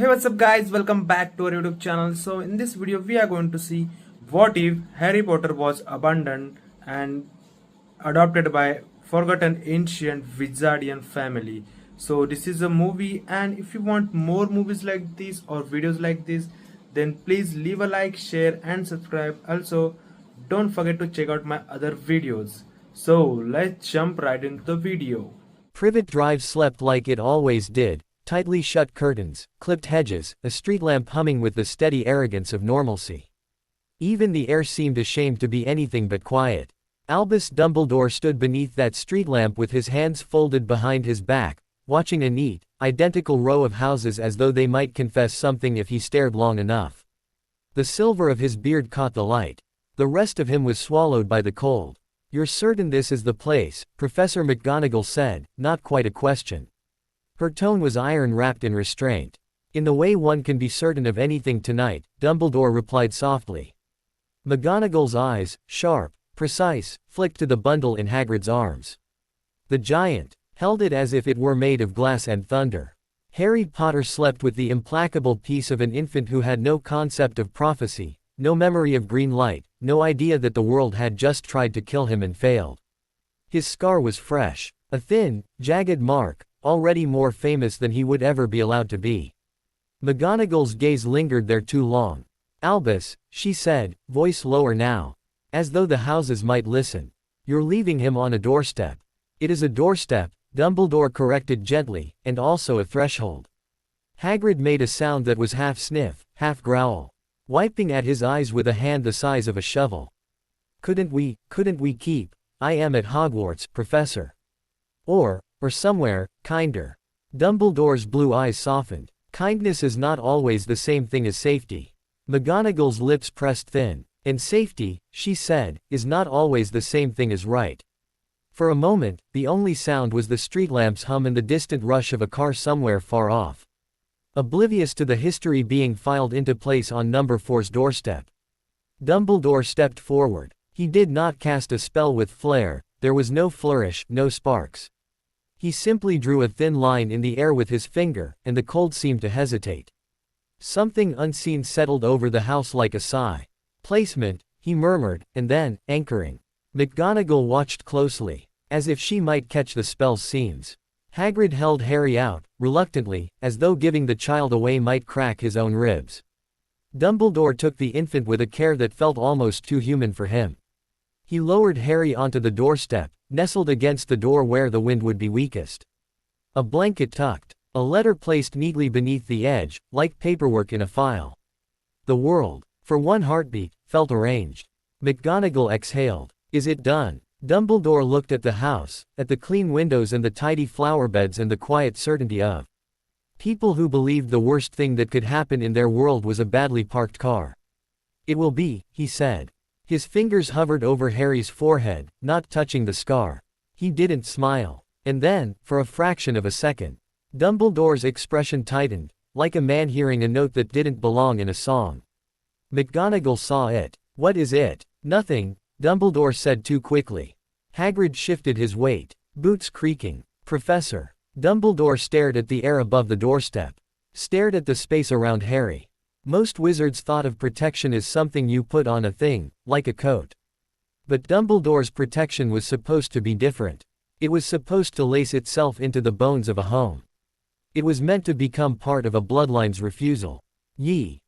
Hey, what's up guys, welcome back to our YouTube channel. So in this video we are going to see what if Harry Potter was abandoned and adopted by forgotten ancient Wizardian family. So this is a movie, and if you want more movies like this or videos like this, then please leave a like, share and subscribe. Also don't forget to check out my other videos. So let's jump right into the video. Privet Drive slept like it always did, tightly shut curtains, clipped hedges, a street lamp humming with the steady arrogance of normalcy. Even the air seemed ashamed to be anything but quiet. Albus Dumbledore stood beneath that street lamp with his hands folded behind his back, watching a neat, identical row of houses as though they might confess something if he stared long enough. The silver of his beard caught the light. The rest of him was swallowed by the cold. "You're certain this is the place?" Professor McGonagall said, not quite a question. Her tone was iron-wrapped in restraint. "In the way one can be certain of anything tonight," Dumbledore replied softly. McGonagall's eyes, sharp, precise, flicked to the bundle in Hagrid's arms. The giant held it as if it were made of glass and thunder. Harry Potter slept with the implacable peace of an infant who had no concept of prophecy, no memory of green light, no idea that the world had just tried to kill him and failed. His scar was fresh, a thin, jagged mark, already more famous than he would ever be allowed to be. McGonagall's gaze lingered there too long. "Albus," she said, voice lower now, as though the houses might listen. "You're leaving him on a doorstep." "It is a doorstep," Dumbledore corrected gently, "and also a threshold." Hagrid made a sound that was half sniff, half growl, wiping at his eyes with a hand the size of a shovel. Couldn't we keep? I am at Hogwarts, Professor. Or somewhere, kinder." Dumbledore's blue eyes softened. "Kindness is not always the same thing as safety." McGonagall's lips pressed thin. "And safety," she said, "is not always the same thing as right." For a moment, the only sound was the street lamp's hum and the distant rush of a car somewhere far off. Oblivious to the history being filed into place on number 4's doorstep. Dumbledore stepped forward. He did not cast a spell with flair, there was no flourish, no sparks. He simply drew a thin line in the air with his finger, and the cold seemed to hesitate. Something unseen settled over the house like a sigh. "Placement," he murmured, and then, anchoring. McGonagall watched closely, as if she might catch the spell's seams. Hagrid held Harry out, reluctantly, as though giving the child away might crack his own ribs. Dumbledore took the infant with a care that felt almost too human for him. He lowered Harry onto the doorstep, nestled against the door where the wind would be weakest. A blanket tucked, a letter placed neatly beneath the edge, like paperwork in a file. The world, for one heartbeat, felt arranged. McGonagall exhaled. "Is it done?" Dumbledore looked at the house, at the clean windows and the tidy flower beds and the quiet certainty of people who believed the worst thing that could happen in their world was a badly parked car. "It will be," he said. His fingers hovered over Harry's forehead, not touching the scar. He didn't smile. And then, for a fraction of a second, Dumbledore's expression tightened, like a man hearing a note that didn't belong in a song. McGonagall saw it. "What is it?" "Nothing," Dumbledore said too quickly. Hagrid shifted his weight, boots creaking. "Professor." Dumbledore stared at the air above the doorstep. Stared at the space around Harry. Most wizards thought of protection as something you put on a thing, like a coat. But Dumbledore's protection was supposed to be different. It was supposed to lace itself into the bones of a home. It was meant to become part of a bloodline's refusal. The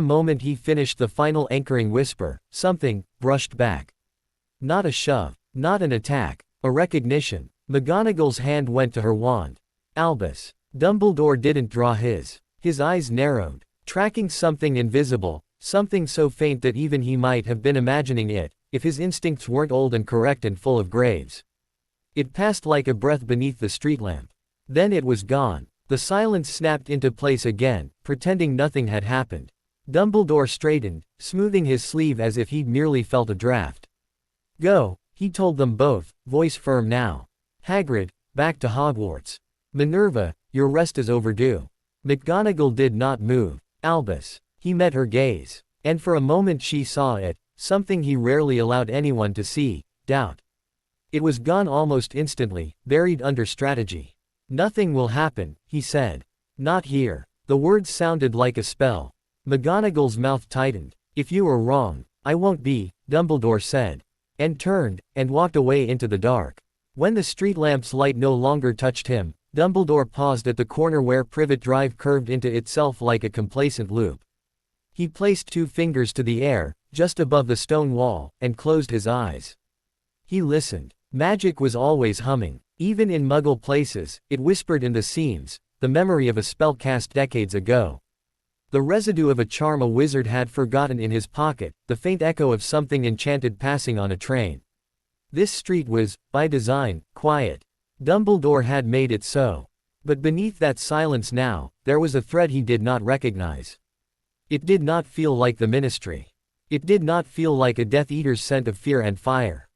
moment he finished the final anchoring whisper, something brushed back. Not a shove, not an attack, a recognition. McGonagall's hand went to her wand. "Albus." Dumbledore didn't draw his. His eyes narrowed. Tracking something invisible, something so faint that even he might have been imagining it, if his instincts weren't old and correct and full of graves. It passed like a breath beneath the street lamp. Then it was gone. The silence snapped into place again, pretending nothing had happened. Dumbledore straightened, smoothing his sleeve as if he'd merely felt a draft. "Go," he told them both, voice firm now. "Hagrid, back to Hogwarts. Minerva, your rest is overdue." McGonagall did not move. "Albus." He met her gaze. And for a moment she saw it, something he rarely allowed anyone to see, doubt. It was gone almost instantly, buried under strategy. "Nothing will happen," he said. "Not here." The words sounded like a spell. McGonagall's mouth tightened. "If you are wrong, I won't be," Dumbledore said. And turned, and walked away into the dark. When the street lamp's light no longer touched him, Dumbledore paused at the corner where Privet Drive curved into itself like a complacent loop. He placed 2 fingers to the air, just above the stone wall, and closed his eyes. He listened. Magic was always humming. Even in Muggle places, it whispered in the seams, the memory of a spell cast decades ago. The residue of a charm a wizard had forgotten in his pocket, the faint echo of something enchanted passing on a train. This street was, by design, quiet. Dumbledore had made it so. But beneath that silence now, there was a thread he did not recognize. It did not feel like the Ministry. It did not feel like a Death Eater's scent of fear and fire.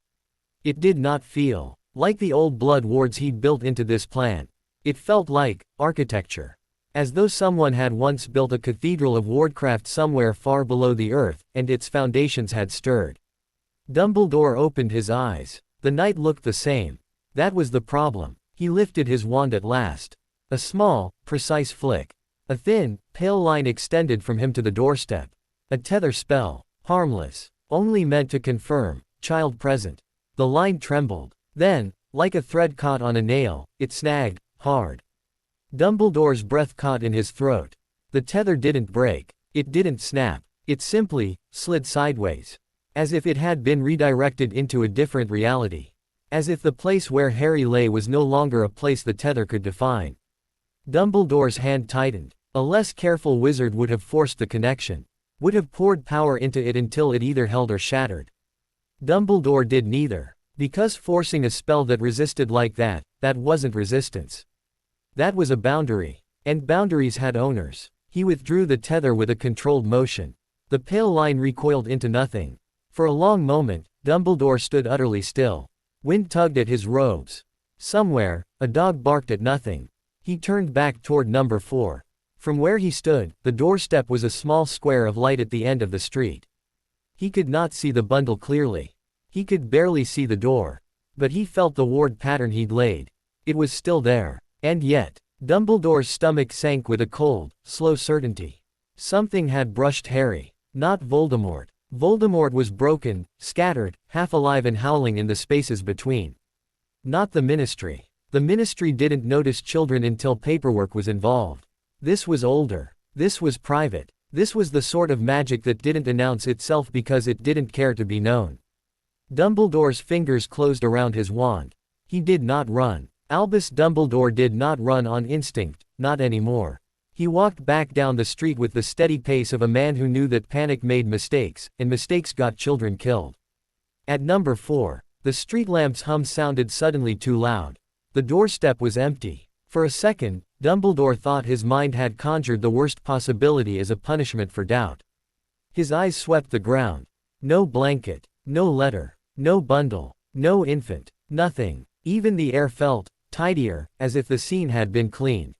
It did not feel like the old blood wards he'd built into this plan. It felt like architecture. As though someone had once built a cathedral of wardcraft somewhere far below the earth, and its foundations had stirred. Dumbledore opened his eyes. The night looked the same. That was the problem. He lifted his wand at last. A small, precise flick. A thin, pale line extended from him to the doorstep. A tether spell. Harmless. Only meant to confirm. Child present. The line trembled. Then, like a thread caught on a nail, it snagged, hard. Dumbledore's breath caught in his throat. The tether didn't break. It didn't snap. It simply slid sideways. As if it had been redirected into a different reality. As if the place where Harry lay was no longer a place the tether could define. Dumbledore's hand tightened. A less careful wizard would have forced the connection. Would have poured power into it until it either held or shattered. Dumbledore did neither. Because forcing a spell that resisted like that wasn't resistance. That was a boundary. And boundaries had owners. He withdrew the tether with a controlled motion. The pale line recoiled into nothing. For a long moment, Dumbledore stood utterly still. Wind tugged at his robes. Somewhere, a dog barked at nothing. He turned back toward number 4. From where he stood, the doorstep was a small square of light at the end of the street. He could not see the bundle clearly. He could barely see the door. But he felt the ward pattern he'd laid. It was still there. And yet, Dumbledore's stomach sank with a cold, slow certainty. Something had brushed Harry. Not Voldemort. Voldemort was broken, scattered, half alive and howling in the spaces between. Not the Ministry. The Ministry didn't notice children until paperwork was involved. This was older. This was private. This was the sort of magic that didn't announce itself because it didn't care to be known. Dumbledore's fingers closed around his wand. He did not run. Albus Dumbledore did not run on instinct, not anymore. He walked back down the street with the steady pace of a man who knew that panic made mistakes, and mistakes got children killed. At number 4, the street lamp's hum sounded suddenly too loud. The doorstep was empty. For a second, Dumbledore thought his mind had conjured the worst possibility as a punishment for doubt. His eyes swept the ground. No blanket, no letter, no bundle, no infant, nothing. Even the air felt tidier, as if the scene had been cleaned.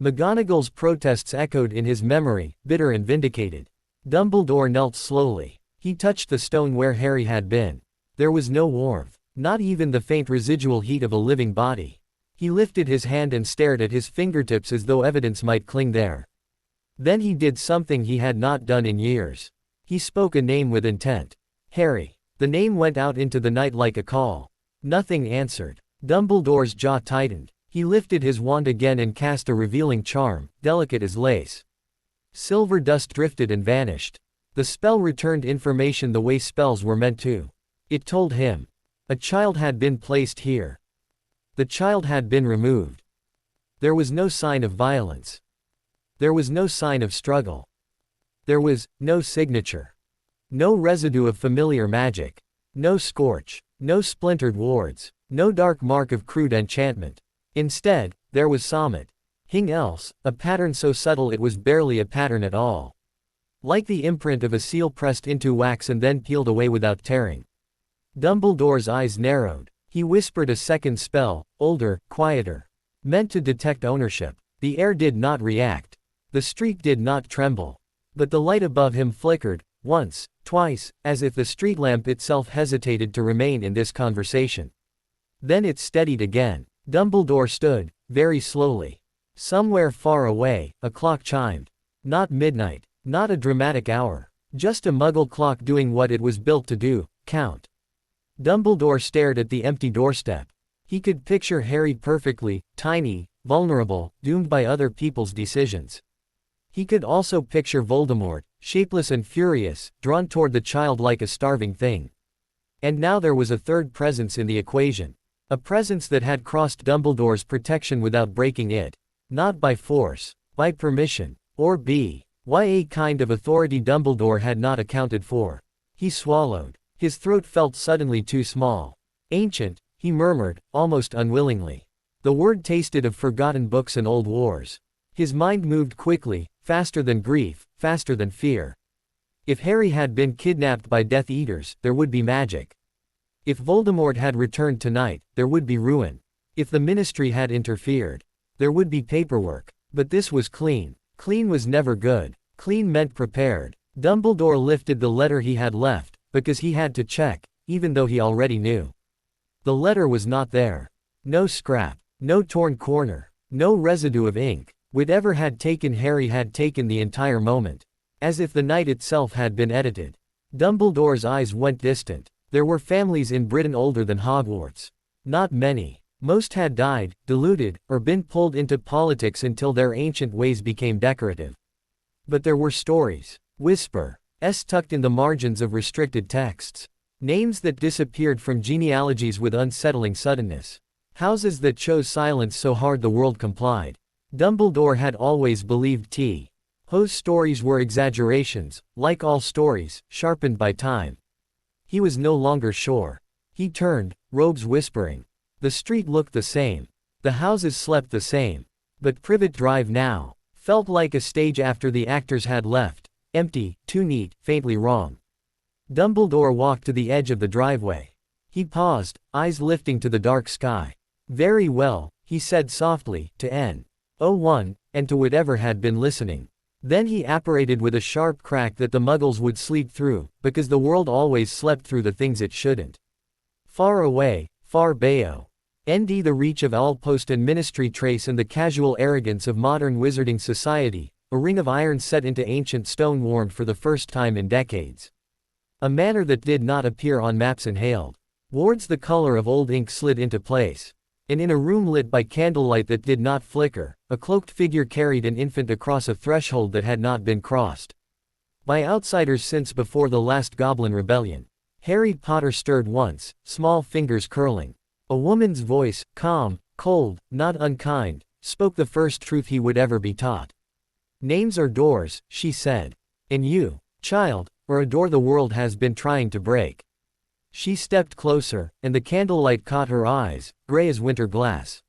McGonagall's protests echoed in his memory, bitter and vindicated. Dumbledore knelt slowly. He touched the stone where Harry had been. There was no warmth, not even the faint residual heat of a living body. He lifted his hand and stared at his fingertips as though evidence might cling there. Then he did something he had not done in years. He spoke a name with intent. Harry. The name went out into the night like a call. Nothing answered. Dumbledore's jaw tightened. He lifted his wand again and cast a revealing charm, delicate as lace. Silver dust drifted and vanished. The spell returned information the way spells were meant to. It told him. A child had been placed here. The child had been removed. There was no sign of violence. There was no sign of struggle. There was no signature. No residue of familiar magic. No scorch. No splintered wards. No dark mark of crude enchantment. Instead, there was Sommet. Hing else, a pattern so subtle it was barely a pattern at all. Like the imprint of a seal pressed into wax and then peeled away without tearing. Dumbledore's eyes narrowed. He whispered a second spell, older, quieter. Meant to detect ownership. The air did not react. The street did not tremble. But the light above him flickered, once, twice, as if the street lamp itself hesitated to remain in this conversation. Then it steadied again. Dumbledore stood, very slowly. Somewhere far away, a clock chimed. Not midnight, not a dramatic hour. Just a muggle clock doing what it was built to do, count. Dumbledore stared at the empty doorstep. He could picture Harry perfectly, tiny, vulnerable, doomed by other people's decisions. He could also picture Voldemort, shapeless and furious, drawn toward the child like a starving thing. And now there was a third presence in the equation. A presence that had crossed Dumbledore's protection without breaking it. Not by force, by permission, or a kind of authority Dumbledore had not accounted for. He swallowed. His throat felt suddenly too small. Ancient, he murmured, almost unwillingly. The word tasted of forgotten books and old wars. His mind moved quickly, faster than grief, faster than fear. If Harry had been kidnapped by Death Eaters, there would be magic. If Voldemort had returned tonight, there would be ruin. If the Ministry had interfered, there would be paperwork. But this was clean. Clean was never good. Clean meant prepared. Dumbledore lifted the letter he had left, because he had to check, even though he already knew. The letter was not there. No scrap. No torn corner. No residue of ink. Whatever had taken Harry had taken the entire moment. As if the night itself had been edited. Dumbledore's eyes went distant. There were families in Britain older than Hogwarts. Not many. Most had died, deluded, or been pulled into politics until their ancient ways became decorative. But there were stories. Whispers tucked in the margins of restricted texts. Names that disappeared from genealogies with unsettling suddenness. Houses that chose silence so hard the world complied. Dumbledore had always believed T.'s stories were exaggerations, like all stories, sharpened by time. He was no longer sure. He turned, robes whispering. The street looked the same. The houses slept the same. But Privet Drive now felt like a stage after the actors had left, empty, too neat, faintly wrong. Dumbledore walked to the edge of the driveway. He paused, eyes lifting to the dark sky. Very well, he said softly, to N01, and to whatever had been listening. Then he apparated with a sharp crack that the muggles would sleep through, because the world always slept through the things it shouldn't. Far away, far Bayo. The reach of Owlpost and Ministry trace and the casual arrogance of modern wizarding society, a ring of iron set into ancient stone warmed for the first time in decades. A manor that did not appear on maps inhaled. Wards the color of old ink slid into place. And in a room lit by candlelight that did not flicker, a cloaked figure carried an infant across a threshold that had not been crossed by outsiders since before the last Goblin Rebellion. Harry Potter stirred once, small fingers curling. A woman's voice, calm, cold, not unkind, spoke the first truth he would ever be taught. Names are doors, she said. And you, child, are a door the world has been trying to break. She stepped closer, and the candlelight caught her eyes, gray as winter glass.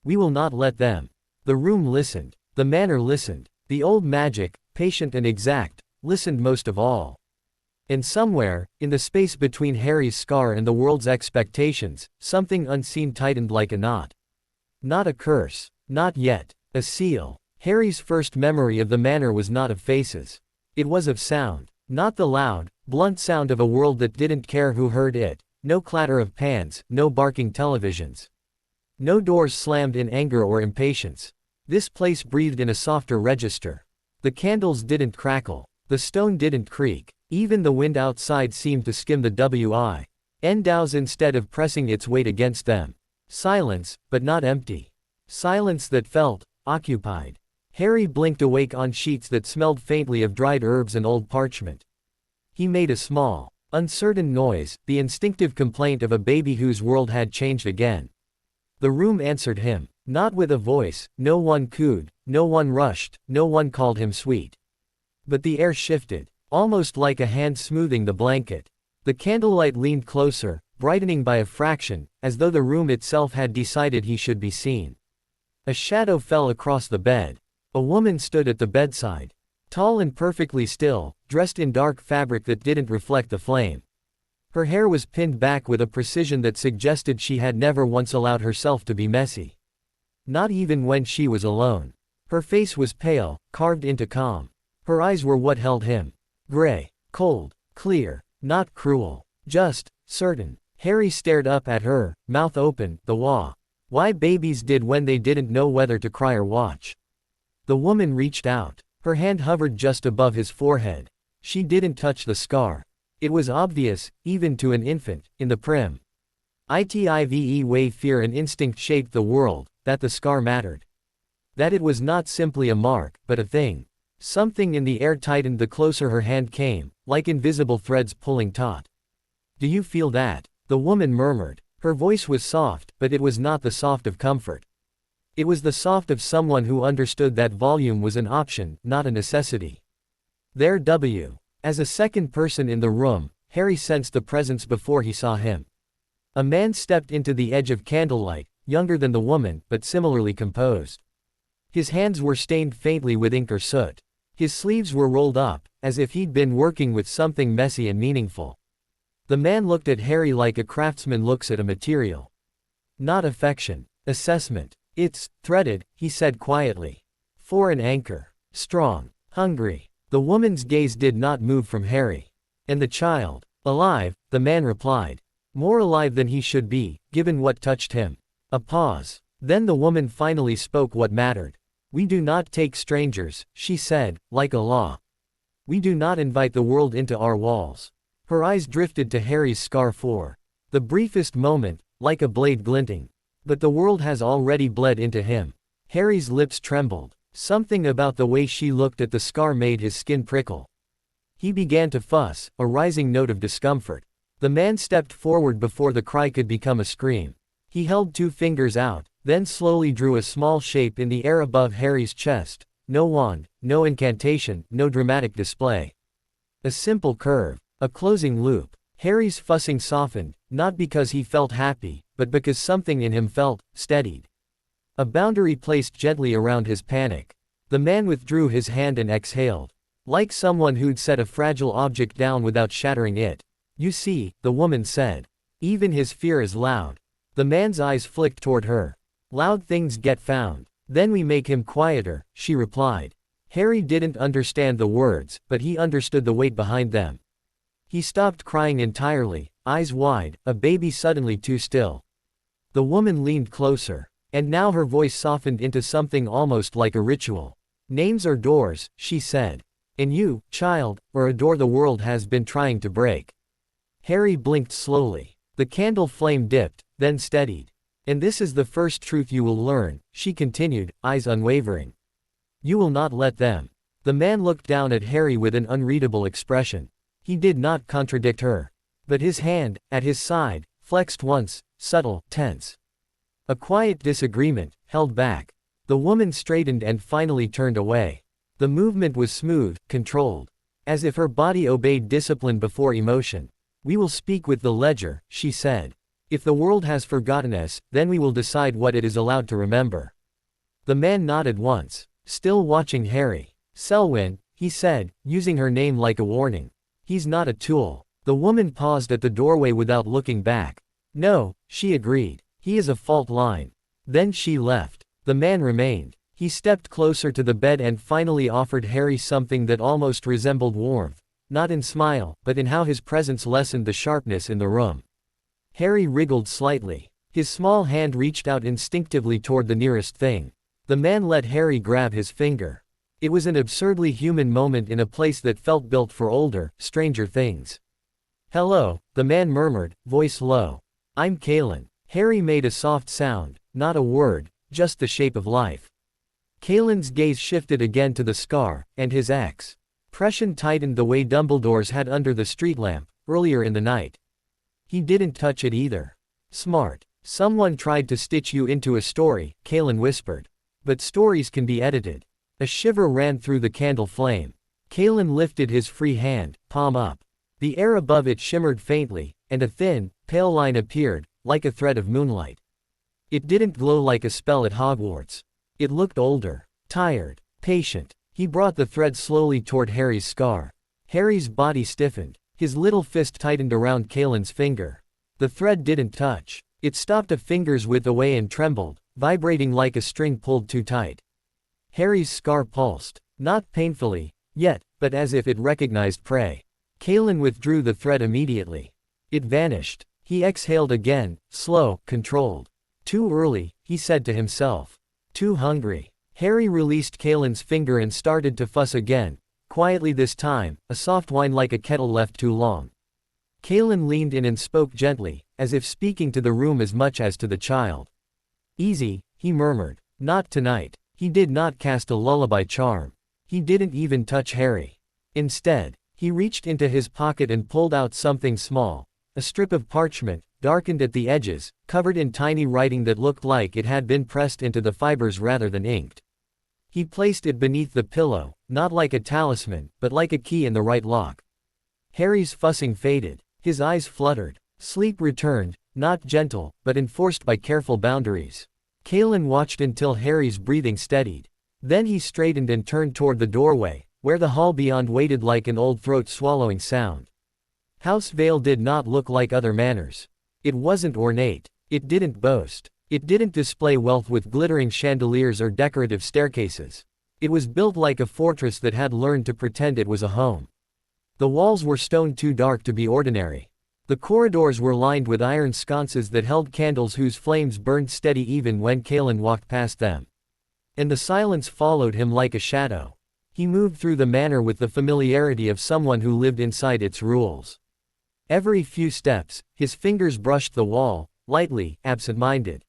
We will not let them. The room listened. The manor listened. The old magic, patient and exact, listened most of all. And somewhere, in the space between Harry's scar and the world's expectations, something unseen tightened like a knot. Not a curse. Not yet. A seal. Harry's first memory of the manor was not of faces. It was of sound. Not the loud, blunt sound of a world that didn't care who heard it. No clatter of pans, no barking televisions. No doors slammed in anger or impatience. This place breathed in a softer register. The candles didn't crackle. The stone didn't creak. Even the wind outside seemed to skim the windows instead of pressing its weight against them. Silence, but not empty. Silence that felt occupied. Harry blinked awake on sheets that smelled faintly of dried herbs and old parchment. He made a small, uncertain noise, the instinctive complaint of a baby whose world had changed again. The room answered him, not with a voice. No one cooed, no one rushed, no one called him sweet. But the air shifted. Almost like a hand smoothing the blanket. The candlelight leaned closer, brightening by a fraction, as though the room itself had decided he should be seen. A shadow fell across the bed. A woman stood at the bedside. Tall and perfectly still, dressed in dark fabric that didn't reflect the flame. Her hair was pinned back with a precision that suggested she had never once allowed herself to be messy. Not even when she was alone. Her face was pale, carved into calm. Her eyes were what held him. Gray, cold, clear, not cruel, just, certain. Harry stared up at her, mouth open, the Why babies did when they didn't know whether to cry or watch. The woman reached out. Her hand hovered just above his forehead. She didn't touch the scar. It was obvious, even to an infant, in the prim. ITIVE way fear and instinct shaped the world, that the scar mattered. That it was not simply a mark, but a thing. Something in the air tightened the closer her hand came, like invisible threads pulling taut. Do you feel that? The woman murmured. Her voice was soft, but it was not the soft of comfort. It was the soft of someone who understood that volume was an option, not a necessity. There As a second person in the room, Harry sensed the presence before he saw him. A man stepped into the edge of candlelight, younger than the woman, but similarly composed. His hands were stained faintly with ink or soot. His sleeves were rolled up, as if he'd been working with something messy and meaningful. The man looked at Harry like a craftsman looks at a material. Not affection. Assessment. It's threaded, he said quietly. For an anchor. Strong. Hungry. The woman's gaze did not move from Harry. And the child? Alive, the man replied. More alive than he should be, given what touched him. A pause. Then the woman finally spoke what mattered. We do not take strangers, she said, like a law. We do not invite the world into our walls. Her eyes drifted to Harry's scar for the briefest moment, like a blade glinting. But the world has already bled into him. Harry's lips trembled. Something about the way she looked at the scar made his skin prickle. He began to fuss, a rising note of discomfort. The man stepped forward before the cry could become a scream. He held 2 fingers out, then slowly drew a small shape in the air above Harry's chest. No wand, no incantation, no dramatic display. A simple curve. A closing loop. Harry's fussing softened, not because he felt happy, but because something in him felt steadied. A boundary placed gently around his panic. The man withdrew his hand and exhaled. Like someone who'd set a fragile object down without shattering it. You see, the woman said. Even his fear is loud. The man's eyes flicked toward her. Loud things get found. Then we make him quieter, she replied. Harry didn't understand the words, but he understood the weight behind them. He stopped crying entirely, eyes wide, a baby suddenly too still. The woman leaned closer. And now her voice softened into something almost like a ritual. Names are doors, she said. And you, child, are a door the world has been trying to break. Harry blinked slowly. The candle flame dipped, then steadied. And this is the first truth you will learn, she continued, eyes unwavering. You will not let them. The man looked down at Harry with an unreadable expression. He did not contradict her. But his hand, at his side, flexed once, subtle, tense. A quiet disagreement, held back. The woman straightened and finally turned away. The movement was smooth, controlled. As if her body obeyed discipline before emotion. We will speak with the ledger, she said. If the world has forgotten us, then we will decide what it is allowed to remember. The man nodded once, still watching Harry. Selwyn, he said, using her name like a warning. He's not a tool. The woman paused at the doorway without looking back. No, she agreed. He is a fault line. Then she left. The man remained. He stepped closer to the bed and finally offered Harry something that almost resembled warmth. Not in smile, but in how his presence lessened the sharpness in the room. Harry wriggled slightly. His small hand reached out instinctively toward the nearest thing. The man let Harry grab his finger. It was an absurdly human moment in a place that felt built for older, stranger things. Hello, the man murmured, voice low. I'm Kalen. Harry made a soft sound, not a word, just the shape of life. Kalen's gaze shifted again to the scar, and his expression tightened the way Dumbledore's had under the street lamp, earlier in the night. He didn't touch it either. Smart. Someone tried to stitch you into a story, Kalen whispered. But stories can be edited. A shiver ran through the candle flame. Kalen lifted his free hand, palm up. The air above it shimmered faintly, and a thin, pale line appeared, like a thread of moonlight. It didn't glow like a spell at Hogwarts. It looked older, tired, patient. He brought the thread slowly toward Harry's scar. Harry's body stiffened. His little fist tightened around Kalen's finger. The thread didn't touch. It stopped a finger's width away and trembled, vibrating like a string pulled too tight. Harry's scar pulsed, not painfully, yet, but as if it recognized prey. Kalen withdrew the thread immediately. It vanished. He exhaled again, slow, controlled. Too early, he said to himself. Too hungry. Harry released Kaelin's finger and started to fuss again, quietly this time, a soft whine like a kettle left too long. Kaelin leaned in and spoke gently, as if speaking to the room as much as to the child. Easy, he murmured. Not tonight. He did not cast a lullaby charm. He didn't even touch Harry. Instead, he reached into his pocket and pulled out something small, a strip of parchment, darkened at the edges, covered in tiny writing that looked like it had been pressed into the fibers rather than inked. He placed it beneath the pillow, not like a talisman, but like a key in the right lock. Harry's fussing faded. His eyes fluttered. Sleep returned, not gentle, but enforced by careful boundaries. Kaelin watched until Harry's breathing steadied. Then he straightened and turned toward the doorway, where the hall beyond waited like an old throat-swallowing sound. House Vale did not look like other manors. It wasn't ornate. It didn't boast. It didn't display wealth with glittering chandeliers or decorative staircases. It was built like a fortress that had learned to pretend it was a home. The walls were stone too dark to be ordinary. The corridors were lined with iron sconces that held candles whose flames burned steady even when Kaelin walked past them. And the silence followed him like a shadow. He moved through the manor with the familiarity of someone who lived inside its rules. Every few steps, his fingers brushed the wall, lightly, absent-minded.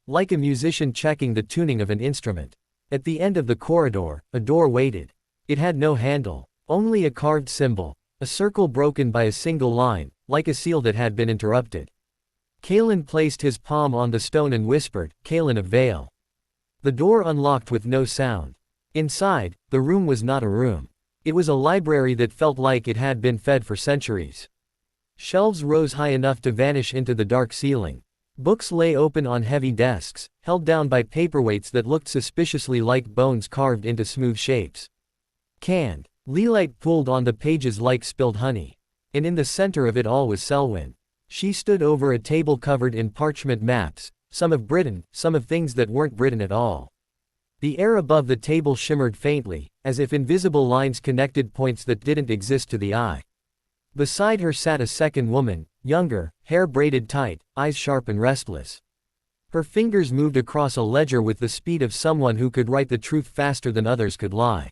Like a musician checking the tuning of an instrument. At the end of the corridor, a door waited. It had no handle, only a carved symbol, a circle broken by a single line, like a seal that had been interrupted. Kaelin placed his palm on the stone and whispered, "Kaelin of Vale." The door unlocked with no sound. Inside, the room was not a room. It was a library that felt like it had been fed for centuries. Shelves rose high enough to vanish into the dark ceiling. Books lay open on heavy desks, held down by paperweights that looked suspiciously like bones carved into smooth shapes. Canned light pooled on the pages like spilled honey. And in the center of it all was Selwyn. She stood over a table covered in parchment maps, some of Britain, some of things that weren't Britain at all. The air above the table shimmered faintly, as if invisible lines connected points that didn't exist to the eye. Beside her sat a second woman, younger, hair braided tight, eyes sharp and restless. Her fingers moved across a ledger with the speed of someone who could write the truth faster than others could lie.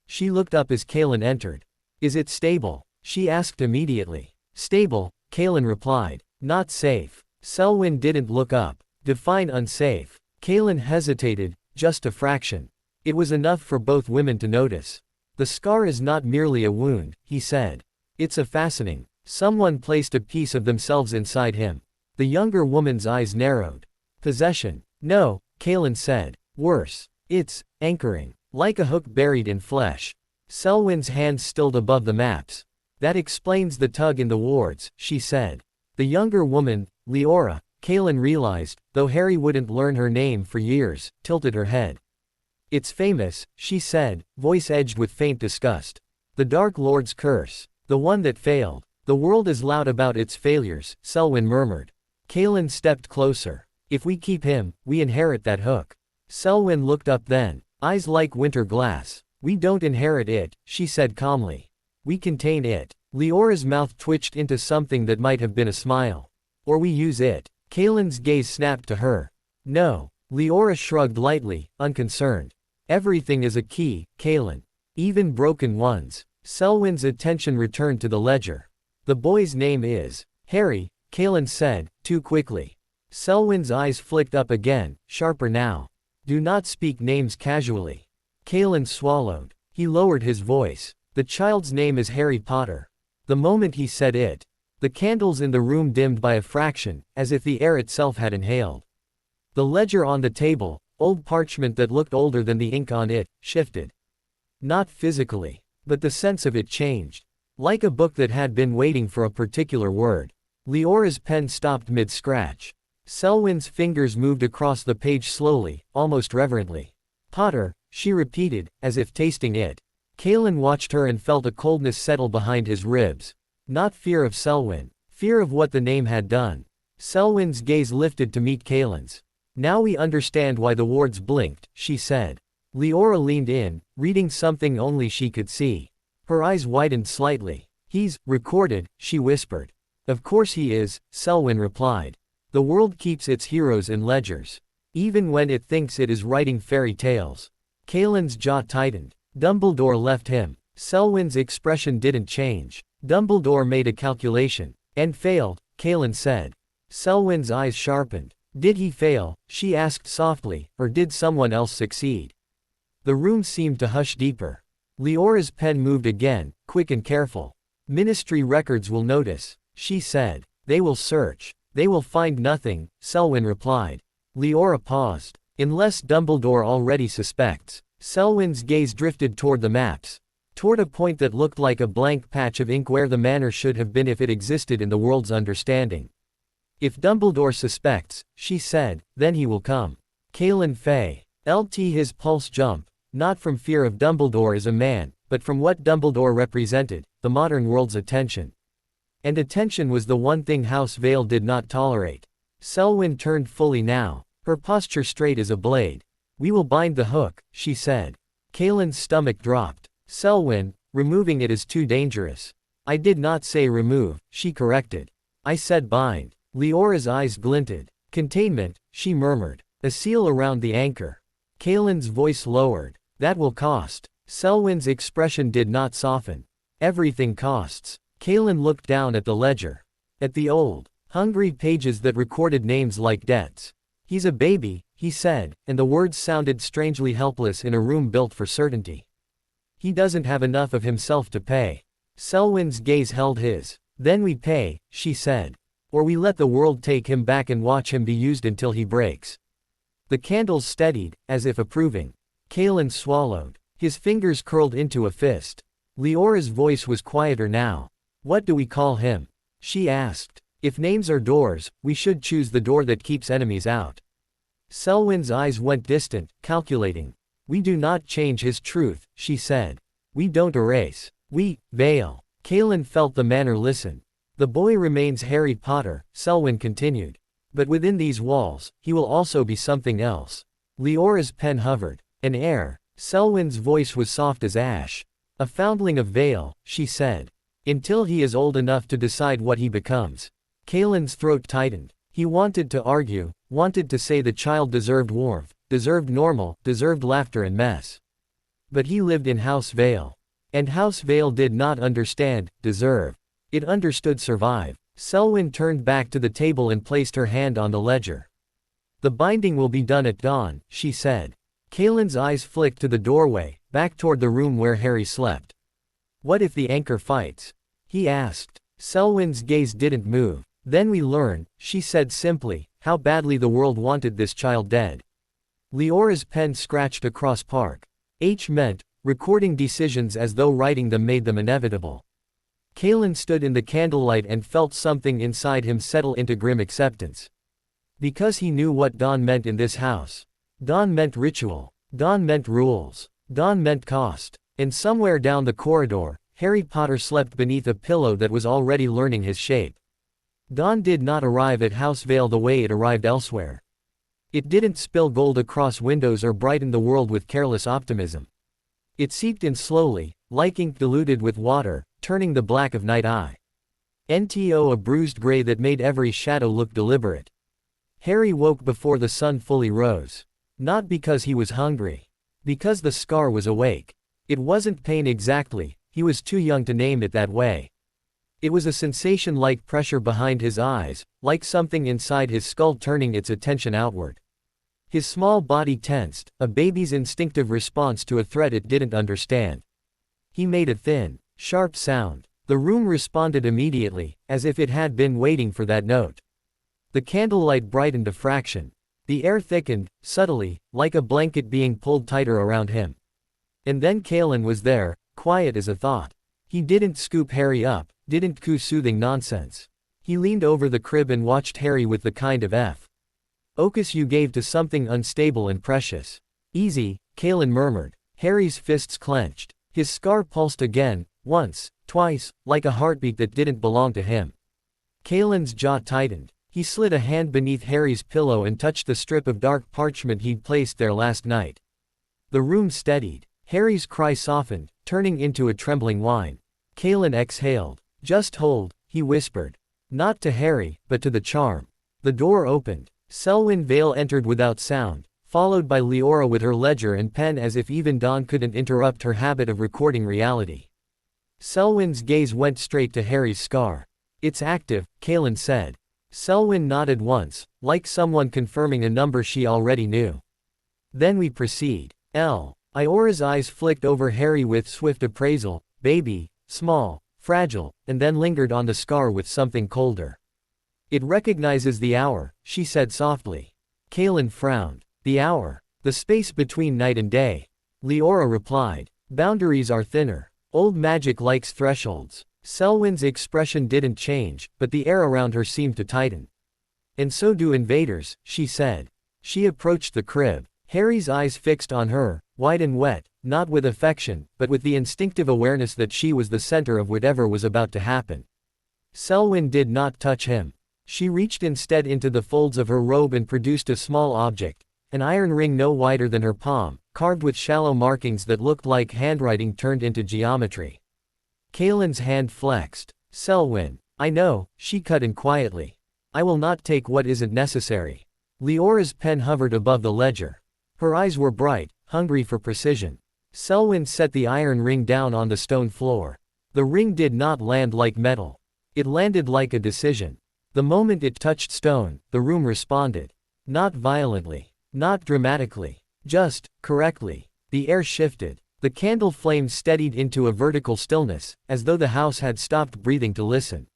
She looked up as Kaelin entered. "Is it stable?" she asked immediately. "Stable," Kaelin replied. "Not safe." Selwyn didn't look up. "Define unsafe." Kaelin hesitated, just a fraction. It was enough for both women to notice. "The scar is not merely a wound," he said. "It's a fastening. Someone placed a piece of themselves inside him." The younger woman's eyes narrowed. "Possession." "No," Kaelin said. "Worse. It's anchoring. Like a hook buried in flesh." Selwyn's hands stilled above the maps. "That explains the tug in the wards," she said. The younger woman, Leora, Kaelin realized, though Harry wouldn't learn her name for years, tilted her head. "It's famous," she said, voice edged with faint disgust. "The Dark Lord's curse. The one that failed. The world is loud about its failures," Selwyn murmured. Kaelin stepped closer. "If we keep him, we inherit that hook." Selwyn looked up then, eyes like winter glass. "We don't inherit it," she said calmly. "We contain it." Leora's mouth twitched into something that might have been a smile. "Or we use it." Kaelin's gaze snapped to her. "No." Leora shrugged lightly, unconcerned. "Everything is a key, Kaelin. Even broken ones." Selwyn's attention returned to the ledger. "The boy's name is Harry," Kaelin said, too quickly. Selwyn's eyes flicked up again, sharper now. "Do not speak names casually." Kaelin swallowed. He lowered his voice. "The child's name is Harry Potter." The moment he said it, the candles in the room dimmed by a fraction, as if the air itself had inhaled. The ledger on the table, old parchment that looked older than the ink on it, shifted. Not physically, but the sense of it changed. Like a book that had been waiting for a particular word. Leora's pen stopped mid-scratch. Selwyn's fingers moved across the page slowly, almost reverently. "Potter," she repeated, as if tasting it. Kaelin watched her and felt a coldness settle behind his ribs. Not fear of Selwyn. Fear of what the name had done. Selwyn's gaze lifted to meet Kaelin's. "Now we understand why the wards blinked," she said. Leora leaned in, reading something only she could see. Her eyes widened slightly. "He's recorded," she whispered. "Of course he is," Selwyn replied. The world keeps its heroes in ledgers. Even when it thinks it is writing fairy tales. Kalen's jaw tightened. Dumbledore left him. Selwyn's expression didn't change. Dumbledore made a calculation. And failed, Kalen said. Selwyn's eyes sharpened. Did he fail, she asked softly, or did someone else succeed? The room seemed to hush deeper. Leora's pen moved again, quick and careful. Ministry records will notice, she said. They will search. They will find nothing, Selwyn replied. Leora paused. Unless Dumbledore already suspects. Selwyn's gaze drifted toward the maps. Toward a point that looked like a blank patch of ink where the manor should have been if it existed in the world's understanding. If Dumbledore suspects, she said, then he will come. Kalen Fay. His pulse jumped, not from fear of Dumbledore as a man, but from what Dumbledore represented, the modern world's attention. And attention was the one thing House Vale did not tolerate. Selwyn turned fully now, her posture straight as a blade. We will bind the hook, she said. Kalen's stomach dropped. Selwyn, removing it is too dangerous. I did not say remove, she corrected. I said bind. Leora's eyes glinted. Containment, she murmured. A seal around the anchor. Kalen's voice lowered. That will cost. Selwyn's expression did not soften. Everything costs. Kalen looked down at the ledger. At the old, hungry pages that recorded names like debts. He's a baby, he said, and the words sounded strangely helpless in a room built for certainty. He doesn't have enough of himself to pay. Selwyn's gaze held his. Then we pay, she said. Or we let the world take him back and watch him be used until he breaks. The candles steadied, as if approving. Kalen swallowed. His fingers curled into a fist. Leora's voice was quieter now. What do we call him? She asked. If names are doors, we should choose the door that keeps enemies out. Selwyn's eyes went distant, calculating. We do not change his truth, she said. We don't erase. We veil. Kalen felt the manor listen. The boy remains Harry Potter, Selwyn continued. But within these walls, he will also be something else. Leora's pen hovered. An heir. Selwyn's voice was soft as ash. A foundling of Vale, she said. Until he is old enough to decide what he becomes. Kalen's throat tightened. He wanted to argue, wanted to say the child deserved warmth, deserved normal, deserved laughter and mess. But he lived in House Vale. And House Vale did not understand, deserve. It understood survive. Selwyn turned back to the table and placed her hand on the ledger. The binding will be done at dawn, she said. Kalen's eyes flicked to the doorway, back toward the room where Harry slept. What if the anchor fights? He asked. Selwyn's gaze didn't move. Then we learn, she said simply, how badly the world wanted this child dead. Leora's pen scratched across Park. H meant, recording decisions as though writing them made them inevitable. Kalen stood in the candlelight and felt something inside him settle into grim acceptance. Because he knew what dawn meant in this house. Dawn meant ritual. Dawn meant rules. Dawn meant cost. And somewhere down the corridor, Harry Potter slept beneath a pillow that was already learning his shape. Dawn did not arrive at House Vale the way it arrived elsewhere. It didn't spill gold across windows or brighten the world with careless optimism. It seeped in slowly, like ink diluted with water, turning the black of night eye. A bruised gray that made every shadow look deliberate. Harry woke before the sun fully rose. Not because he was hungry. Because the scar was awake. It wasn't pain exactly, he was too young to name it that way. It was a sensation like pressure behind his eyes, like something inside his skull turning its attention outward. His small body tensed, a baby's instinctive response to a threat it didn't understand. He made a thin, sharp sound. The room responded immediately, as if it had been waiting for that note. The candlelight brightened a fraction. The air thickened, subtly, like a blanket being pulled tighter around him. And then Kalen was there, quiet as a thought. He didn't scoop Harry up, didn't coo soothing nonsense. He leaned over the crib and watched Harry with the kind of focus you gave to something unstable and precious. Easy, Kalen murmured. Harry's fists clenched. His scar pulsed again, once, twice, like a heartbeat that didn't belong to him. Kalen's jaw tightened. He slid a hand beneath Harry's pillow and touched the strip of dark parchment he'd placed there last night. The room steadied. Harry's cry softened, turning into a trembling whine. Kalen exhaled. Just hold, he whispered. Not to Harry, but to the charm. The door opened. Selwyn Vale entered without sound, followed by Leora with her ledger and pen as if even dawn couldn't interrupt her habit of recording reality. Selwyn's gaze went straight to Harry's scar. "It's active," Kaelin said. Selwyn nodded once, like someone confirming a number she already knew. "Then we proceed." Iora's eyes flicked over Harry with swift appraisal, baby, small, fragile, and then lingered on the scar with something colder. "It recognizes the hour," she said softly. Kaelin frowned. "The hour. The space between night and day." Leora replied. "Boundaries are thinner. Old magic likes thresholds." Selwyn's expression didn't change, but the air around her seemed to tighten. "And so do invaders," she said. She approached the crib. Harry's eyes fixed on her, wide and wet, not with affection, but with the instinctive awareness that she was the center of whatever was about to happen. Selwyn did not touch him. She reached instead into the folds of her robe and produced a small object, an iron ring no wider than her palm, carved with shallow markings that looked like handwriting turned into geometry. Kaelin's hand flexed. "Selwyn, I know," she cut in quietly. "I will not take what isn't necessary." Leora's pen hovered above the ledger. Her eyes were bright, hungry for precision. Selwyn set the iron ring down on the stone floor. The ring did not land like metal. It landed like a decision. The moment it touched stone, the room responded. Not violently. Not dramatically. Just, correctly. The air shifted. The candle flame steadied into a vertical stillness, as though the house had stopped breathing to listen.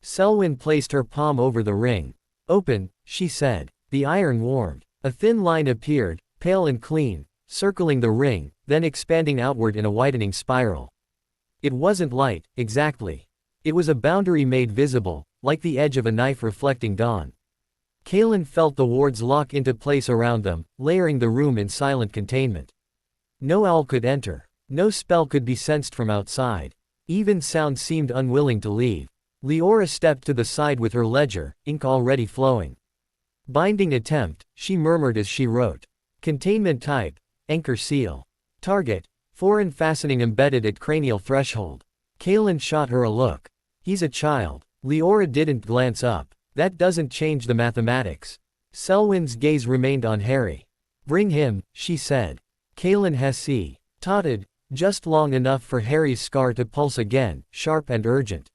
Selwyn placed her palm over the ring. "Open," she said. The iron warmed. A thin line appeared, pale and clean, circling the ring, then expanding outward in a widening spiral. It wasn't light, exactly. It was a boundary made visible, like the edge of a knife reflecting dawn. Kaelin felt the wards lock into place around them, layering the room in silent containment. No owl could enter. No spell could be sensed from outside. Even sound seemed unwilling to leave. Leora stepped to the side with her ledger, ink already flowing. "Binding attempt," she murmured as she wrote. "Containment type, anchor seal. Target, foreign fastening embedded at cranial threshold." Kaelin shot her a look. "He's a child." Leora didn't glance up. "That doesn't change the mathematics." Selwyn's gaze remained on Harry. "Bring him," she said. Kaelin hesitated, just long enough for Harry's scar to pulse again, sharp and urgent.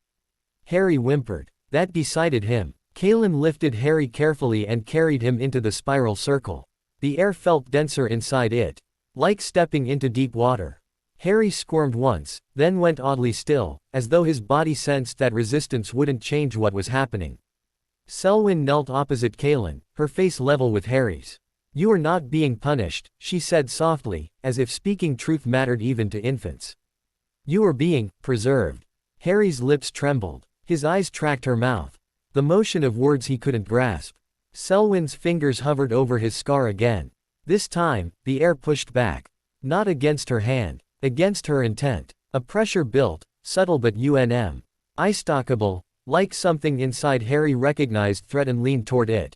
Harry whimpered. That decided him. Kaelin lifted Harry carefully and carried him into the spiral circle. The air felt denser inside it, like stepping into deep water. Harry squirmed once, then went oddly still, as though his body sensed that resistance wouldn't change what was happening. Selwyn knelt opposite Kaelin, her face level with Harry's. "You are not being punished," she said softly, as if speaking truth mattered even to infants. "You are being preserved." Harry's lips trembled. His eyes tracked her mouth. The motion of words he couldn't grasp. Selwyn's fingers hovered over his scar again. This time, the air pushed back. Not against her hand. Against her intent. A pressure built, subtle but unstoppable, like something inside Harry recognized threat and leaned toward it.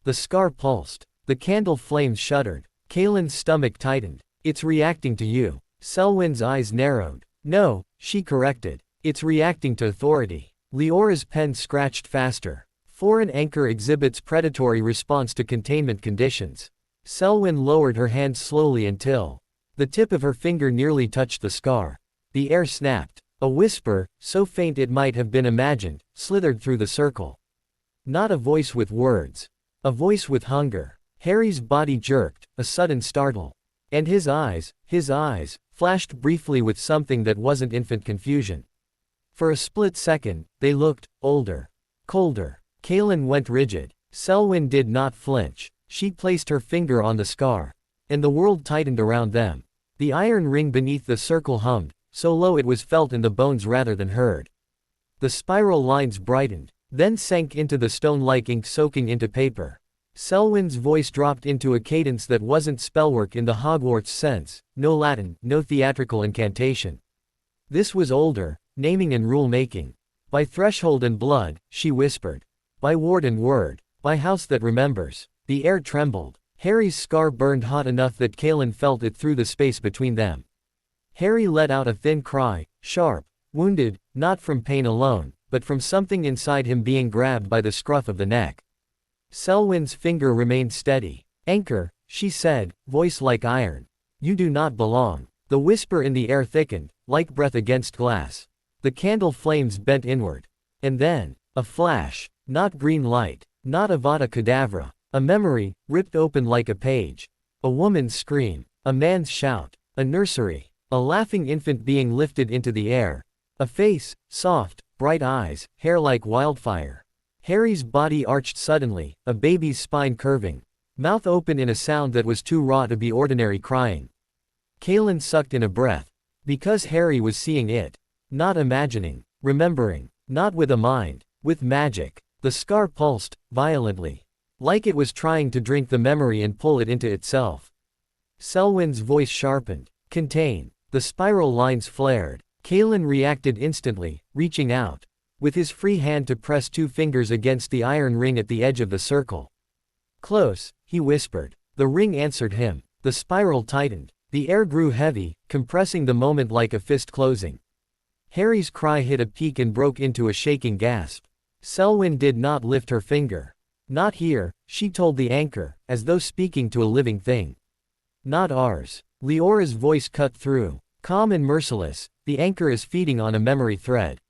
The scar pulsed. The candle flames shuddered. Kaelin's stomach tightened. "It's reacting to you." Selwyn's eyes narrowed. "No," she corrected. "It's reacting to authority." Leora's pen scratched faster. Foreign anchor exhibits predatory response to containment conditions. Selwyn lowered her hand slowly until the tip of her finger nearly touched the scar. The air snapped. A whisper, so faint it might have been imagined, slithered through the circle. Not a voice with words. A voice with hunger. Harry's body jerked, a sudden startle. And his eyes, flashed briefly with something that wasn't infant confusion. For a split second, they looked older. Colder. Kaelin went rigid. Selwyn did not flinch. She placed her finger on the scar. And the world tightened around them. The iron ring beneath the circle hummed, so low it was felt in the bones rather than heard. The spiral lines brightened, then sank into the stone like ink soaking into paper. Selwyn's voice dropped into a cadence that wasn't spellwork in the Hogwarts sense, no Latin, no theatrical incantation. This was older, naming and rule-making. "By threshold and blood," she whispered. "By ward and word. By house that remembers." The air trembled. Harry's scar burned hot enough that Kaelin felt it through the space between them. Harry let out a thin cry, sharp, wounded, not from pain alone, but from something inside him being grabbed by the scruff of the neck. Selwyn's finger remained steady. Anchor, she said, voice like iron. You do not belong. The whisper in the air thickened, like breath against glass. The candle flames bent inward. And then, a flash, not green light, not Avada Kedavra, a memory, ripped open like a page. A woman's scream, a man's shout, a nursery, a laughing infant being lifted into the air. A face, soft, bright eyes, hair like wildfire. Harry's body arched suddenly, a baby's spine curving. Mouth open in a sound that was too raw to be ordinary crying. Kaelin sucked in a breath. Because Harry was seeing it. Not imagining, remembering, not with a mind, with magic. The scar pulsed, violently. Like it was trying to drink the memory and pull it into itself. Selwyn's voice sharpened. Contain. The spiral lines flared. Kaelin reacted instantly, reaching out. With his free hand to press 2 fingers against the iron ring at the edge of the circle. Close, he whispered. The ring answered him. The spiral tightened. The air grew heavy, compressing the moment like a fist closing. Harry's cry hit a peak and broke into a shaking gasp. Selwyn did not lift her finger. Not here, she told the anchor, as though speaking to a living thing. Not ours. Leora's voice cut through. Calm and merciless, the anchor is feeding on a memory thread.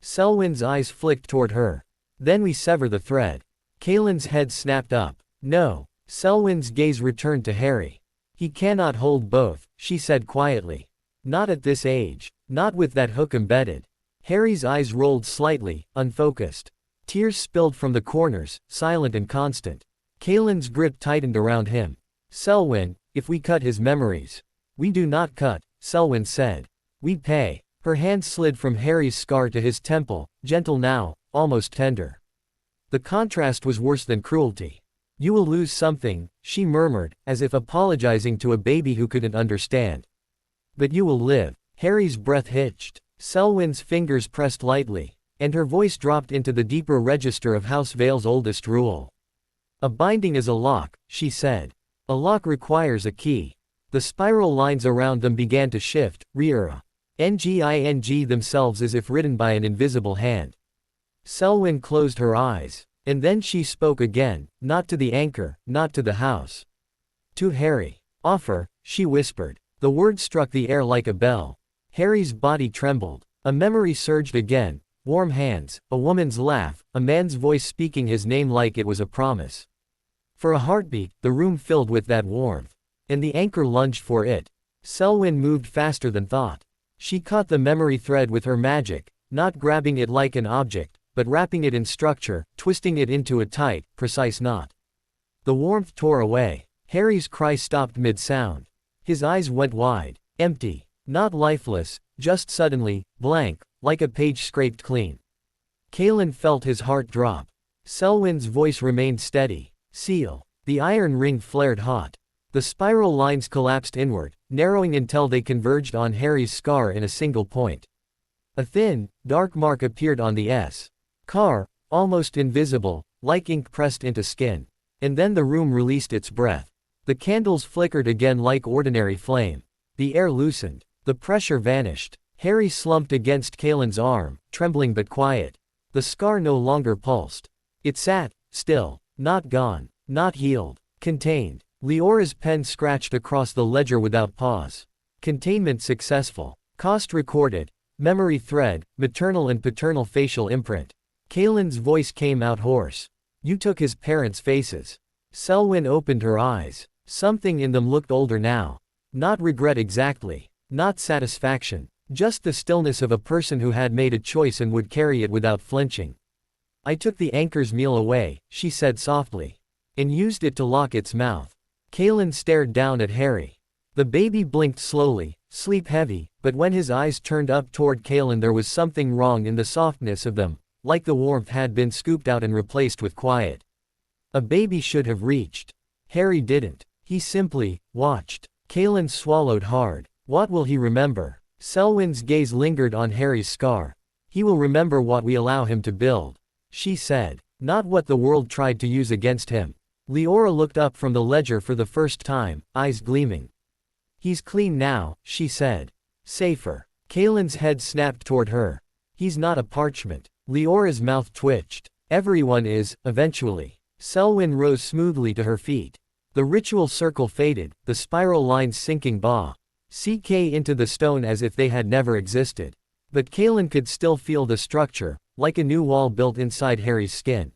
Selwyn's eyes flicked toward her. Then we sever the thread. Kaelin's head snapped up. No. Selwyn's gaze returned to Harry. He cannot hold both, she said quietly. Not at this age. Not with that hook embedded. Harry's eyes rolled slightly, unfocused. Tears spilled from the corners, silent and constant. Kaelin's grip tightened around him. Selwyn, if we cut his memories. We do not cut, Selwyn said. We pay. Her hand slid from Harry's scar to his temple, gentle now, almost tender. The contrast was worse than cruelty. You will lose something, she murmured, as if apologizing to a baby who couldn't understand. But you will live. Harry's breath hitched. Selwyn's fingers pressed lightly, and her voice dropped into the deeper register of House Vale's oldest rule. A binding is a lock, she said. A lock requires a key. The spiral lines around them began to shift, nging themselves as if written by an invisible hand. Selwyn closed her eyes. And then she spoke again, not to the anchor, not to the house. To Harry. Offer, she whispered. The word struck the air like a bell. Harry's body trembled. A memory surged again. Warm hands, a woman's laugh, a man's voice speaking his name like it was a promise. For a heartbeat, the room filled with that warmth. And the anchor lunged for it. Selwyn moved faster than thought. She caught the memory thread with her magic, not grabbing it like an object, but wrapping it in structure, twisting it into a tight, precise knot. The warmth tore away. Harry's cry stopped mid-sound. His eyes went wide, empty, not lifeless, just suddenly, blank, like a page scraped clean. Kaelin felt his heart drop. Selwyn's voice remained steady. Seal. The iron ring flared hot. The spiral lines collapsed inward, narrowing until they converged on Harry's scar in a single point. A thin, dark mark appeared on the scar, almost invisible, like ink pressed into skin. And then the room released its breath. The candles flickered again like ordinary flame. The air loosened. The pressure vanished. Harry slumped against Kaelin's arm, trembling but quiet. The scar no longer pulsed. It sat, still, not gone, not healed, contained. Leora's pen scratched across the ledger without pause. Containment successful. Cost recorded. Memory thread, maternal and paternal facial imprint. Kaelin's voice came out hoarse. You took his parents' faces. Selwyn opened her eyes. Something in them looked older now. Not regret exactly. Not satisfaction. Just the stillness of a person who had made a choice and would carry it without flinching. I took the anchor's meal away, she said softly. And used it to lock its mouth. Kaelin stared down at Harry. The baby blinked slowly, sleep heavy, but when his eyes turned up toward Kaelin there was something wrong in the softness of them, like the warmth had been scooped out and replaced with quiet. A baby should have reached. Harry didn't. He simply watched. Kaelin swallowed hard. What will he remember? Selwyn's gaze lingered on Harry's scar. He will remember what we allow him to build, she said, not what the world tried to use against him. Leora looked up from the ledger for the first time, eyes gleaming. He's clean now, she said. Safer. Kaelin's head snapped toward her. He's not a parchment. Leora's mouth twitched. Everyone is, eventually. Selwyn rose smoothly to her feet. The ritual circle faded, the spiral lines sinking CK into the stone as if they had never existed. But Kaelin could still feel the structure, like a new wall built inside Harry's skin.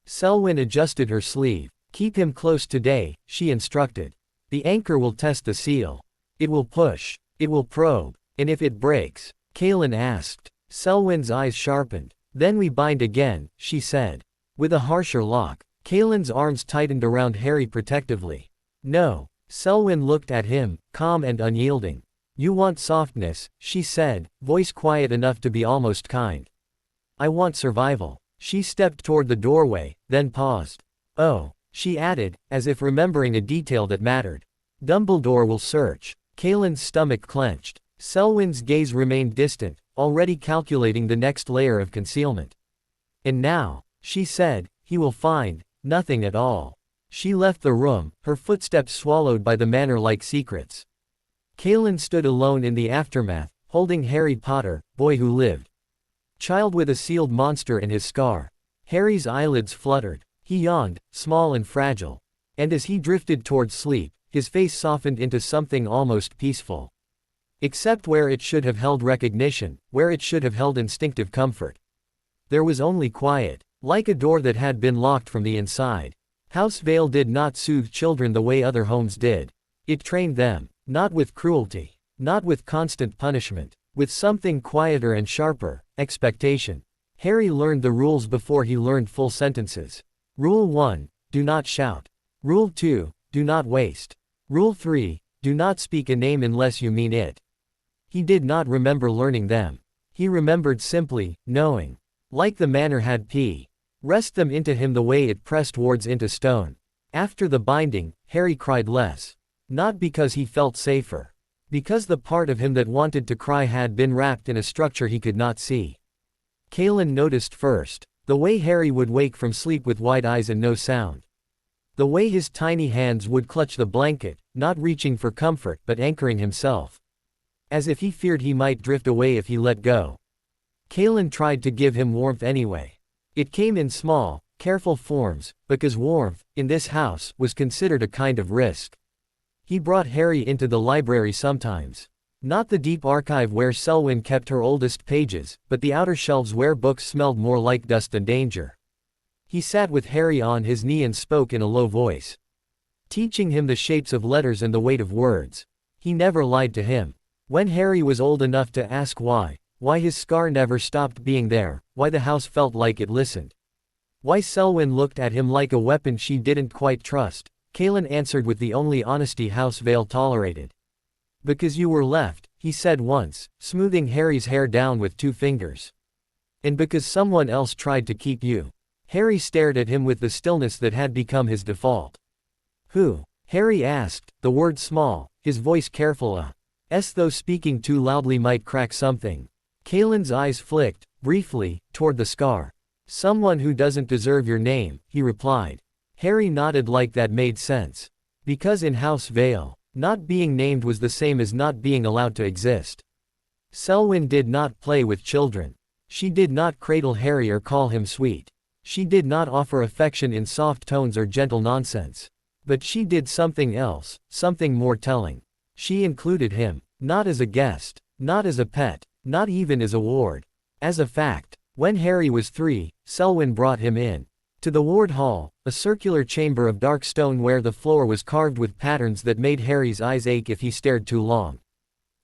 Selwyn adjusted her sleeve. Keep him close today, she instructed. The anchor will test the seal. It will push. It will probe. And if it breaks? Kaelin asked. Selwyn's eyes sharpened. Then we bind again, she said. With a harsher lock. Kaelin's arms tightened around Harry protectively. No. Selwyn looked at him, calm and unyielding. You want softness, she said, voice quiet enough to be almost kind. I want survival. She stepped toward the doorway, then paused. Oh, she added, as if remembering a detail that mattered. Dumbledore will search. Kaelin's stomach clenched. Selwyn's gaze remained distant, already calculating the next layer of concealment. And now, she said, he will find nothing at all. She left the room, her footsteps swallowed by the manor-like secrets. Kaelin stood alone in the aftermath, holding Harry Potter, boy who lived. Child with a sealed monster in his scar. Harry's eyelids fluttered. He yawned, small and fragile. And as he drifted toward sleep, his face softened into something almost peaceful. Except where it should have held recognition, where it should have held instinctive comfort. There was only quiet, like a door that had been locked from the inside. House Vale did not soothe children the way other homes did. It trained them, not with cruelty, not with constant punishment, with something quieter and sharper, expectation. Harry learned the rules before he learned full sentences. Rule 1, do not shout. Rule 2, do not waste. Rule 3, do not speak a name unless you mean it. He did not remember learning them. He remembered simply, knowing. Like the manor had pressed them into him the way it pressed wards into stone. After the binding, Harry cried less. Not because he felt safer. Because the part of him that wanted to cry had been wrapped in a structure he could not see. Kaelin noticed first. The way Harry would wake from sleep with wide eyes and no sound. The way his tiny hands would clutch the blanket, not reaching for comfort but anchoring himself. As if he feared he might drift away if he let go. Kaelin tried to give him warmth anyway. It came in small, careful forms, because warmth, in this house, was considered a kind of risk. He brought Harry into the library sometimes. Not the deep archive where Selwyn kept her oldest pages, but the outer shelves where books smelled more like dust than danger. He sat with Harry on his knee and spoke in a low voice. Teaching him the shapes of letters and the weight of words. He never lied to him. When Harry was old enough to ask why his scar never stopped being there, why the house felt like it listened. Why Selwyn looked at him like a weapon she didn't quite trust, Kaelin answered with the only honesty House Vale tolerated. Because you were left, he said once, smoothing Harry's hair down with 2 fingers. And because someone else tried to keep you. Harry stared at him with the stillness that had become his default. Who? Harry asked, the word small, his voice careful as though speaking too loudly might crack something. Kaelin's eyes flicked, briefly, toward the scar. Someone who doesn't deserve your name, he replied. Harry nodded like that made sense. Because in House Vale, not being named was the same as not being allowed to exist. Selwyn did not play with children. She did not cradle Harry or call him sweet. She did not offer affection in soft tones or gentle nonsense. But she did something else, something more telling. She included him, not as a guest, not as a pet, not even as a ward. As a fact, when Harry was 3, Selwyn brought him in. To the ward hall, a circular chamber of dark stone where the floor was carved with patterns that made Harry's eyes ache if he stared too long.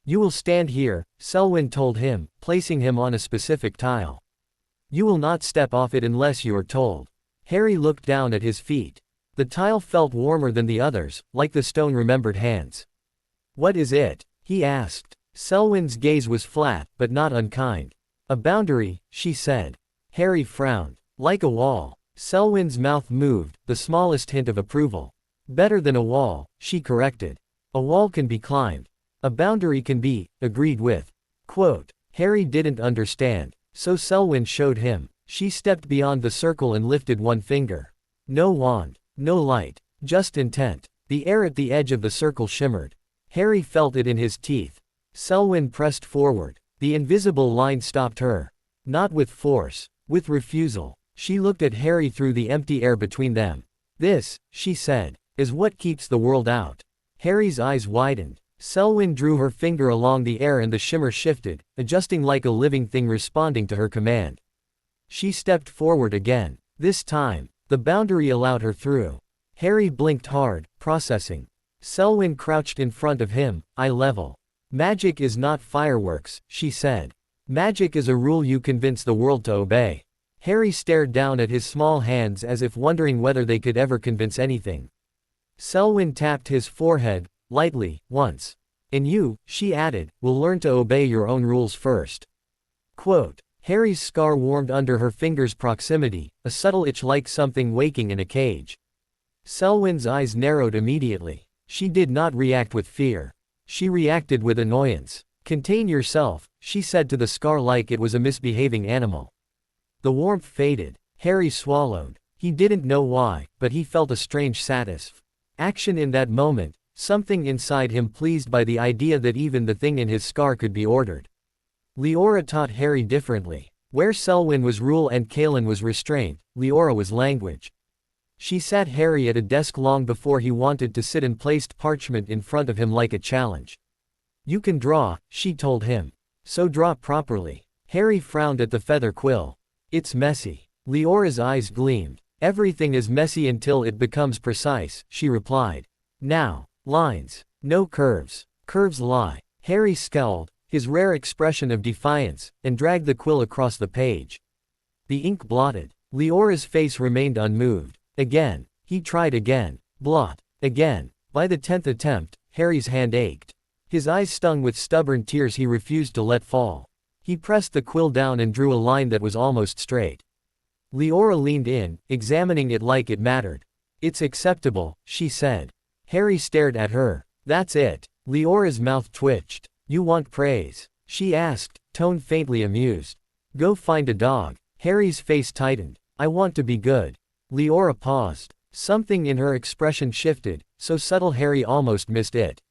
You will stand here, Selwyn told him, placing him on a specific tile. You will not step off it unless you are told. Harry looked down at his feet. The tile felt warmer than the others, like the stone remembered hands. What is it? He asked. Selwyn's gaze was flat, but not unkind. A boundary, she said. Harry frowned. Like a wall. Selwyn's mouth moved, the smallest hint of approval. Better than a wall, she corrected. A wall can be climbed. A boundary can be, agreed with. Quote. Harry didn't understand, so Selwyn showed him. She stepped beyond the circle and lifted one finger. No wand, no light, just intent. The air at the edge of the circle shimmered. Harry felt it in his teeth. Selwyn pressed forward. The invisible line stopped her. Not with force, with refusal. She looked at Harry through the empty air between them. This, she said, is what keeps the world out. Harry's eyes widened. Selwyn drew her finger along the air and the shimmer shifted, adjusting like a living thing responding to her command. She stepped forward again. This time, the boundary allowed her through. Harry blinked hard, processing. Selwyn crouched in front of him, eye level. Magic is not fireworks, she said. Magic is a rule you convince the world to obey. Harry stared down at his small hands as if wondering whether they could ever convince anything. Selwyn tapped his forehead, lightly, once. And you, she added, will learn to obey your own rules first. Quote. Harry's scar warmed under her fingers' proximity, a subtle itch like something waking in a cage. Selwyn's eyes narrowed immediately. She did not react with fear. She reacted with annoyance. Contain yourself, she said to the scar like it was a misbehaving animal. The warmth faded. Harry swallowed. He didn't know why, but he felt a strange satisfaction in that moment, something inside him pleased by the idea that even the thing in his scar could be ordered. Leora taught Harry differently. Where Selwyn was rule and Kalin was restraint, Leora was language. She sat Harry at a desk long before he wanted to sit and placed parchment in front of him like a challenge. You can draw, she told him. So draw properly. Harry frowned at the feather quill. It's messy. Leora's eyes gleamed. Everything is messy until it becomes precise, she replied. Now, lines. No curves. Curves lie. Harry scowled, his rare expression of defiance, and dragged the quill across the page. The ink blotted. Leora's face remained unmoved. Again. He tried again. Blot. Again. By the 10th attempt, Harry's hand ached. His eyes stung with stubborn tears he refused to let fall. He pressed the quill down and drew a line that was almost straight. Leora leaned in, examining it like it mattered. It's acceptable, she said. Harry stared at her. That's it. Leora's mouth twitched. You want praise? She asked, tone faintly amused. Go find a dog. Harry's face tightened. I want to be good. Leora paused. Something in her expression shifted, so subtle Harry almost missed it.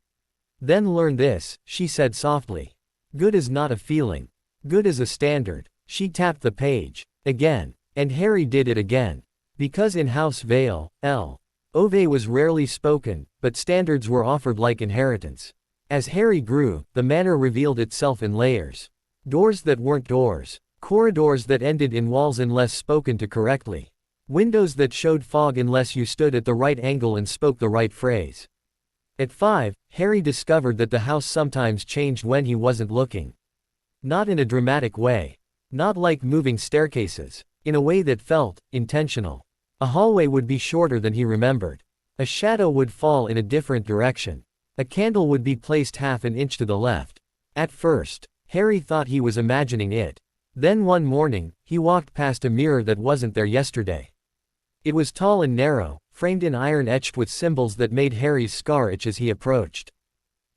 Then learn this, she said softly. Good is not a feeling. Good is a standard. She tapped the page. Again. And Harry did it again. Because in House Vale, Ove was rarely spoken, but standards were offered like inheritance. As Harry grew, the manor revealed itself in layers. Doors that weren't doors. Corridors that ended in walls unless spoken to correctly. Windows that showed fog unless you stood at the right angle and spoke the right phrase. At 5, Harry discovered that the house sometimes changed when he wasn't looking. Not in a dramatic way. Not like moving staircases. In a way that felt intentional. A hallway would be shorter than he remembered. A shadow would fall in a different direction. A candle would be placed half an inch to the left. At first, Harry thought he was imagining it. Then one morning, he walked past a mirror that wasn't there yesterday. It was tall and narrow, framed in iron etched with symbols that made Harry's scar itch as he approached.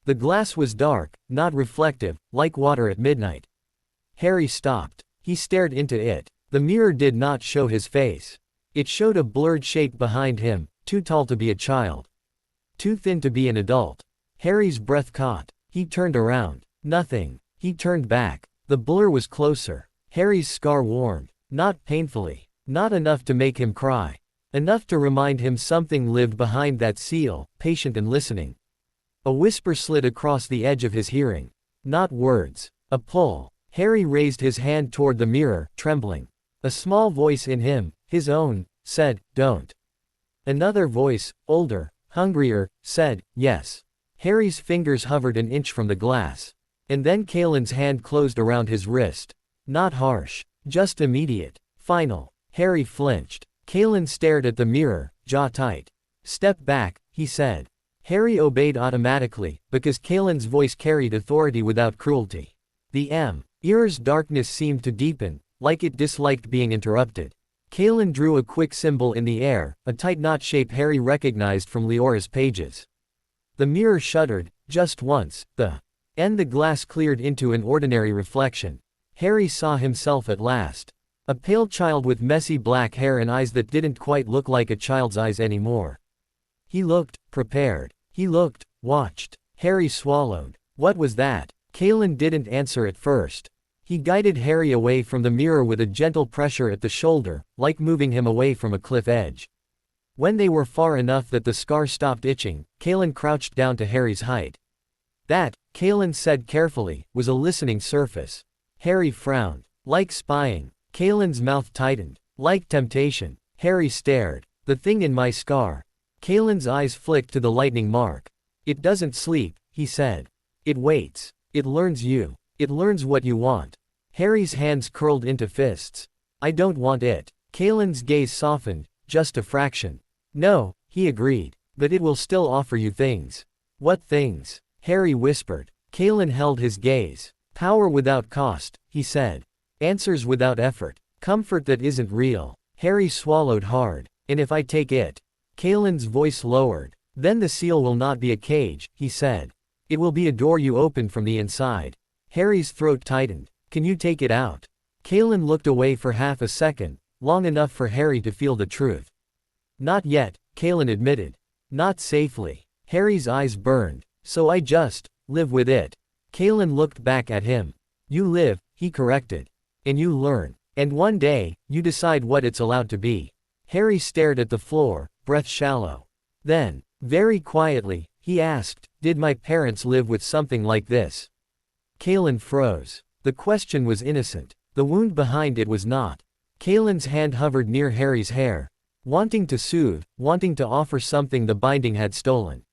The glass was dark, not reflective, like water at midnight. Harry stopped. He stared into it. The mirror did not show his face. It showed a blurred shape behind him, too tall to be a child. Too thin to be an adult. Harry's breath caught. He turned around. Nothing. He turned back. The blur was closer. Harry's scar warmed. Not painfully. Not enough to make him cry. Enough to remind him something lived behind that seal, patient and listening. A whisper slid across the edge of his hearing. Not words. A pull. Harry raised his hand toward the mirror, trembling. A small voice in him, his own, said, don't. Another voice, older, hungrier, said, yes. Harry's fingers hovered an inch from the glass. And then Kalen's hand closed around his wrist. Not harsh. Just immediate. Final. Harry flinched. Kalen stared at the mirror, jaw tight. Step back, he said. Harry obeyed automatically, because Kalen's voice carried authority without cruelty. The mirror's darkness seemed to deepen, like it disliked being interrupted. Kalen drew a quick symbol in the air, a tight knot shape Harry recognized from Leora's pages. The mirror shuddered, just once, and the glass cleared into an ordinary reflection. Harry saw himself at last. A pale child with messy black hair and eyes that didn't quite look like a child's eyes anymore. He looked, prepared. He looked, watched. Harry swallowed. What was that? Kalen didn't answer at first. He guided Harry away from the mirror with a gentle pressure at the shoulder, like moving him away from a cliff edge. When they were far enough that the scar stopped itching, Kalen crouched down to Harry's height. That, Kalen said carefully, was a listening surface. Harry frowned. Like spying. Kalen's mouth tightened. Like temptation. Harry stared. The thing in my scar. Kalen's eyes flicked to the lightning mark. It doesn't sleep, he said. It waits. It learns you. It learns what you want. Harry's hands curled into fists. I don't want it. Kalen's gaze softened, just a fraction. No, he agreed. But it will still offer you things. What things? Harry whispered. Kalen held his gaze. Power without cost, he said. Answers without effort. Comfort that isn't real. Harry swallowed hard. And if I take it? Kalen's voice lowered. Then the seal will not be a cage, he said. It will be a door you open from the inside. Harry's throat tightened. Can you take it out? Kalen looked away for half a second, long enough for Harry to feel the truth. Not yet, Kalen admitted. Not safely. Harry's eyes burned. So I just live with it. Kalen looked back at him. You live, he corrected. And you learn. And one day, you decide what it's allowed to be. Harry stared at the floor, breath shallow. Then, very quietly, he asked, did my parents live with something like this? Kalen froze. The question was innocent. The wound behind it was not. Kalen's hand hovered near Harry's hair. Wanting to soothe, wanting to offer something the binding had stolen.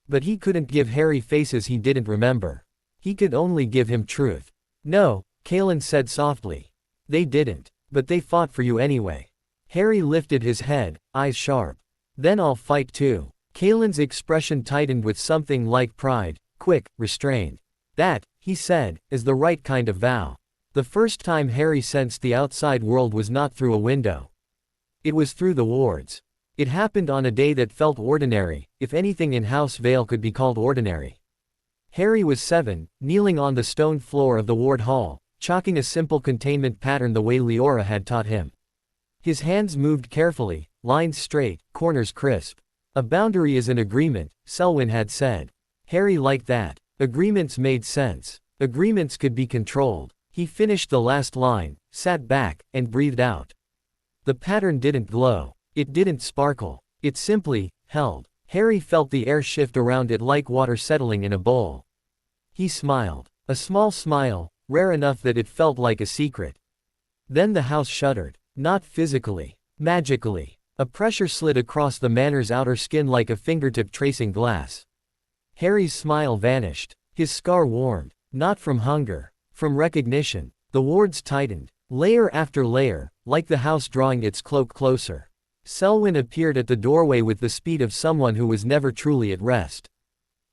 But he couldn't give Harry faces he didn't remember. He could only give him truth. No, Kalen said softly. They didn't. But they fought for you anyway. Harry lifted his head, eyes sharp. Then I'll fight too. Kalen's expression tightened with something like pride, quick, restrained. That, he said, is the right kind of vow. The first time Harry sensed the outside world was not through a window. It was through the wards. It happened on a day that felt ordinary, if anything in House Vale could be called ordinary. Harry was 7, kneeling on the stone floor of the ward hall, chalking a simple containment pattern the way Leora had taught him. His hands moved carefully, lines straight, corners crisp. A boundary is an agreement, Selwyn had said. Harry liked that. Agreements made sense. Agreements could be controlled. He finished the last line, sat back, and breathed out. The pattern didn't glow. It didn't sparkle. It simply held. Harry felt the air shift around it like water settling in a bowl. He smiled. A small smile, rare enough that it felt like a secret. Then the house shuddered. Not physically. Magically. A pressure slid across the manor's outer skin like a fingertip tracing glass. Harry's smile vanished. His scar warmed. Not from hunger. From recognition. The wards tightened. Layer after layer, like the house drawing its cloak closer. Selwyn appeared at the doorway with the speed of someone who was never truly at rest.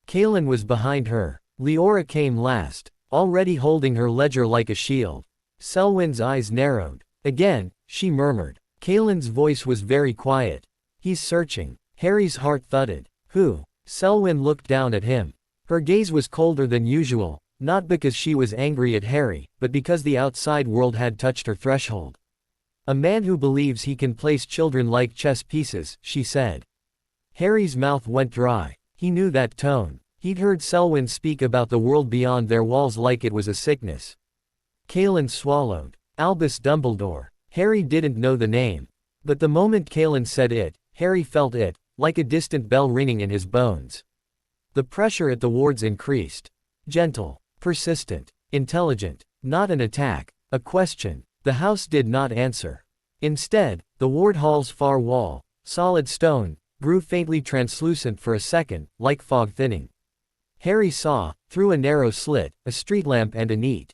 Kalen was behind her. Leora came last, already holding her ledger like a shield. Selwyn's eyes narrowed. Again, she murmured. Kalen's voice was very quiet. He's searching. Harry's heart thudded. Who? Selwyn looked down at him. Her gaze was colder than usual, not because she was angry at Harry, but because the outside world had touched her threshold. A man who believes he can place children like chess pieces, she said. Harry's mouth went dry. He knew that tone. He'd heard Selwyn speak about the world beyond their walls like it was a sickness. Kalen swallowed. Albus Dumbledore. Harry didn't know the name. But the moment Kalen said it, Harry felt it, like a distant bell ringing in his bones. The pressure at the wards increased. Gentle. Persistent. Intelligent. Not an attack. A question. The house did not answer. Instead, the ward hall's far wall, solid stone, grew faintly translucent for a second, like fog thinning. Harry saw, through a narrow slit, a street lamp and a neat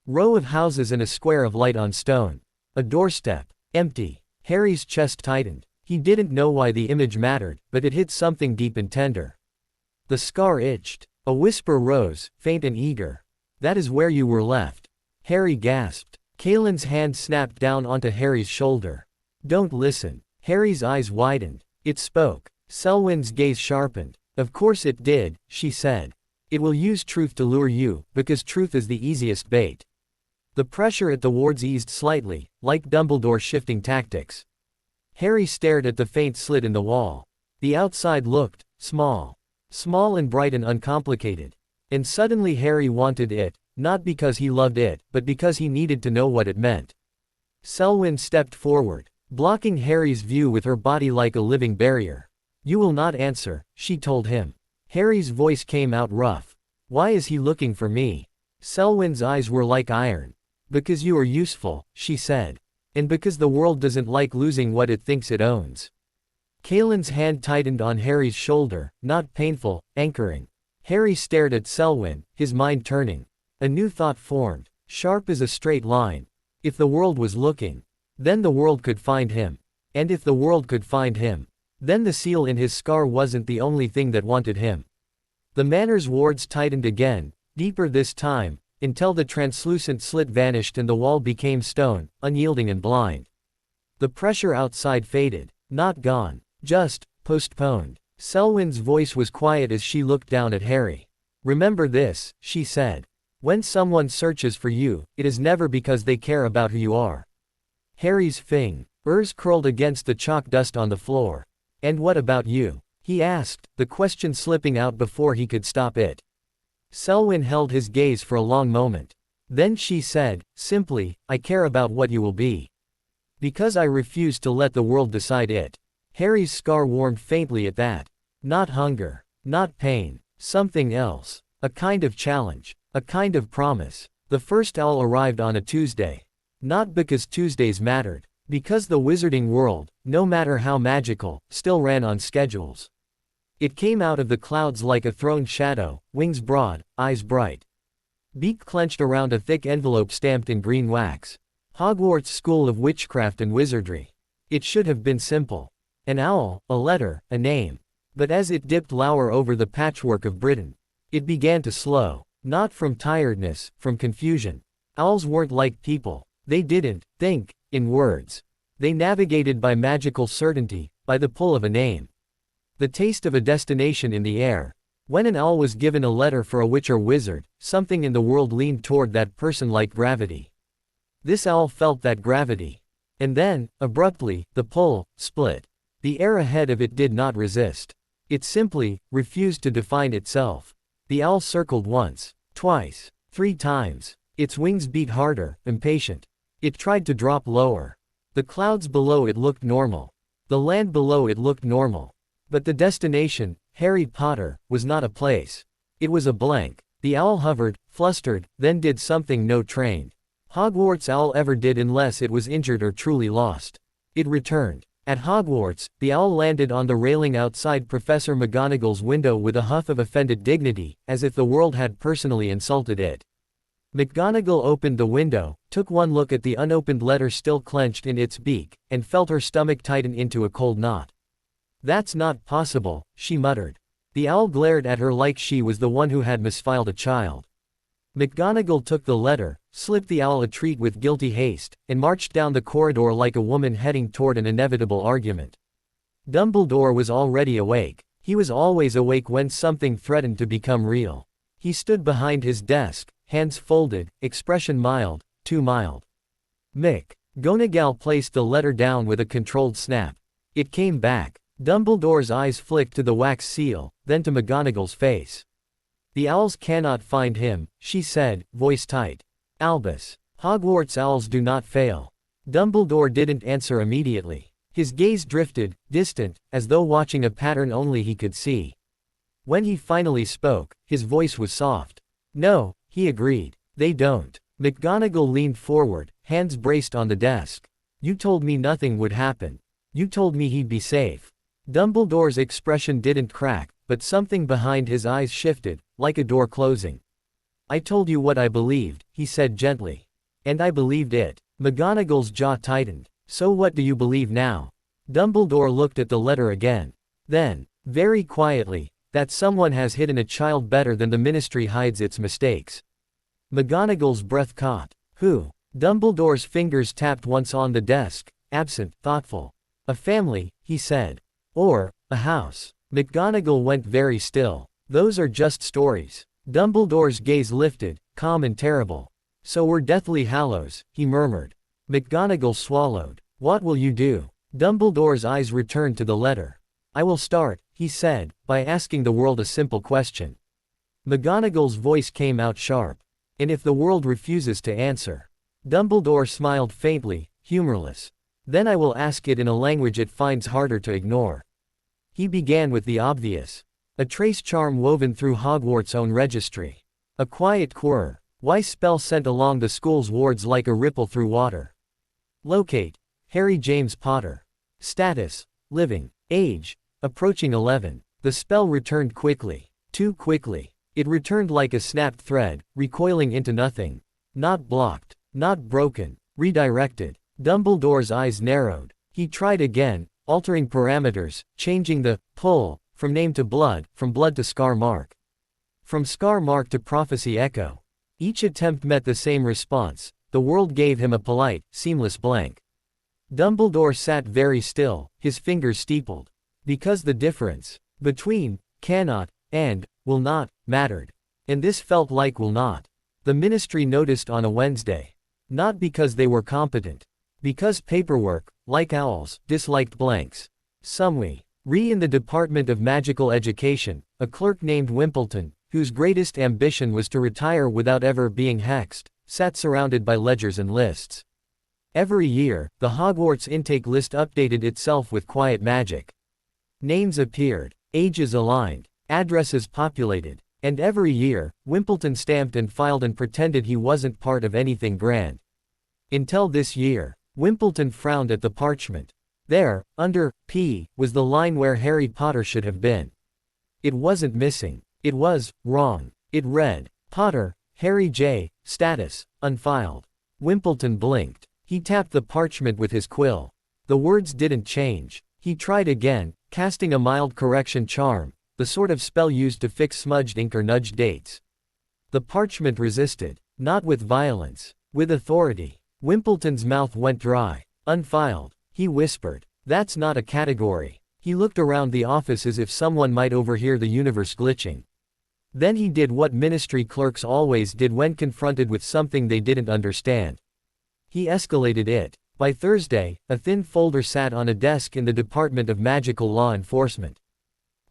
row of houses and a square of light on stone. A doorstep. Empty. Harry's chest tightened. He didn't know why the image mattered, but it hit something deep and tender. The scar itched. A whisper rose, faint and eager. That is where you were left. Harry gasped. Kalen's hand snapped down onto Harry's shoulder. Don't listen. Harry's eyes widened. It spoke. Selwyn's gaze sharpened. Of course it did, she said. It will use truth to lure you, because truth is the easiest bait. The pressure at the wards eased slightly, like Dumbledore shifting tactics. Harry stared at the faint slit in the wall. The outside looked small. Small and bright and uncomplicated. And suddenly Harry wanted it, Not because he loved it, but because he needed to know what it meant. Selwyn stepped forward, blocking Harry's view with her body like a living barrier. "You will not answer," she told him. Harry's voice came out rough. "Why is he looking for me?" Selwyn's eyes were like iron. "Because you are useful," she said. "And because the world doesn't like losing what it thinks it owns." Kaelin's hand tightened on Harry's shoulder, not painful, anchoring. Harry stared at Selwyn, his mind turning. A new thought formed, sharp as a straight line. If the world was looking, then the world could find him. And if the world could find him, then the seal in his scar wasn't the only thing that wanted him. The manor's wards tightened again, deeper this time, until the translucent slit vanished and the wall became stone, unyielding and blind. The pressure outside faded, not gone, just postponed. Selwyn's voice was quiet as she looked down at Harry. "Remember this," she said. "When someone searches for you, it is never because they care about who you are." Harry's fingers curled against the chalk dust on the floor. "And what about you?" he asked, the question slipping out before he could stop it. Selwyn held his gaze for a long moment. Then she said, simply, "I care about what you will be. Because I refuse to let the world decide it." Harry's scar warmed faintly at that. Not hunger. Not pain. Something else. A kind of challenge. A kind of promise. The first owl arrived on a Tuesday. Not because Tuesdays mattered. Because the wizarding world, no matter how magical, still ran on schedules. It came out of the clouds like a thrown shadow, wings broad, eyes bright. Beak clenched around a thick envelope stamped in green wax. Hogwarts School of Witchcraft and Wizardry. It should have been simple. An owl, a letter, a name. But as it dipped lower over the patchwork of Britain, it began to slow. Not from tiredness, from confusion. Owls weren't like people. They didn't think in words. They navigated by magical certainty, by the pull of a name. The taste of a destination in the air. When an owl was given a letter for a witch or wizard, something in the world leaned toward that person like gravity. This owl felt that gravity. And then, abruptly, the pull split. The air ahead of it did not resist. It simply refused to define itself. The owl circled once, twice, 3 times. Its wings beat harder, impatient. It tried to drop lower. The clouds below it looked normal. The land below it looked normal. But the destination, Harry Potter, was not a place. It was a blank. The owl hovered, flustered, then did something no trained Hogwarts owl ever did unless it was injured or truly lost. It returned. At Hogwarts, the owl landed on the railing outside Professor McGonagall's window with a huff of offended dignity, as if the world had personally insulted it. McGonagall opened the window, took one look at the unopened letter still clenched in its beak, and felt her stomach tighten into a cold knot. "That's not possible," she muttered. The owl glared at her like she was the one who had misfiled a child. McGonagall took the letter, slipped the owl a treat with guilty haste, and marched down the corridor like a woman heading toward an inevitable argument. Dumbledore was already awake. He was always awake when something threatened to become real. He stood behind his desk, hands folded, expression mild, too mild. McGonagall placed the letter down with a controlled snap. It came back. Dumbledore's eyes flicked to the wax seal, then to McGonagall's face. "The owls cannot find him," she said, voice tight. "Albus. Hogwarts owls do not fail." Dumbledore didn't answer immediately. His gaze drifted, distant, as though watching a pattern only he could see. When he finally spoke, his voice was soft. "No," he agreed. "They don't." McGonagall leaned forward, hands braced on the desk. "You told me nothing would happen. You told me he'd be safe." Dumbledore's expression didn't crack, but something behind his eyes shifted, like a door closing. "I told you what I believed," he said gently. "And I believed it." McGonagall's jaw tightened. "So what do you believe now?" Dumbledore looked at the letter again. Then, very quietly, that someone has hidden a child better than the Ministry hides its mistakes. McGonagall's breath caught. "Who?" Dumbledore's fingers tapped once on the desk, absent, thoughtful. "A family," he said. "Or, a house." McGonagall went very still. "Those are just stories." Dumbledore's gaze lifted, calm and terrible. "So were Deathly Hallows," he murmured. McGonagall swallowed. "What will you do?" Dumbledore's eyes returned to the letter. "I will start," he said, "by asking the world a simple question." McGonagall's voice came out sharp. And if the world refuses to answer? Dumbledore smiled faintly, humorless. Then I will ask it in a language it finds harder to ignore. He began with the obvious. A trace charm woven through Hogwarts' own registry. A quiet whir. Why spell sent along the school's wards like a ripple through water. Locate. Harry James Potter. Status. Living. Age. Approaching 11. The spell returned quickly. Too quickly. It returned like a snapped thread, recoiling into nothing. Not blocked. Not broken. Redirected. Dumbledore's eyes narrowed. He tried again, altering parameters, changing the pull from name to blood, from blood to scar mark. From scar mark to prophecy echo. Each attempt met the same response. The world gave him a polite, seamless blank. Dumbledore sat very still, his fingers steepled. Because the difference between cannot and will not mattered. And this felt like will not. The ministry noticed on a Wednesday. Not because they were competent. Because paperwork, like owls, disliked blanks. In the Department of Magical Education, a clerk named Wimpleton, whose greatest ambition was to retire without ever being hexed, sat surrounded by ledgers and lists. Every year, the Hogwarts intake list updated itself with quiet magic. Names appeared, ages aligned, addresses populated, and every year, Wimpleton stamped and filed and pretended he wasn't part of anything grand. Until this year, Wimpleton frowned at the parchment. There, under P, was the line where Harry Potter should have been. It wasn't missing. It was wrong. It read, Potter, Harry J., status, unfiled. Wimpleton blinked. He tapped the parchment with his quill. The words didn't change. He tried again, casting a mild correction charm, the sort of spell used to fix smudged ink or nudge dates. The parchment resisted. Not with violence. With authority. Wimpleton's mouth went dry. Unfiled. He whispered. That's not a category. He looked around the office as if someone might overhear the universe glitching. Then he did what ministry clerks always did when confronted with something they didn't understand. He escalated it. By Thursday, a thin folder sat on a desk in the Department of Magical Law Enforcement.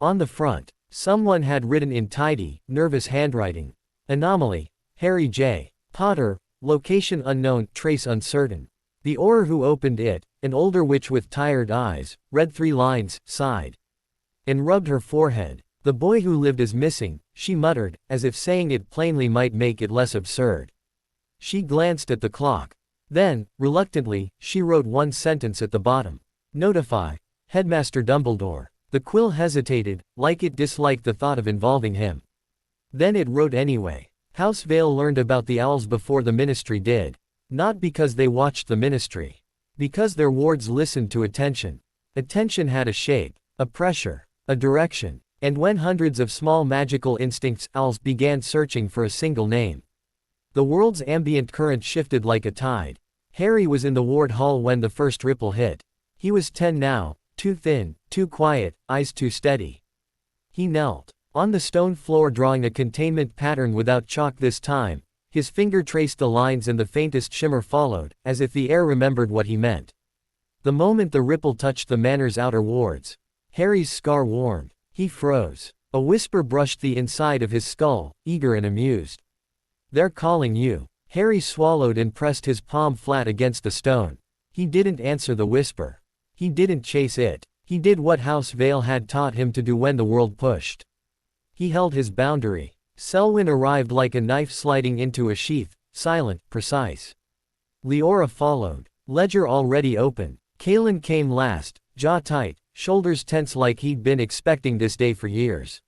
On the front, someone had written in tidy, nervous handwriting. Anomaly. Harry J. Potter, location unknown, trace uncertain. The Auror who opened it, an older witch with tired eyes, read 3 lines, sighed, and rubbed her forehead. The boy who lived is missing, she muttered, as if saying it plainly might make it less absurd. She glanced at the clock. Then, reluctantly, she wrote one sentence at the bottom. Notify. Headmaster Dumbledore. The quill hesitated, like it disliked the thought of involving him. Then it wrote anyway. House Vale learned about the owls before the ministry did. Not because they watched the ministry. Because their wards listened to attention. Attention had a shape, a pressure, a direction. And when hundreds of small magical instincts owls began searching for a single name. The world's ambient current shifted like a tide. Harry was in the ward hall when the first ripple hit. He was 10 now, too thin, too quiet, eyes too steady. He knelt on the stone floor, drawing a containment pattern without chalk this time. His finger traced the lines and the faintest shimmer followed, as if the air remembered what he meant. The moment the ripple touched the manor's outer wards, Harry's scar warmed. He froze. A whisper brushed the inside of his skull, eager and amused. They're calling you. Harry swallowed and pressed his palm flat against the stone. He didn't answer the whisper. He didn't chase it. He did what House Vale had taught him to do when the world pushed. He held his boundary. Selwyn arrived like a knife sliding into a sheath, silent, precise. Leora followed, ledger already open. Kalen came last, jaw tight, shoulders tense like he'd been expecting this day for years.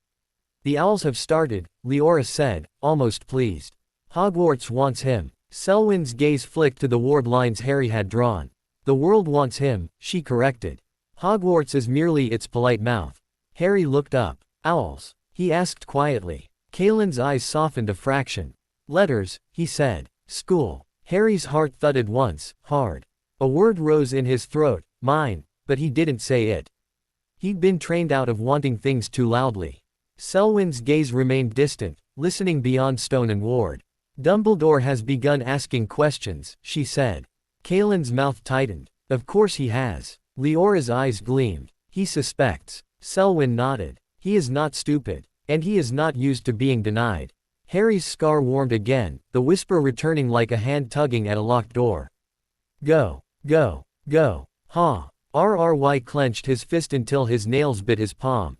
The owls have started, Leora said, almost pleased. Hogwarts wants him. Selwyn's gaze flicked to the ward lines Harry had drawn. The world wants him, she corrected. Hogwarts is merely its polite mouth. Harry looked up. Owls? He asked quietly. Kalen's eyes softened a fraction. Letters, he said. School. Harry's heart thudded once, hard. A word rose in his throat, mine, but he didn't say it. He'd been trained out of wanting things too loudly. Selwyn's gaze remained distant, listening beyond stone and ward. Dumbledore has begun asking questions, she said. Kalen's mouth tightened. Of course he has. Leora's eyes gleamed. He suspects. Selwyn nodded. He is not stupid. And he is not used to being denied. Harry's scar warmed again, the whisper returning like a hand tugging at a locked door. Go, go, go, ha. RRY clenched his fist until his nails bit his palm.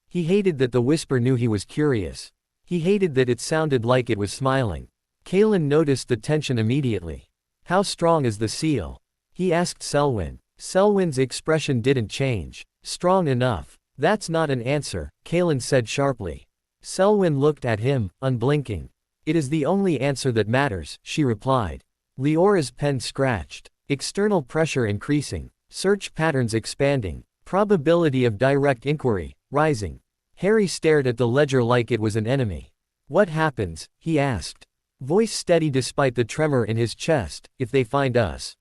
He hated that the whisper knew he was curious. He hated that it sounded like it was smiling. Kalen noticed the tension immediately. How strong is the seal? He asked Selwyn. Selwyn's expression didn't change. Strong enough. That's not an answer, Kalen said sharply. Selwyn looked at him, unblinking. It is the only answer that matters, she replied. Leora's pen scratched. External pressure increasing. Search patterns expanding. Probability of direct inquiry, rising. Harry stared at the ledger like it was an enemy. What happens? He asked. Voice steady despite the tremor in his chest, if they find us.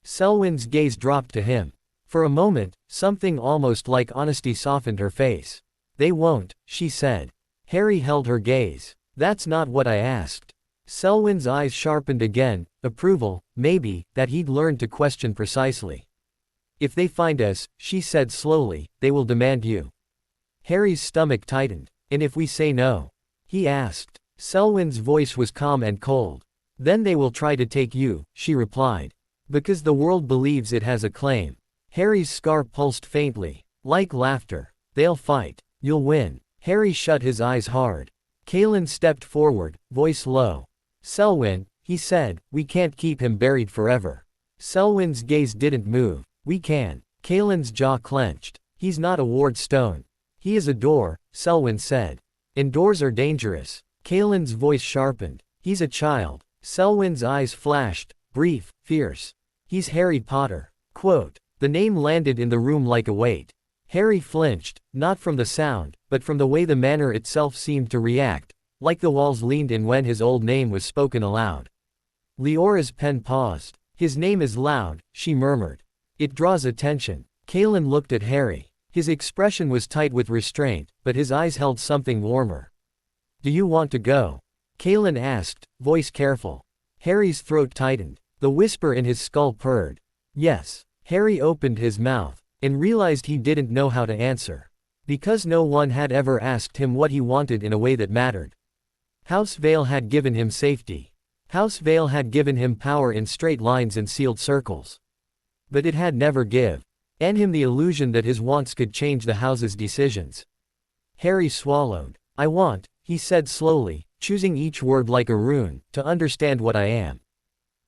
Selwyn's gaze dropped to him. For a moment, something almost like honesty softened her face. They won't, she said. Harry held her gaze. That's not what I asked. Selwyn's eyes sharpened again, approval, maybe, that he'd learned to question precisely. If they find us, she said slowly, they will demand you. Harry's stomach tightened. And if we say no? He asked. Selwyn's voice was calm and cold. Then they will try to take you, she replied. Because the world believes it has a claim. Harry's scar pulsed faintly. Like laughter. They'll fight. You'll win. Harry shut his eyes hard. Kalen stepped forward, voice low. Selwyn, he said, we can't keep him buried forever. Selwyn's gaze didn't move. We can. Kalen's jaw clenched. He's not a ward stone. He is a door, Selwyn said. And doors are dangerous. Kalen's voice sharpened. He's a child. Selwyn's eyes flashed, brief, fierce. He's Harry Potter. Quote. The name landed in the room like a weight. Harry flinched, not from the sound, but from the way the manor itself seemed to react, like the walls leaned in when his old name was spoken aloud. Leora's pen paused. His name is loud, she murmured. It draws attention. Kalen looked at Harry. His expression was tight with restraint, but his eyes held something warmer. Do you want to go? Kalen asked, voice careful. Harry's throat tightened. The whisper in his skull purred. Yes. Harry opened his mouth, and realized he didn't know how to answer. Because no one had ever asked him what he wanted in a way that mattered. House Vale had given him safety. House Vale had given him power in straight lines and sealed circles. But it had never given him the illusion that his wants could change the house's decisions. Harry swallowed. I want, he said slowly, choosing each word like a rune, to understand what I am.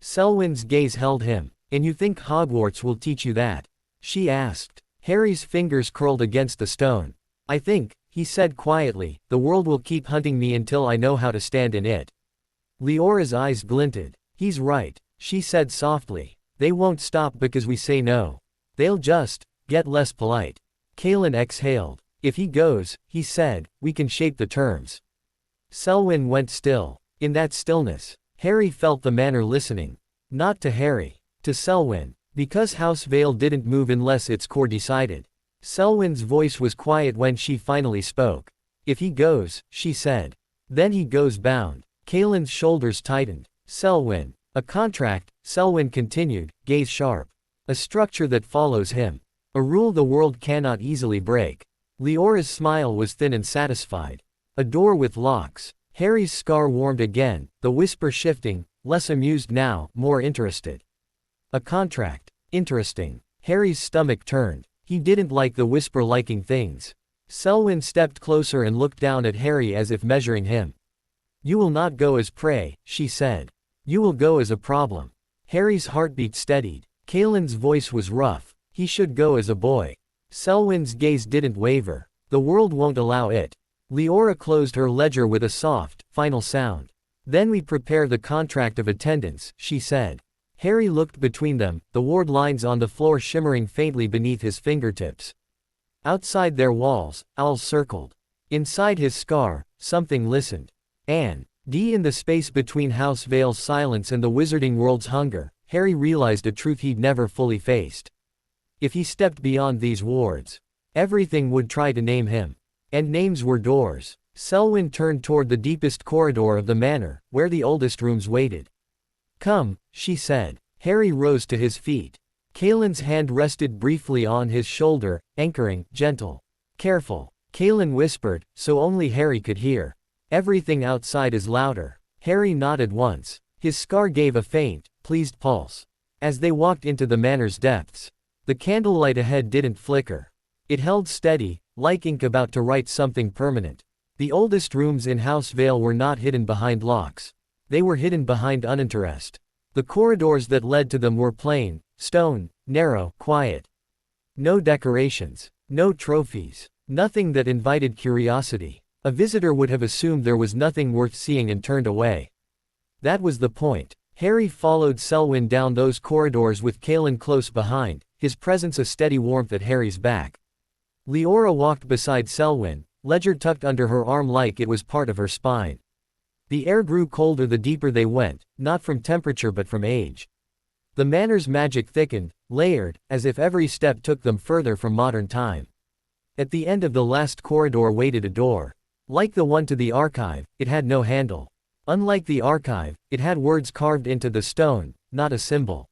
Selwyn's gaze held him. And you think Hogwarts will teach you that? She asked. Harry's fingers curled against the stone. I think, he said quietly, the world will keep hunting me until I know how to stand in it. Leora's eyes glinted. He's right, she said softly. They won't stop because we say no. They'll just get less polite. Kalen exhaled. If he goes, he said, we can shape the terms. Selwyn went still. In that stillness, Harry felt the manor listening. Not to Harry. To Selwyn. Because House Vale didn't move unless its core decided. Selwyn's voice was quiet when she finally spoke. If he goes, she said. Then he goes bound. Kalen's shoulders tightened. Selwyn. A contract, Selwyn continued, gaze sharp. A structure that follows him. A rule the world cannot easily break. Leora's smile was thin and satisfied. A door with locks. Harry's scar warmed again, the whisper shifting, less amused now, more interested. A contract. Interesting. Harry's stomach turned. He didn't like the whisper liking things. Selwyn stepped closer and looked down at Harry as if measuring him. You will not go as prey, she said. You will go as a problem. Harry's heartbeat steadied. Kalen's voice was rough. He should go as a boy. Selwyn's gaze didn't waver. The world won't allow it. Leora closed her ledger with a soft, final sound. Then we prepare the contract of attendance, she said. Harry looked between them, the ward lines on the floor shimmering faintly beneath his fingertips. Outside their walls, owls circled. Inside his scar, something listened. In the space between House Vale's silence and the wizarding world's hunger, Harry realized a truth he'd never fully faced. If he stepped beyond these wards, everything would try to name him. And names were doors. Selwyn turned toward the deepest corridor of the manor, where the oldest rooms waited. Come, she said. Harry rose to his feet. Kalen's hand rested briefly on his shoulder, anchoring, gentle. Careful. Kalen whispered, so only Harry could hear. Everything outside is louder. Harry nodded once. His scar gave a faint, pleased pulse. As they walked into the manor's depths, the candlelight ahead didn't flicker. It held steady, like ink about to write something permanent. The oldest rooms in House Vale were not hidden behind locks. They were hidden behind uninterest. The corridors that led to them were plain, stone, narrow, quiet. No decorations. No trophies. Nothing that invited curiosity. A visitor would have assumed there was nothing worth seeing and turned away. That was the point. Harry followed Selwyn down those corridors with Callan close behind, his presence a steady warmth at Harry's back. Leora walked beside Selwyn, ledger tucked under her arm like it was part of her spine. The air grew colder the deeper they went, not from temperature but from age. The manor's magic thickened, layered, as if every step took them further from modern time. At the end of the last corridor waited a door. Like the one to the archive, it had no handle. Unlike the archive, it had words carved into the stone, not a symbol.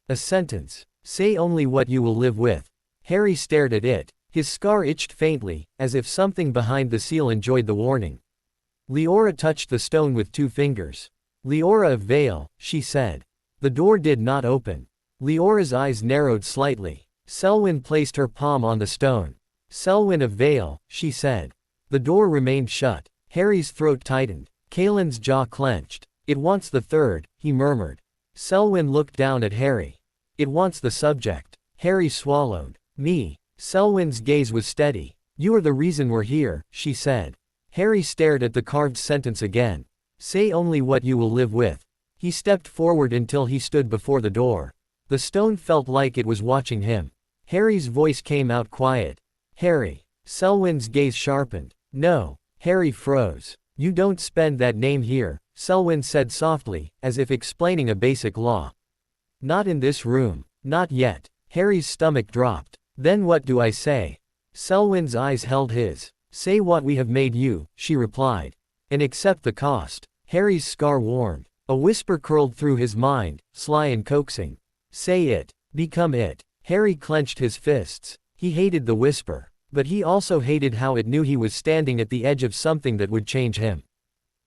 A sentence. Say only what you will live with. Harry stared at it. His scar itched faintly, as if something behind the seal enjoyed the warning. Leora touched the stone with 2 fingers. Leora of Vale, she said. The door did not open. Leora's eyes narrowed slightly. Selwyn placed her palm on the stone. Selwyn of Vale, she said. The door remained shut. Harry's throat tightened. Callan's jaw clenched. It wants the third, he murmured. Selwyn looked down at Harry. It wants the subject. Harry swallowed. Me. Selwyn's gaze was steady. You are the reason we're here, she said. Harry stared at the carved sentence again. Say only what you will live with. He stepped forward until he stood before the door. The stone felt like it was watching him. Harry's voice came out quiet. Harry. Selwyn's gaze sharpened. No. Harry froze. You don't spend that name here, Selwyn said softly, as if explaining a basic law. Not in this room. Not yet. Harry's stomach dropped. Then what do I say? Selwyn's eyes held his. Say what we have made you, she replied. And accept the cost. Harry's scar warmed. A whisper curled through his mind, sly and coaxing. Say it. Become it. Harry clenched his fists. He hated the whisper. But he also hated how it knew he was standing at the edge of something that would change him.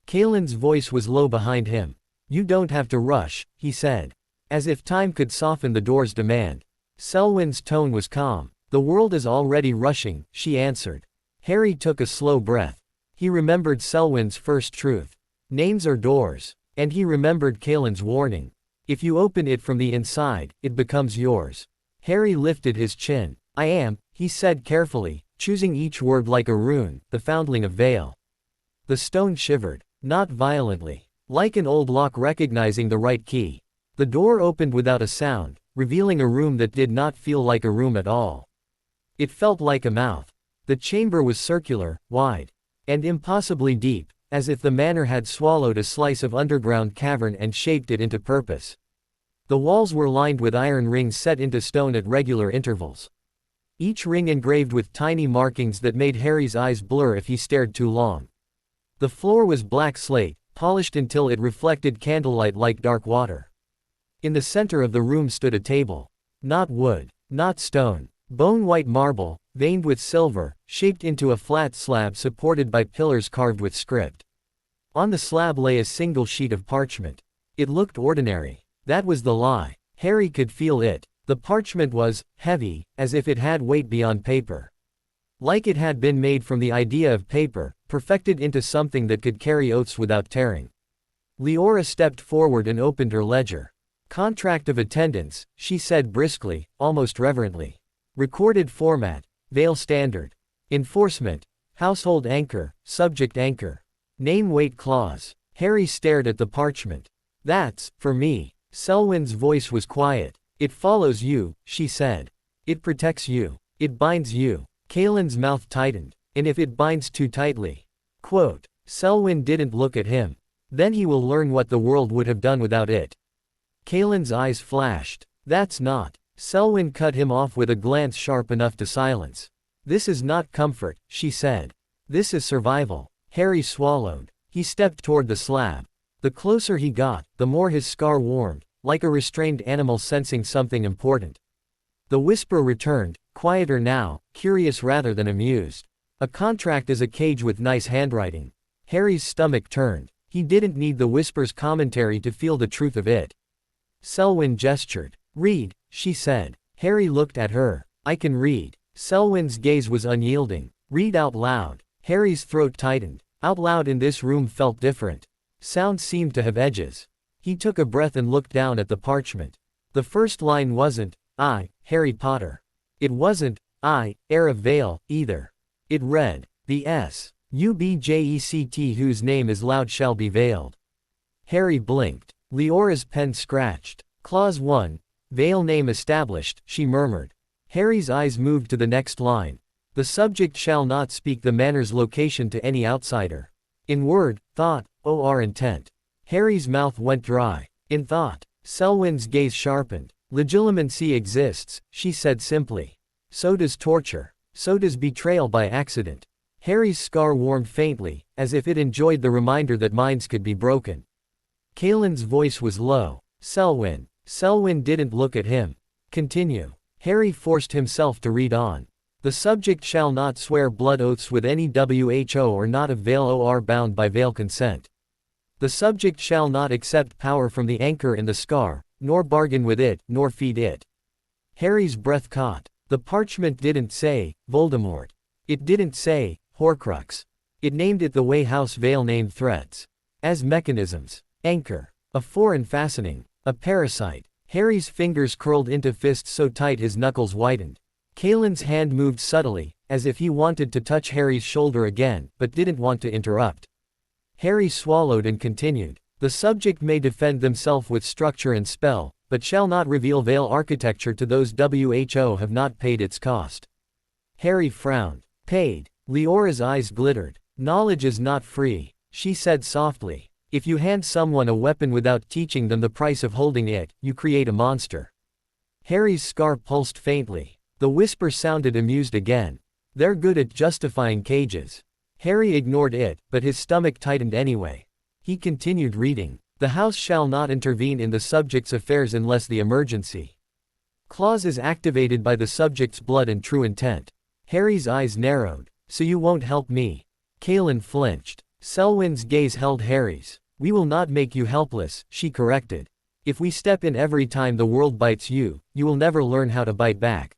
Callan's voice was low behind him. You don't have to rush, he said. As if time could soften the door's demand. Selwyn's tone was calm. The world is already rushing, she answered. Harry took a slow breath. He remembered Selwyn's first truth. Names are doors. And he remembered Callan's warning. If you open it from the inside, it becomes yours. Harry lifted his chin. I am, he said carefully, choosing each word like a rune, the foundling of Vale. The stone shivered. Not violently. Like an old lock recognizing the right key. The door opened without a sound, revealing a room that did not feel like a room at all. It felt like a mouth. The chamber was circular, wide, and impossibly deep, as if the manor had swallowed a slice of underground cavern and shaped it into purpose. The walls were lined with iron rings set into stone at regular intervals. Each ring engraved with tiny markings that made Harry's eyes blur if he stared too long. The floor was black slate, polished until it reflected candlelight like dark water. In the center of the room stood a table. Not wood, not stone, bone-white marble, veined with silver, shaped into a flat slab supported by pillars carved with script. On the slab lay a single sheet of parchment. It looked ordinary. That was the lie. Harry could feel it. The parchment was heavy, as if it had weight beyond paper. Like it had been made from the idea of paper, perfected into something that could carry oaths without tearing. Leora stepped forward and opened her ledger. Contract of attendance, she said briskly, almost reverently. Recorded format, Vale Standard. Enforcement, Household Anchor, Subject Anchor. Name weight clause. Harry stared at the parchment. That's, for me. Selwyn's voice was quiet. It follows you, she said. It protects you. It binds you. Callan's mouth tightened. And if it binds too tightly. Quote. Selwyn didn't look at him. Then he will learn what the world would have done without it. Callan's eyes flashed. That's not. Selwyn cut him off with a glance sharp enough to silence. This is not comfort, she said. This is survival. Harry swallowed. He stepped toward the slab. The closer he got, the more his scar warmed, like a restrained animal sensing something important. The whisper returned, quieter now, curious rather than amused. A contract is a cage with nice handwriting. Harry's stomach turned. He didn't need the whisper's commentary to feel the truth of it. Selwyn gestured. "Read," she said. Harry looked at her. "I can read." Selwyn's gaze was unyielding. "Read out loud." Harry's throat tightened. Out loud in this room felt different. Sound seemed to have edges. He took a breath and looked down at the parchment. The first line wasn't, "I, Harry Potter." It wasn't, "I, heir of Vale," either. It read, "The S-U-B-J-E-C-T whose name is loud shall be veiled." Harry blinked. Leora's pen scratched. Clause 1. Vale name established, she murmured. Harry's eyes moved to the next line. The subject shall not speak the manor's location to any outsider. In word, thought, or intent. Harry's mouth went dry. In thought. Selwyn's gaze sharpened. Legilimency exists, she said simply. So does torture. So does betrayal by accident. Harry's scar warmed faintly, as if it enjoyed the reminder that minds could be broken. Kaelin's voice was low. "Selwyn." Selwyn didn't look at him. "Continue." Harry forced himself to read on. "The subject shall not swear blood oaths with any WHO or not of Vale or bound by Vale consent. The subject shall not accept power from the anchor in the scar, nor bargain with it, nor feed it." Harry's breath caught. The parchment didn't say, Voldemort. It didn't say, Horcrux. It named it the way House Vale named threats. As mechanisms. Anchor. A foreign fastening. A parasite. Harry's fingers curled into fists so tight his knuckles whitened. Kaelin's hand moved subtly, as if he wanted to touch Harry's shoulder again, but didn't want to interrupt. Harry swallowed and continued. "The subject may defend themselves with structure and spell, but shall not reveal Vale architecture to those WHO have not paid its cost." Harry frowned. "Paid." Leora's eyes glittered. "Knowledge is not free," she said softly. "If you hand someone a weapon without teaching them the price of holding it, you create a monster." Harry's scar pulsed faintly. The whisper sounded amused again. "They're good at justifying cages." Harry ignored it, but his stomach tightened anyway. He continued reading. "The House shall not intervene in the subject's affairs unless the emergency clause is activated by the subject's blood and true intent." Harry's eyes narrowed. "So you won't help me?" Kaelin flinched. Selwyn's gaze held Harry's. "We will not make you helpless," she corrected. "If we step in every time the world bites you, you will never learn how to bite back."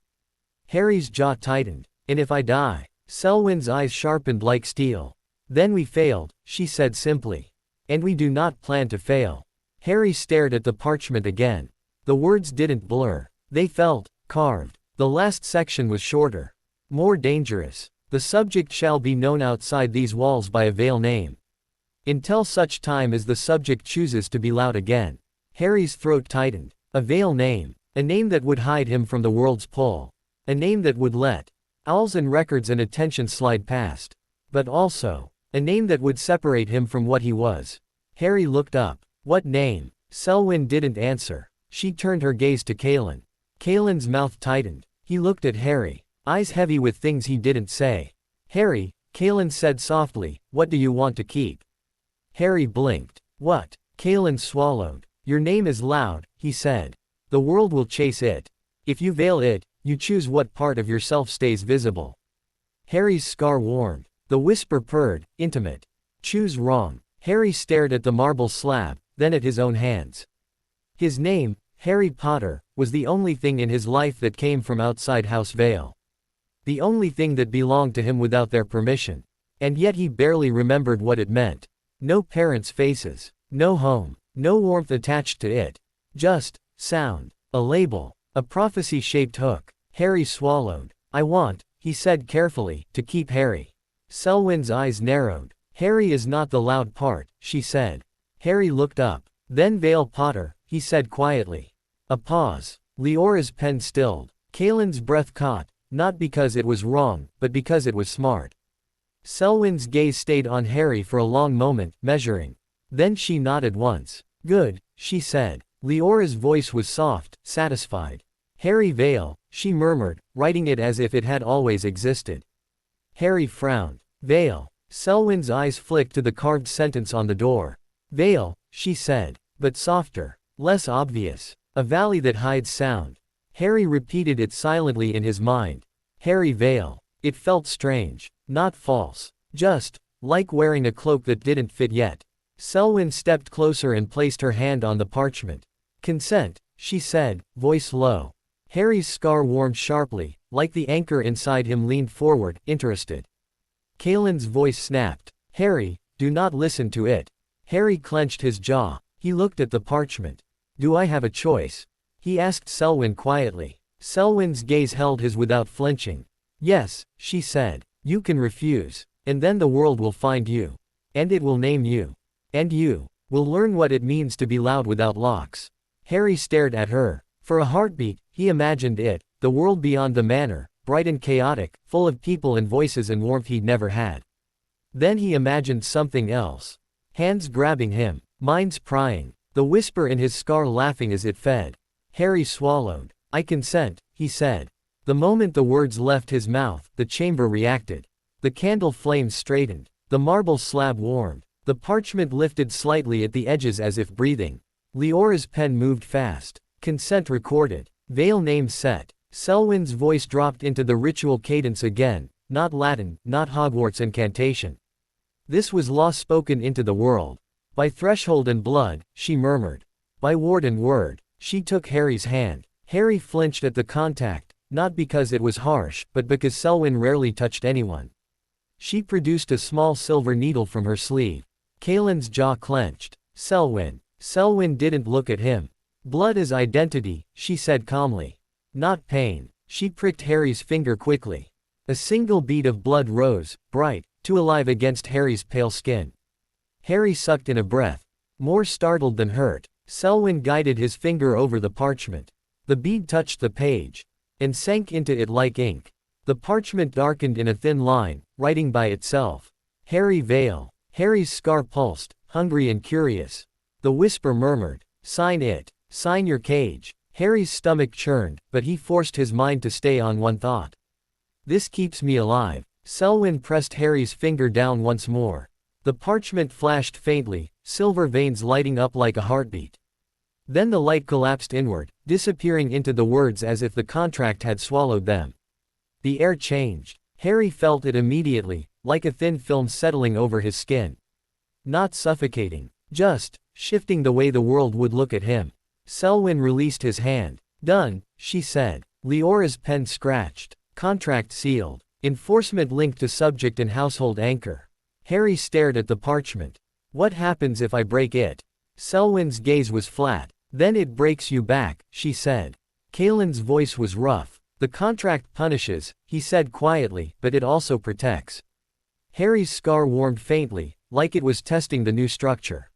Harry's jaw tightened. "And if I die?" Selwyn's eyes sharpened like steel. "Then we failed," she said simply. "And we do not plan to fail." Harry stared at the parchment again. The words didn't blur. They felt carved. The last section was shorter. More dangerous. "The subject shall be known outside these walls by a Vale name, until such time as the subject chooses to be loud again." Harry's throat tightened. A Vale name. A name that would hide him from the world's pull. A name that would let owls and records and attention slide past. But also, a name that would separate him from what he was. Harry looked up. "What name?" Selwyn didn't answer. She turned her gaze to Kaelin. Kaelin's mouth tightened. He looked at Harry. Eyes heavy with things he didn't say. "Harry," Kaelin said softly, "what do you want to keep?" Harry blinked. "What?" Kaelin swallowed. "Your name is loud," he said. "The world will chase it. If you veil it, you choose what part of yourself stays visible." Harry's scar warmed. The whisper purred, intimate. "Choose wrong." Harry stared at the marble slab, then at his own hands. His name, Harry Potter, was the only thing in his life that came from outside House Vale. The only thing that belonged to him without their permission. And yet he barely remembered what it meant. No parents' faces. No home. No warmth attached to it. Just sound. A label. A prophecy-shaped hook. Harry swallowed. "I want," he said carefully, "to keep Harry." Selwyn's eyes narrowed. "Harry is not the loud part," she said. Harry looked up. "Then Vale Potter," he said quietly. A pause. Leora's pen stilled. Kaelin's breath caught, not because it was wrong, but because it was smart. Selwyn's gaze stayed on Harry for a long moment, measuring. Then she nodded once. "Good," she said. Leora's voice was soft, satisfied. "Harry Vale," she murmured, writing it as if it had always existed. Harry frowned. "Vale." Selwyn's eyes flicked to the carved sentence on the door. "Vale," she said. But softer. Less obvious. "A valley that hides sound." Harry repeated it silently in his mind. Harry Vale. It felt strange. Not false. Just like wearing a cloak that didn't fit yet. Selwyn stepped closer and placed her hand on the parchment. Consent, she said, voice low. Harry's scar warmed sharply, like the anchor inside him leaned forward, interested. Kaelin's voice snapped. Harry, do not listen to it. Harry clenched his jaw. He looked at the parchment. Do I have a choice? He asked Selwyn quietly. Selwyn's gaze held his without flinching. Yes, she said. You can refuse. And then the world will find you. And it will name you. And you will learn what it means to be loud without locks. Harry stared at her. For a heartbeat, he imagined it, the world beyond the manor, bright and chaotic, full of people and voices and warmth he'd never had. Then he imagined something else. Hands grabbing him, minds prying, the whisper in his scar laughing as it fed. Harry swallowed. I consent, he said. The moment the words left his mouth, the chamber reacted. The candle flames straightened. The marble slab warmed. The parchment lifted slightly at the edges as if breathing. Leora's pen moved fast. Consent recorded. Veil name set. Selwyn's voice dropped into the ritual cadence again, not Latin, not Hogwarts incantation. This was law spoken into the world. By threshold and blood, she murmured. By word and word, she took Harry's hand. Harry flinched at the contact, not because it was harsh, but because Selwyn rarely touched anyone. She produced a small silver needle from her sleeve. Kaelin's jaw clenched. Selwyn. Selwyn didn't look at him. Blood is identity, she said calmly. Not pain. She pricked Harry's finger quickly. A single bead of blood rose, bright, too alive against Harry's pale skin. Harry sucked in a breath. More startled than hurt, Selwyn guided his finger over the parchment. The bead touched the page, and sank into it like ink. The parchment darkened in a thin line, writing by itself. Harry Vale. Harry's scar pulsed, hungry and curious. The whisper murmured, sign it, sign your cage. Harry's stomach churned, but he forced his mind to stay on one thought. This keeps me alive. Selwyn pressed Harry's finger down once more. The parchment flashed faintly, silver veins lighting up like a heartbeat. Then the light collapsed inward, disappearing into the words as if the contract had swallowed them. The air changed. Harry felt it immediately, like a thin film settling over his skin. Not suffocating, just shifting the way the world would look at him. Selwyn released his hand. Done, she said. Leora's pen scratched. Contract sealed. Enforcement linked to subject and household anchor. Harry stared at the parchment. What happens if I break it? Selwyn's gaze was flat. Then it breaks you back, she said. Kaelin's voice was rough. The contract punishes, he said quietly, but it also protects. Harry's scar warmed faintly, like it was testing the new structure.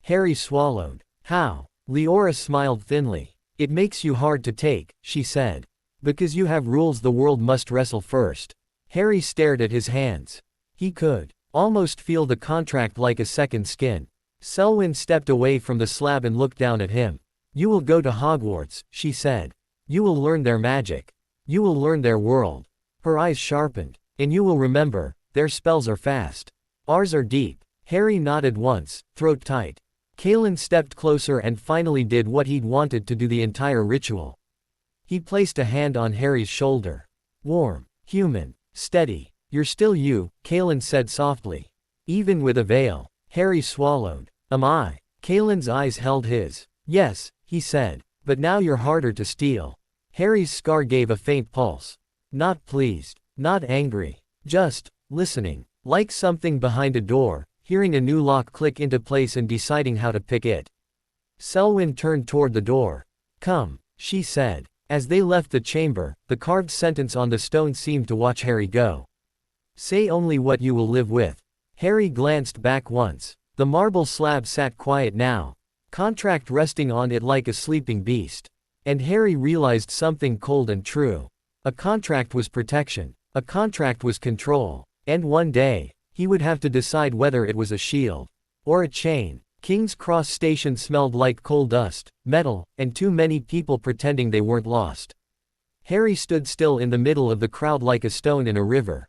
Harry swallowed. How? Leora smiled thinly. It makes you hard to take, she said. Because you have rules the world must wrestle first. Harry stared at his hands. He could almost feel the contract like a second skin. Selwyn stepped away from the slab and looked down at him. You will go to Hogwarts, she said. You will learn their magic. You will learn their world. Her eyes sharpened. And you will remember, their spells are fast. Ours are deep. Harry nodded once, throat tight. Kaelin stepped closer and finally did what he'd wanted to do the entire ritual. He placed a hand on Harry's shoulder. Warm, human, steady. You're still you, Kaelin said softly. Even with a veil. Harry swallowed. Am I? Kaelin's eyes held his. Yes, he said. But now you're harder to steal. Harry's scar gave a faint pulse. Not pleased. Not angry. Just listening. Like something behind a door, hearing a new lock click into place and deciding how to pick it. Selwyn turned toward the door. Come, she said. As they left the chamber, the carved sentence on the stone seemed to watch Harry go. Say only what you will live with. Harry glanced back once. The marble slab sat quiet now. Contract resting on it like a sleeping beast. And Harry realized something cold and true. A contract was protection. A contract was control. And one day, he would have to decide whether it was a shield or a chain. King's Cross Station smelled like coal dust, metal, and too many people pretending they weren't lost. Harry stood still in the middle of the crowd like a stone in a river,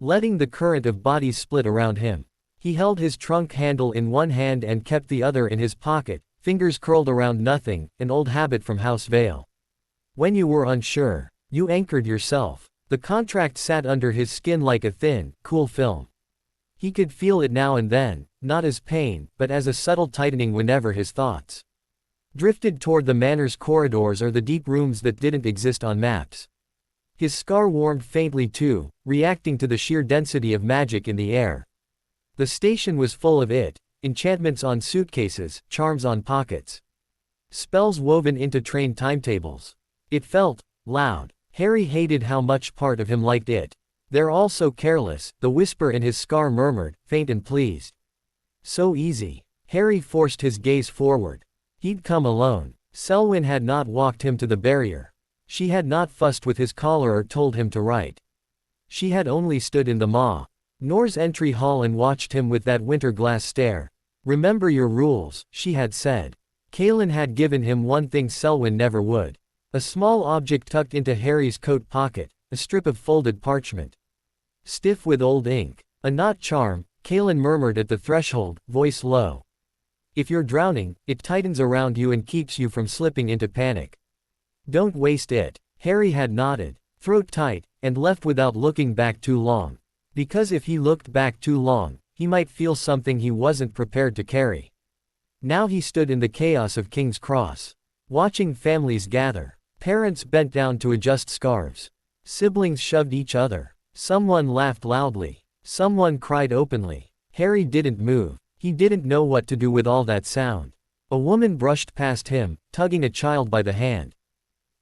letting the current of bodies split around him. He held his trunk handle in one hand and kept the other in his pocket, fingers curled around nothing, an old habit from House Vale. When you were unsure, you anchored yourself. The contract sat under his skin like a thin, cool film. He could feel it now and then, not as pain, but as a subtle tightening whenever his thoughts drifted toward the manor's corridors or the deep rooms that didn't exist on maps. His scar warmed faintly too, reacting to the sheer density of magic in the air. The station was full of it, enchantments on suitcases, charms on pockets, spells woven into train timetables. It felt loud. Harry hated how much part of him liked it. "They're all so careless," the whisper in his scar murmured, faint and pleased. So easy. Harry forced his gaze forward. He'd come alone. Selwyn had not walked him to the barrier. She had not fussed with his collar or told him to write. She had only stood in the Maw Nor's entry hall and watched him with that winter glass stare. "Remember your rules," she had said. Kaelin had given him one thing Selwyn never would. A small object tucked into Harry's coat pocket, a strip of folded parchment, stiff with old ink. "A knot charm," Kaelin murmured at the threshold, voice low. "If you're drowning, it tightens around you and keeps you from slipping into panic. Don't waste it." Harry had nodded, throat tight, and left without looking back too long. Because if he looked back too long, he might feel something he wasn't prepared to carry. Now he stood in the chaos of King's Cross, watching families gather. Parents bent down to adjust scarves. Siblings shoved each other. Someone laughed loudly. Someone cried openly. Harry didn't move. He didn't know what to do with all that sound. A woman brushed past him, tugging a child by the hand.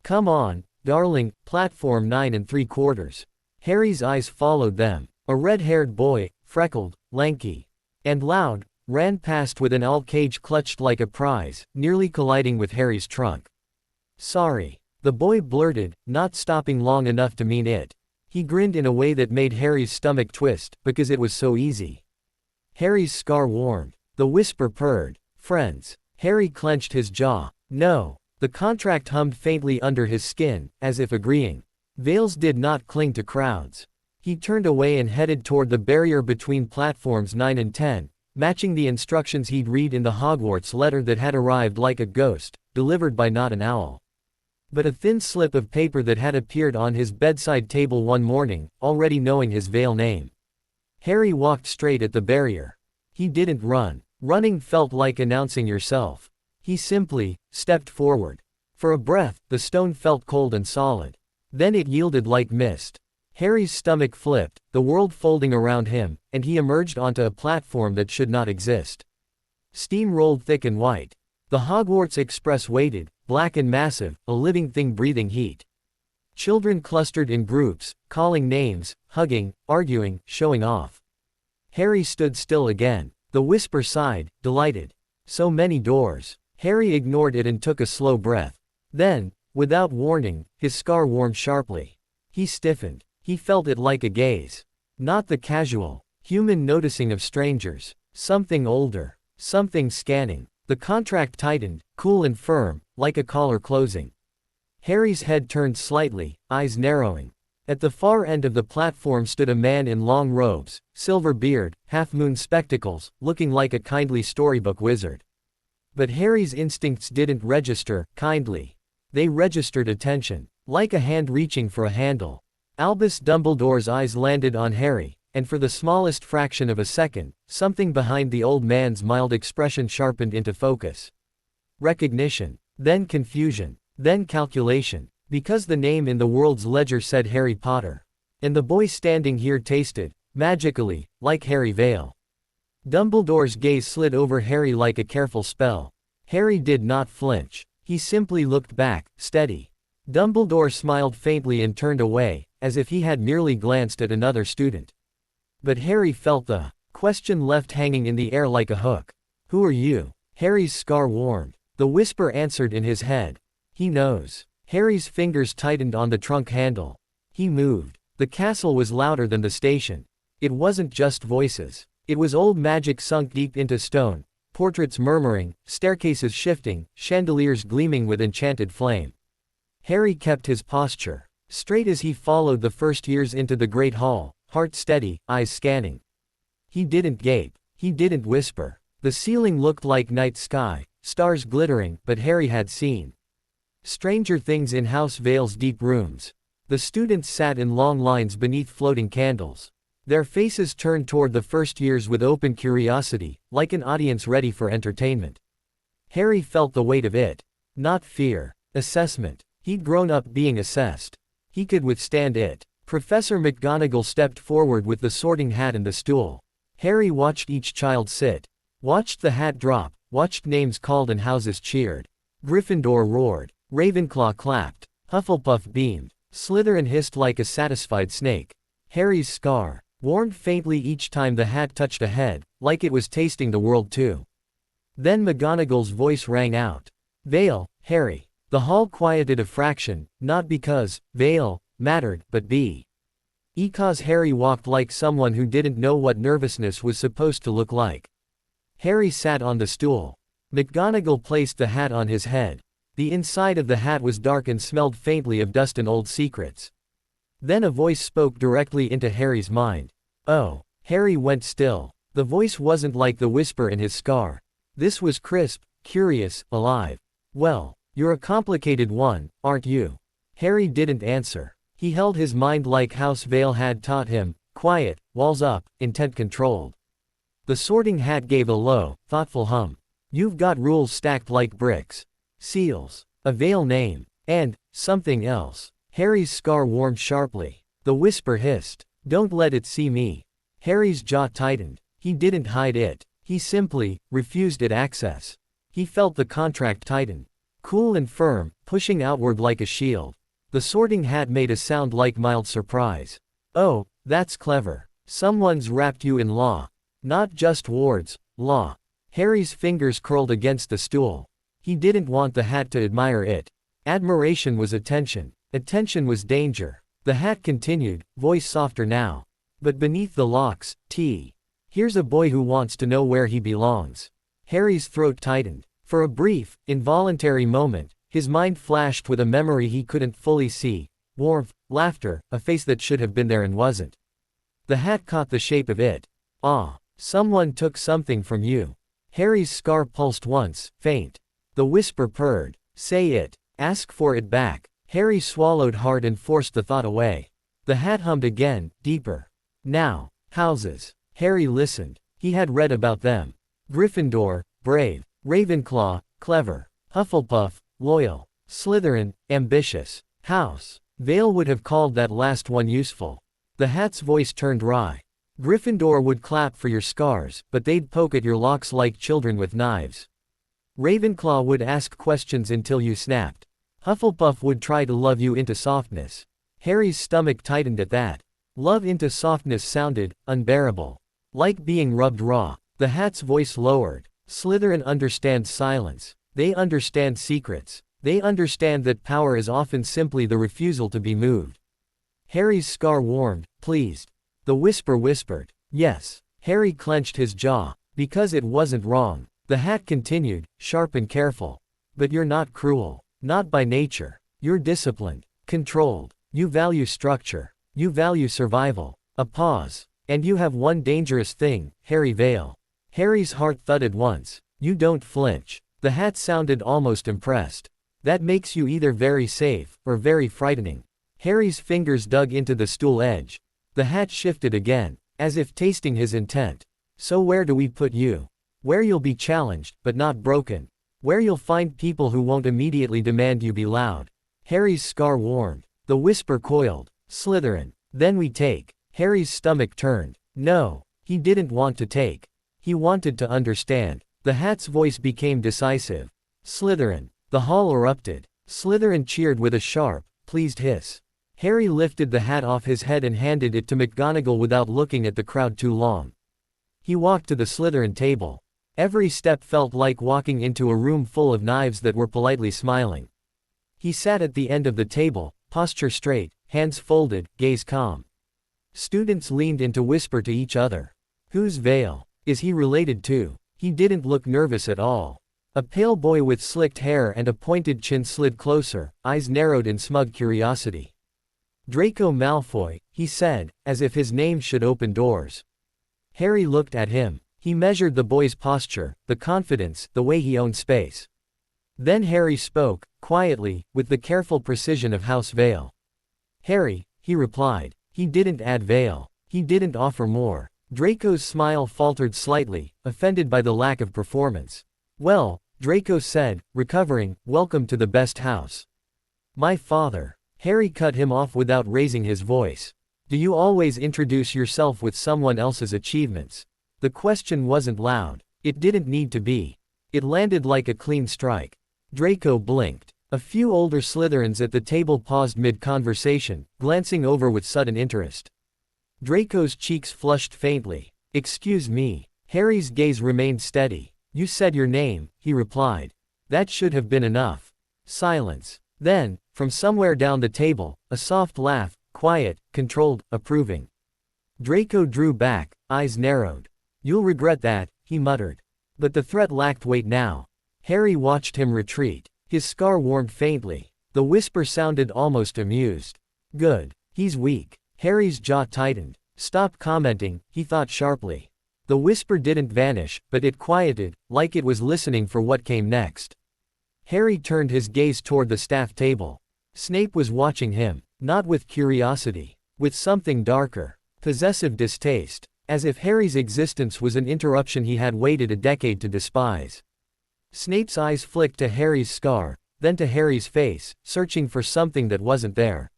"Come on, darling," platform 9 3/4. Harry's eyes followed them. A red-haired boy, freckled, lanky, and loud, ran past with an owl cage clutched like a prize, nearly colliding with Harry's trunk. "Sorry," the boy blurted, not stopping long enough to mean it. He grinned in a way that made Harry's stomach twist, because it was so easy. Harry's scar warmed. The whisper purred. "Friends." Harry clenched his jaw. "No." The contract hummed faintly under his skin, as if agreeing. Veils did not cling to crowds. He turned away and headed toward the barrier between platforms 9 and 10, matching the instructions he'd read in the Hogwarts letter that had arrived like a ghost, delivered by not an owl, but a thin slip of paper that had appeared on his bedside table one morning, already knowing his Veil name. Harry walked straight at the barrier. He didn't run. Running felt like announcing yourself. He simply stepped forward. For a breath, the stone felt cold and solid. Then it yielded like mist. Harry's stomach flipped, the world folding around him, and he emerged onto a platform that should not exist. Steam rolled thick and white. The Hogwarts Express waited, black and massive, a living thing breathing heat. Children clustered in groups, calling names, hugging, arguing, showing off. Harry stood still again. The whisper sighed, delighted. So many doors. Harry ignored it and took a slow breath. Then, without warning, his scar warmed sharply. He stiffened. He felt it like a gaze. Not the casual, human noticing of strangers. Something older. Something scanning. The contract tightened, cool and firm, like a collar closing. Harry's head turned slightly, eyes narrowing. At the far end of the platform stood a man in long robes, silver beard, half-moon spectacles, looking like a kindly storybook wizard. But Harry's instincts didn't register kindly. They registered attention, like a hand reaching for a handle. Albus Dumbledore's eyes landed on Harry, and for the smallest fraction of a second, something behind the old man's mild expression sharpened into focus. Recognition, then confusion, then calculation. Because the name in the world's ledger said Harry Potter. And the boy standing here tasted, magically, like Harry Vale. Dumbledore's gaze slid over Harry like a careful spell. Harry did not flinch. He simply looked back, steady. Dumbledore smiled faintly and turned away, as if he had merely glanced at another student. But Harry felt the question left hanging in the air like a hook. "Who are you?" Harry's scar warmed. The whisper answered in his head. "He knows." Harry's fingers tightened on the trunk handle. He moved. The castle was louder than the station. It wasn't just voices. It was old magic sunk deep into stone, portraits murmuring, staircases shifting, chandeliers gleaming with enchanted flame. Harry kept his posture straight as he followed the first years into the great hall, heart steady, eyes scanning. He didn't gape. He didn't whisper. The ceiling looked like night sky, stars glittering, but Harry had seen stranger things in House Vale's deep rooms. The students sat in long lines beneath floating candles. Their faces turned toward the first years with open curiosity, like an audience ready for entertainment. Harry felt the weight of it. Not fear. Assessment. He'd grown up being assessed. He could withstand it. Professor McGonagall stepped forward with the sorting hat and the stool. Harry watched each child sit. Watched the hat drop, watched names called and houses cheered. Gryffindor roared. Ravenclaw clapped. Hufflepuff beamed. Slytherin hissed like a satisfied snake. Harry's scar warmed faintly each time the hat touched a head, like it was tasting the world too. Then McGonagall's voice rang out. Veil, Harry. The hall quieted a fraction, not because Veil mattered, but because Harry walked like someone who didn't know what nervousness was supposed to look like. Harry sat on the stool. McGonagall placed the hat on his head. The inside of the hat was dark and smelled faintly of dust and old secrets. Then a voice spoke directly into Harry's mind. Oh. Harry went still. The voice wasn't like the whisper in his scar. This was crisp, curious, alive. Well, you're a complicated one, aren't you? Harry didn't answer. He held his mind like House Vale had taught him, quiet, walls up, intent controlled. The sorting hat gave a low, thoughtful hum. You've got rules stacked like bricks. Seals. A Vale name. And something else. Harry's scar warmed sharply. The whisper hissed. Don't let it see me. Harry's jaw tightened. He didn't hide it. He simply refused it access. He felt the contract tighten. Cool and firm, pushing outward like a shield. The sorting hat made a sound like mild surprise. Oh, that's clever. Someone's wrapped you in law. Not just wards, law. Harry's fingers curled against the stool. He didn't want the hat to admire it. Admiration was attention. Attention was danger. The hat continued, voice softer now. But beneath the locks, here's a boy who wants to know where he belongs. Harry's throat tightened. For a brief, involuntary moment, his mind flashed with a memory he couldn't fully see. Warmth, laughter, a face that should have been there and wasn't. The hat caught the shape of it. Ah, someone took something from you. Harry's scar pulsed once, faint. The whisper purred. Say it. Ask for it back. Harry swallowed hard and forced the thought away. The hat hummed again, deeper. Now, houses. Harry listened. He had read about them. Gryffindor, brave. Ravenclaw, clever. Hufflepuff, loyal. Slytherin, ambitious. House Vale would have called that last one useful. The hat's voice turned wry. Gryffindor would clap for your scars, but they'd poke at your locks like children with knives. Ravenclaw would ask questions until you snapped. Hufflepuff would try to love you into softness. Harry's stomach tightened at that. Love into softness sounded unbearable. Like being rubbed raw. The hat's voice lowered. Slytherin understands silence. They understand secrets. They understand that power is often simply the refusal to be moved. Harry's scar warmed, pleased. The whisper whispered. Yes. Harry clenched his jaw. Because it wasn't wrong. The hat continued, sharp and careful. But you're not cruel. Not by nature. You're disciplined. Controlled. You value structure. You value survival. A pause. And you have one dangerous thing, Harry Vale. Harry's heart thudded once. You don't flinch. The hat sounded almost impressed. That makes you either very safe, or very frightening. Harry's fingers dug into the stool edge. The hat shifted again, as if tasting his intent. So where do we put you? Where you'll be challenged, but not broken. Where you'll find people who won't immediately demand you be loud. Harry's scar warmed. The whisper coiled. Slytherin. Then we take. Harry's stomach turned. No. He didn't want to take. He wanted to understand. The hat's voice became decisive. Slytherin. The hall erupted. Slytherin cheered with a sharp, pleased hiss. Harry lifted the hat off his head and handed it to McGonagall without looking at the crowd too long. He walked to the Slytherin table. Every step felt like walking into a room full of knives that were politely smiling. He sat at the end of the table, posture straight, hands folded, gaze calm. Students leaned in to whisper to each other. Who's Vale? Is he related to? He didn't look nervous at all. A pale boy with slicked hair and a pointed chin slid closer, eyes narrowed in smug curiosity. Draco Malfoy, he said, as if his name should open doors. Harry looked at him. He measured the boy's posture, the confidence, the way he owned space. Then Harry spoke, quietly, with the careful precision of House Vale. Harry, he replied. He didn't add Vale. He didn't offer more. Draco's smile faltered slightly, offended by the lack of performance. Well, Draco said, recovering, welcome to the best house. My father. Harry cut him off without raising his voice. Do you always introduce yourself with someone else's achievements? The question wasn't loud. It didn't need to be. It landed like a clean strike. Draco blinked. A few older Slytherins at the table paused mid-conversation, glancing over with sudden interest. Draco's cheeks flushed faintly. Excuse me. Harry's gaze remained steady. You said your name, he replied. That should have been enough. Silence. Then, from somewhere down the table, a soft laugh, quiet, controlled, approving. Draco drew back, eyes narrowed. You'll regret that, he muttered. But the threat lacked weight now. Harry watched him retreat. His scar warmed faintly. The whisper sounded almost amused. Good. He's weak. Harry's jaw tightened. Stop commenting, he thought sharply. The whisper didn't vanish, but it quieted, like it was listening for what came next. Harry turned his gaze toward the staff table. Snape was watching him, not with curiosity, with something darker, possessive distaste, as if Harry's existence was an interruption he had waited a decade to despise. Snape's eyes flicked to Harry's scar, then to Harry's face, searching for something that wasn't there.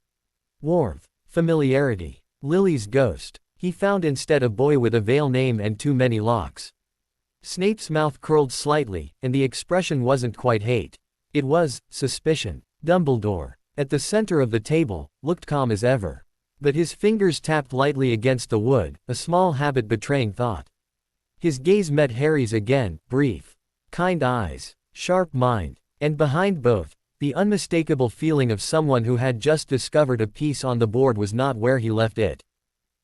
Warmth, familiarity, Lily's ghost. He found instead a boy with a veil name and too many locks. Snape's mouth curled slightly, and the expression wasn't quite hate. It was suspicion. Dumbledore, at the center of the table, looked calm as ever. But his fingers tapped lightly against the wood, a small habit betraying thought. His gaze met Harry's again, brief. Kind eyes, sharp mind, and behind both, the unmistakable feeling of someone who had just discovered a piece on the board was not where he left it.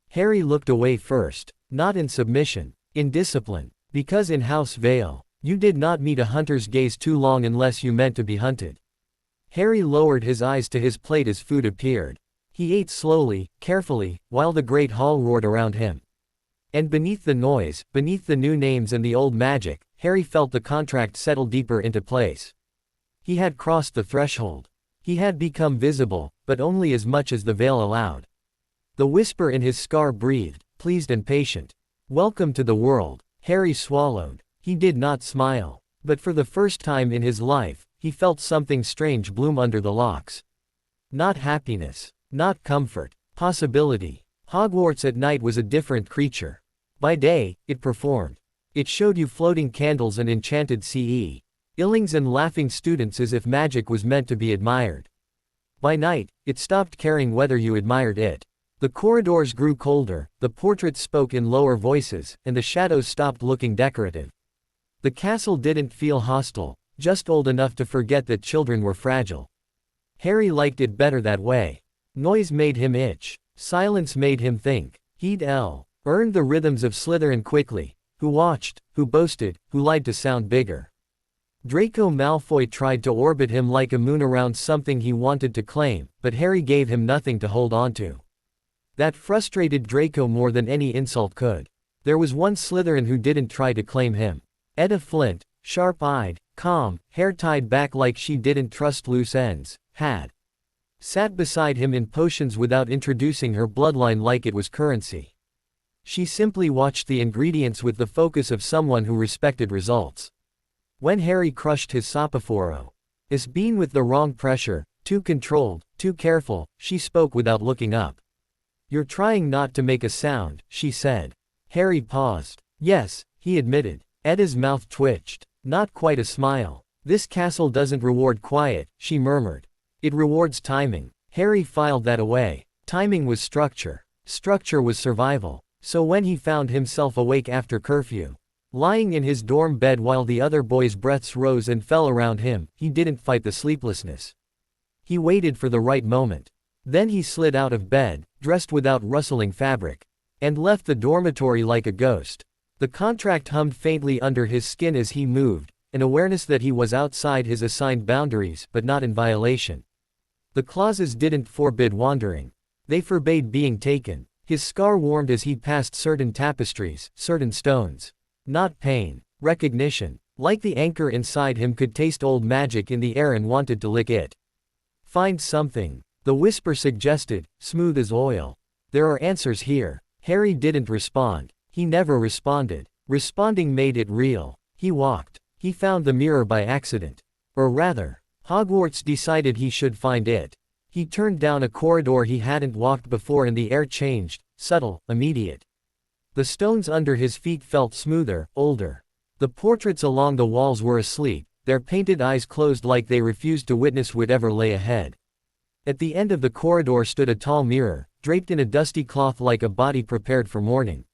Harry looked away first, not in submission, in discipline, because in House Vale, you did not meet a hunter's gaze too long unless you meant to be hunted. Harry lowered his eyes to his plate as food appeared. He ate slowly, carefully, while the great hall roared around him. And beneath the noise, beneath the new names and the old magic, Harry felt the contract settle deeper into place. He had crossed the threshold. He had become visible, but only as much as the veil allowed. The whisper in his scar breathed, pleased and patient. Welcome to the world. Harry swallowed. He did not smile. But for the first time in his life, he felt something strange bloom under the locks. Not happiness. Not comfort. Possibility. Hogwarts at night was a different creature. By day, it performed. It showed you floating candles and enchanted ceilings and laughing students as if magic was meant to be admired. By night, it stopped caring whether you admired it. The corridors grew colder, the portraits spoke in lower voices, and the shadows stopped looking decorative. The castle didn't feel hostile, just old enough to forget that children were fragile. Harry liked it better that way. Noise made him itch. Silence made him think. He'd earned the rhythms of Slytherin quickly. Who watched, who boasted, who lied to sound bigger. Draco Malfoy tried to orbit him like a moon around something he wanted to claim, but Harry gave him nothing to hold on to. That frustrated Draco more than any insult could. There was one Slytherin who didn't try to claim him. Etta Flint, sharp-eyed, calm, hair tied back like she didn't trust loose ends, had sat beside him in potions without introducing her bloodline like it was currency. She simply watched the ingredients with the focus of someone who respected results. When Harry crushed his Sapphoro, is being with the wrong pressure, too controlled, too careful, she spoke without looking up. You're trying not to make a sound, she said. Harry paused. Yes, he admitted. Etta's mouth twitched. Not quite a smile. This castle doesn't reward quiet, she murmured. It rewards timing. Harry filed that away. Timing was structure. Structure was survival. So when he found himself awake after curfew, lying in his dorm bed while the other boys' breaths rose and fell around him, he didn't fight the sleeplessness. He waited for the right moment. Then he slid out of bed, dressed without rustling fabric, and left the dormitory like a ghost. The contract hummed faintly under his skin as he moved, an awareness that he was outside his assigned boundaries but not in violation. The clauses didn't forbid wandering. They forbade being taken. His scar warmed as he passed certain tapestries, certain stones. Not pain. Recognition. Like the anchor inside him could taste old magic in the air and wanted to lick it. Find something. The whisper suggested, smooth as oil. There are answers here. Harry didn't respond. He never responded. Responding made it real. He walked. He found the mirror by accident. Or rather, Hogwarts decided he should find it. He turned down a corridor he hadn't walked before and the air changed, subtle, immediate. The stones under his feet felt smoother, older. The portraits along the walls were asleep, their painted eyes closed like they refused to witness whatever lay ahead. At the end of the corridor stood a tall mirror, draped in a dusty cloth like a body prepared for mourning.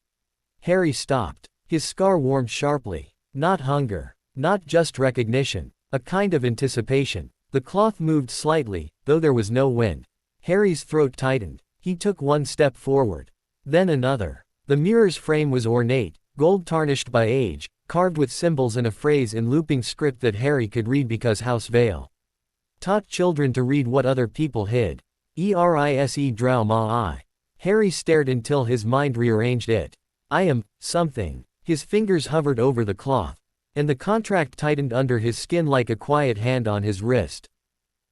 Harry stopped. His scar warmed sharply. Not hunger. Not just recognition. A kind of anticipation. The cloth moved slightly, though there was no wind. Harry's throat tightened. He took one step forward. Then another. The mirror's frame was ornate, gold tarnished by age, carved with symbols and a phrase in looping script that Harry could read because House Vale taught children to read what other people hid. Erise drow ma I. Harry stared until his mind rearranged it. I am something. His fingers hovered over the cloth, and the contract tightened under his skin like a quiet hand on his wrist.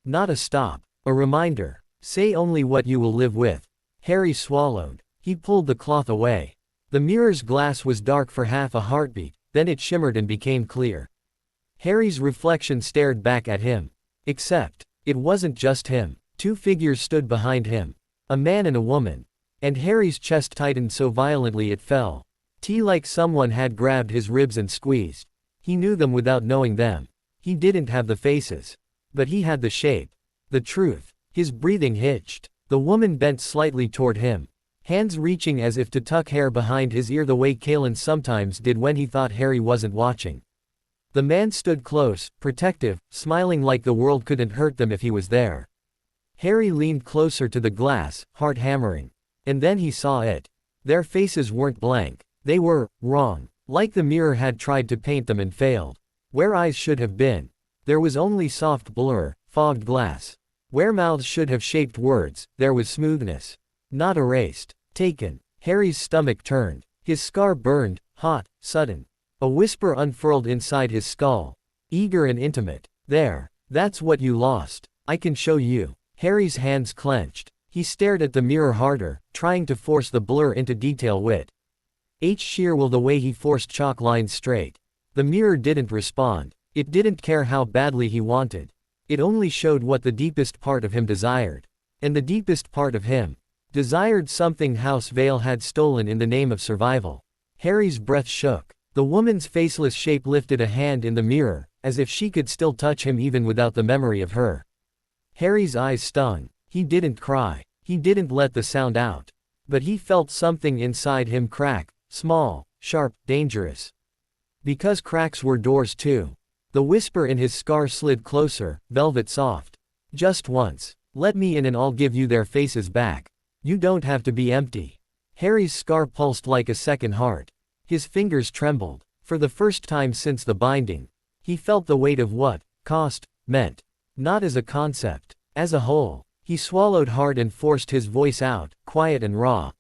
Not a stop, a reminder. Say only what you will live with. Harry swallowed. He pulled the cloth away. The mirror's glass was dark for half a heartbeat, then it shimmered and became clear. Harry's reflection stared back at him. Except, it wasn't just him. Two figures stood behind him. A man and a woman. And Harry's chest tightened so violently it fell. Like someone had grabbed his ribs and squeezed. He knew them without knowing them. He didn't have the faces. But he had the shape. The truth. His breathing hitched. The woman bent slightly toward him, hands reaching as if to tuck hair behind his ear the way Kalen sometimes did when he thought Harry wasn't watching. The man stood close, protective, smiling like the world couldn't hurt them if he was there. Harry leaned closer to the glass, heart hammering. And then he saw it. Their faces weren't blank. They were wrong. Like the mirror had tried to paint them and failed. Where eyes should have been, there was only soft blur, fogged glass. Where mouths should have shaped words, there was smoothness. Not erased. Taken. Harry's stomach turned. His scar burned, hot, sudden. A whisper unfurled inside his skull. Eager and intimate. There. That's what you lost. I can show you. Harry's hands clenched. He stared at the mirror harder, trying to force the blur into detail wit. Sheer will the way he forced chalk lines straight. The mirror didn't respond. It didn't care how badly he wanted. It only showed what the deepest part of him desired. And the deepest part of him desired something House Vale had stolen in the name of survival. Harry's breath shook. The woman's faceless shape lifted a hand in the mirror, as if she could still touch him even without the memory of her. Harry's eyes stung. He didn't cry. He didn't let the sound out. But he felt something inside him crack, small, sharp, dangerous. Because cracks were doors too. The whisper in his scar slid closer, velvet soft. Just once. Let me in and I'll give you their faces back. You don't have to be empty. Harry's scar pulsed like a second heart. His fingers trembled. For the first time since the binding, he felt the weight of what cost meant. Not as a concept. As a whole. He swallowed hard and forced his voice out, quiet and raw.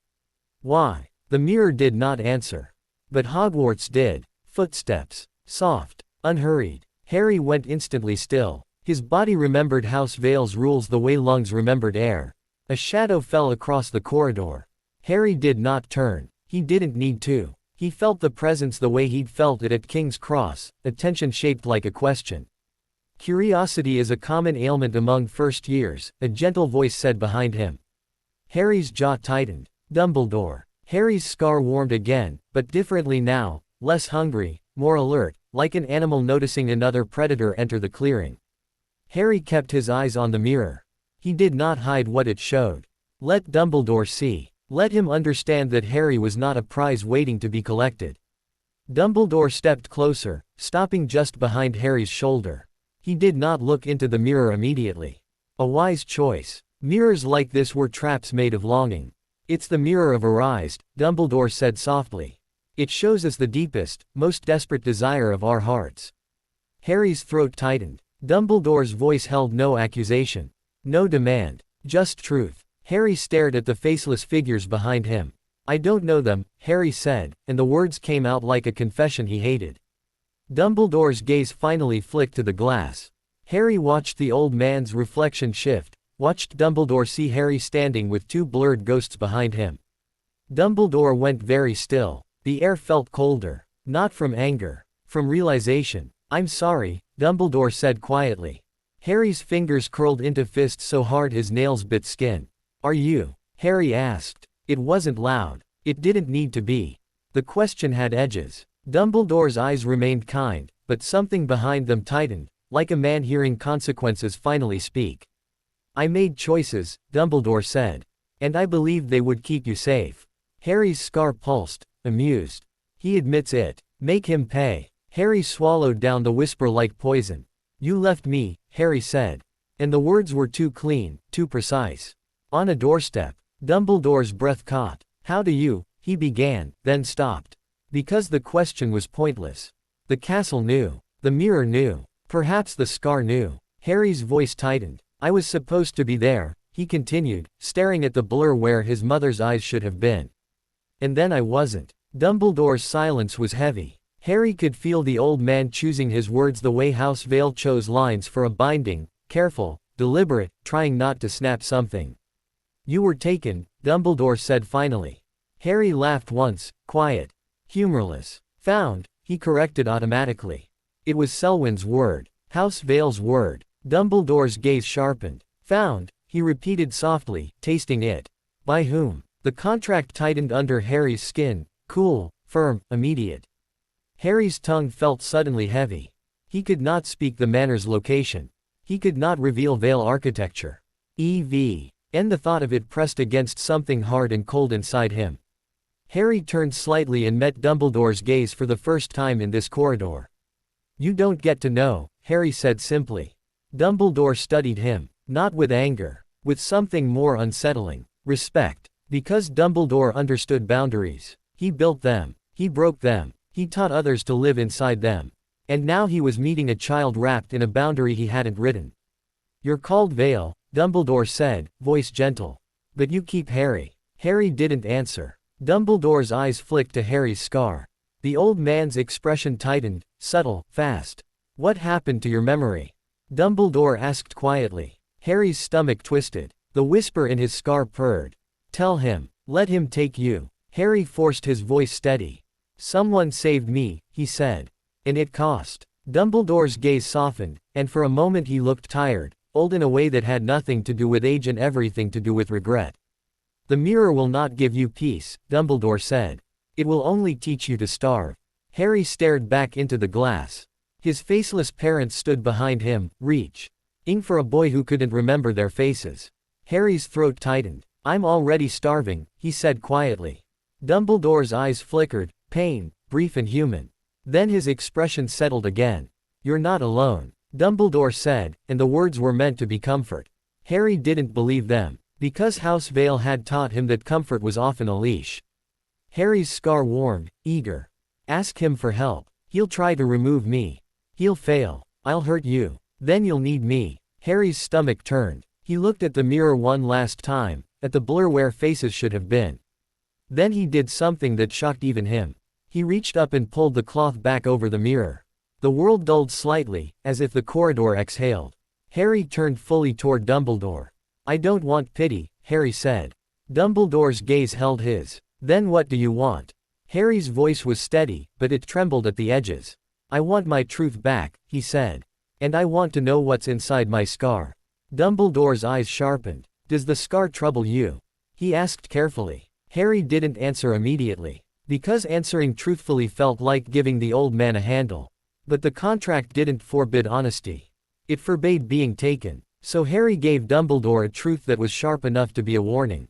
Why? The mirror did not answer. But Hogwarts did. Footsteps. Soft. Unhurried. Harry went instantly still. His body remembered House Vale's rules the way lungs remembered air. A shadow fell across the corridor. Harry did not turn. He didn't need to. He felt the presence the way he'd felt it at King's Cross, attention shaped like a question. Curiosity is a common ailment among first years, a gentle voice said behind him. Harry's jaw tightened. Dumbledore. Harry's scar warmed again, but differently now, less hungry, more alert, like an animal noticing another predator enter the clearing. Harry kept his eyes on the mirror. He did not hide what it showed. Let Dumbledore see. Let him understand that Harry was not a prize waiting to be collected. Dumbledore stepped closer, stopping just behind Harry's shoulder. He did not look into the mirror immediately. A wise choice. Mirrors like this were traps made of longing. It's the mirror of Erise, Dumbledore said softly. It shows us the deepest, most desperate desire of our hearts. Harry's throat tightened. Dumbledore's voice held no accusation. No demand. Just truth. Harry stared at the faceless figures behind him. I don't know them, Harry said, and the words came out like a confession he hated. Dumbledore's gaze finally flicked to the glass. Harry watched the old man's reflection shift, watched Dumbledore see Harry standing with two blurred ghosts behind him. Dumbledore went very still. The air felt colder. Not from anger. From realization. I'm sorry, Dumbledore said quietly. Harry's fingers curled into fists so hard his nails bit skin. Are you? Harry asked. It wasn't loud. It didn't need to be. The question had edges. Dumbledore's eyes remained kind, but something behind them tightened, like a man hearing consequences finally speak. I made choices, Dumbledore said. And I believed they would keep you safe. Harry's scar pulsed, amused. He admits it. Make him pay. Harry swallowed down the whisper like poison. You left me, Harry said. And the words were too clean, too precise. On a doorstep. Dumbledore's breath caught. How do you, he began, then stopped. Because the question was pointless. The castle knew. The mirror knew. Perhaps the scar knew. Harry's voice tightened. I was supposed to be there, he continued, staring at the blur where his mother's eyes should have been. And then I wasn't. Dumbledore's silence was heavy. Harry could feel the old man choosing his words the way House Vale chose lines for a binding, careful, deliberate, trying not to snap something. You were taken, Dumbledore said finally. Harry laughed once, quiet. Humorless. Found, he corrected automatically. It was Selwyn's word. House Vale's word. Dumbledore's gaze sharpened. Found, he repeated softly, tasting it. By whom? The contract tightened under Harry's skin, cool, firm, immediate. Harry's tongue felt suddenly heavy. He could not speak the manor's location. He could not reveal Vale architecture. And the thought of it pressed against something hard and cold inside him. Harry turned slightly and met Dumbledore's gaze for the first time in this corridor. You don't get to know, Harry said simply. Dumbledore studied him, not with anger, with something more unsettling, respect. Because Dumbledore understood boundaries. He built them. He broke them. He taught others to live inside them. And now he was meeting a child wrapped in a boundary he hadn't written. You're called Vale, Dumbledore said, voice gentle. But you keep Harry. Harry didn't answer. Dumbledore's eyes flicked to Harry's scar. The old man's expression tightened, subtle, fast. What happened to your memory? Dumbledore asked quietly. Harry's stomach twisted. The whisper in his scar purred. Tell him. Let him take you. Harry forced his voice steady. Someone saved me, he said. And it cost. Dumbledore's gaze softened, and for a moment he looked tired, old in a way that had nothing to do with age and everything to do with regret. The mirror will not give you peace, Dumbledore said. It will only teach you to starve. Harry stared back into the glass. His faceless parents stood behind him, reaching for a boy who couldn't remember their faces. Harry's throat tightened. I'm already starving, he said quietly. Dumbledore's eyes flickered, pain, brief and human. Then his expression settled again. You're not alone, Dumbledore said, and the words were meant to be comfort. Harry didn't believe them, because House Vale had taught him that comfort was often a leash. Harry's scar warmed, eager. Ask him for help. He'll try to remove me. He'll fail. I'll hurt you. Then you'll need me. Harry's stomach turned. He looked at the mirror one last time, at the blur where faces should have been. Then he did something that shocked even him. He reached up and pulled the cloth back over the mirror. The world dulled slightly, as if the corridor exhaled. Harry turned fully toward Dumbledore. I don't want pity, Harry said. Dumbledore's gaze held his. Then what do you want? Harry's voice was steady, but it trembled at the edges. I want my truth back, he said. And I want to know what's inside my scar. Dumbledore's eyes sharpened. Does the scar trouble you? He asked carefully. Harry didn't answer immediately. Because answering truthfully felt like giving the old man a handle. But the contract didn't forbid honesty. It forbade being taken. So Harry gave Dumbledore a truth that was sharp enough to be a warning.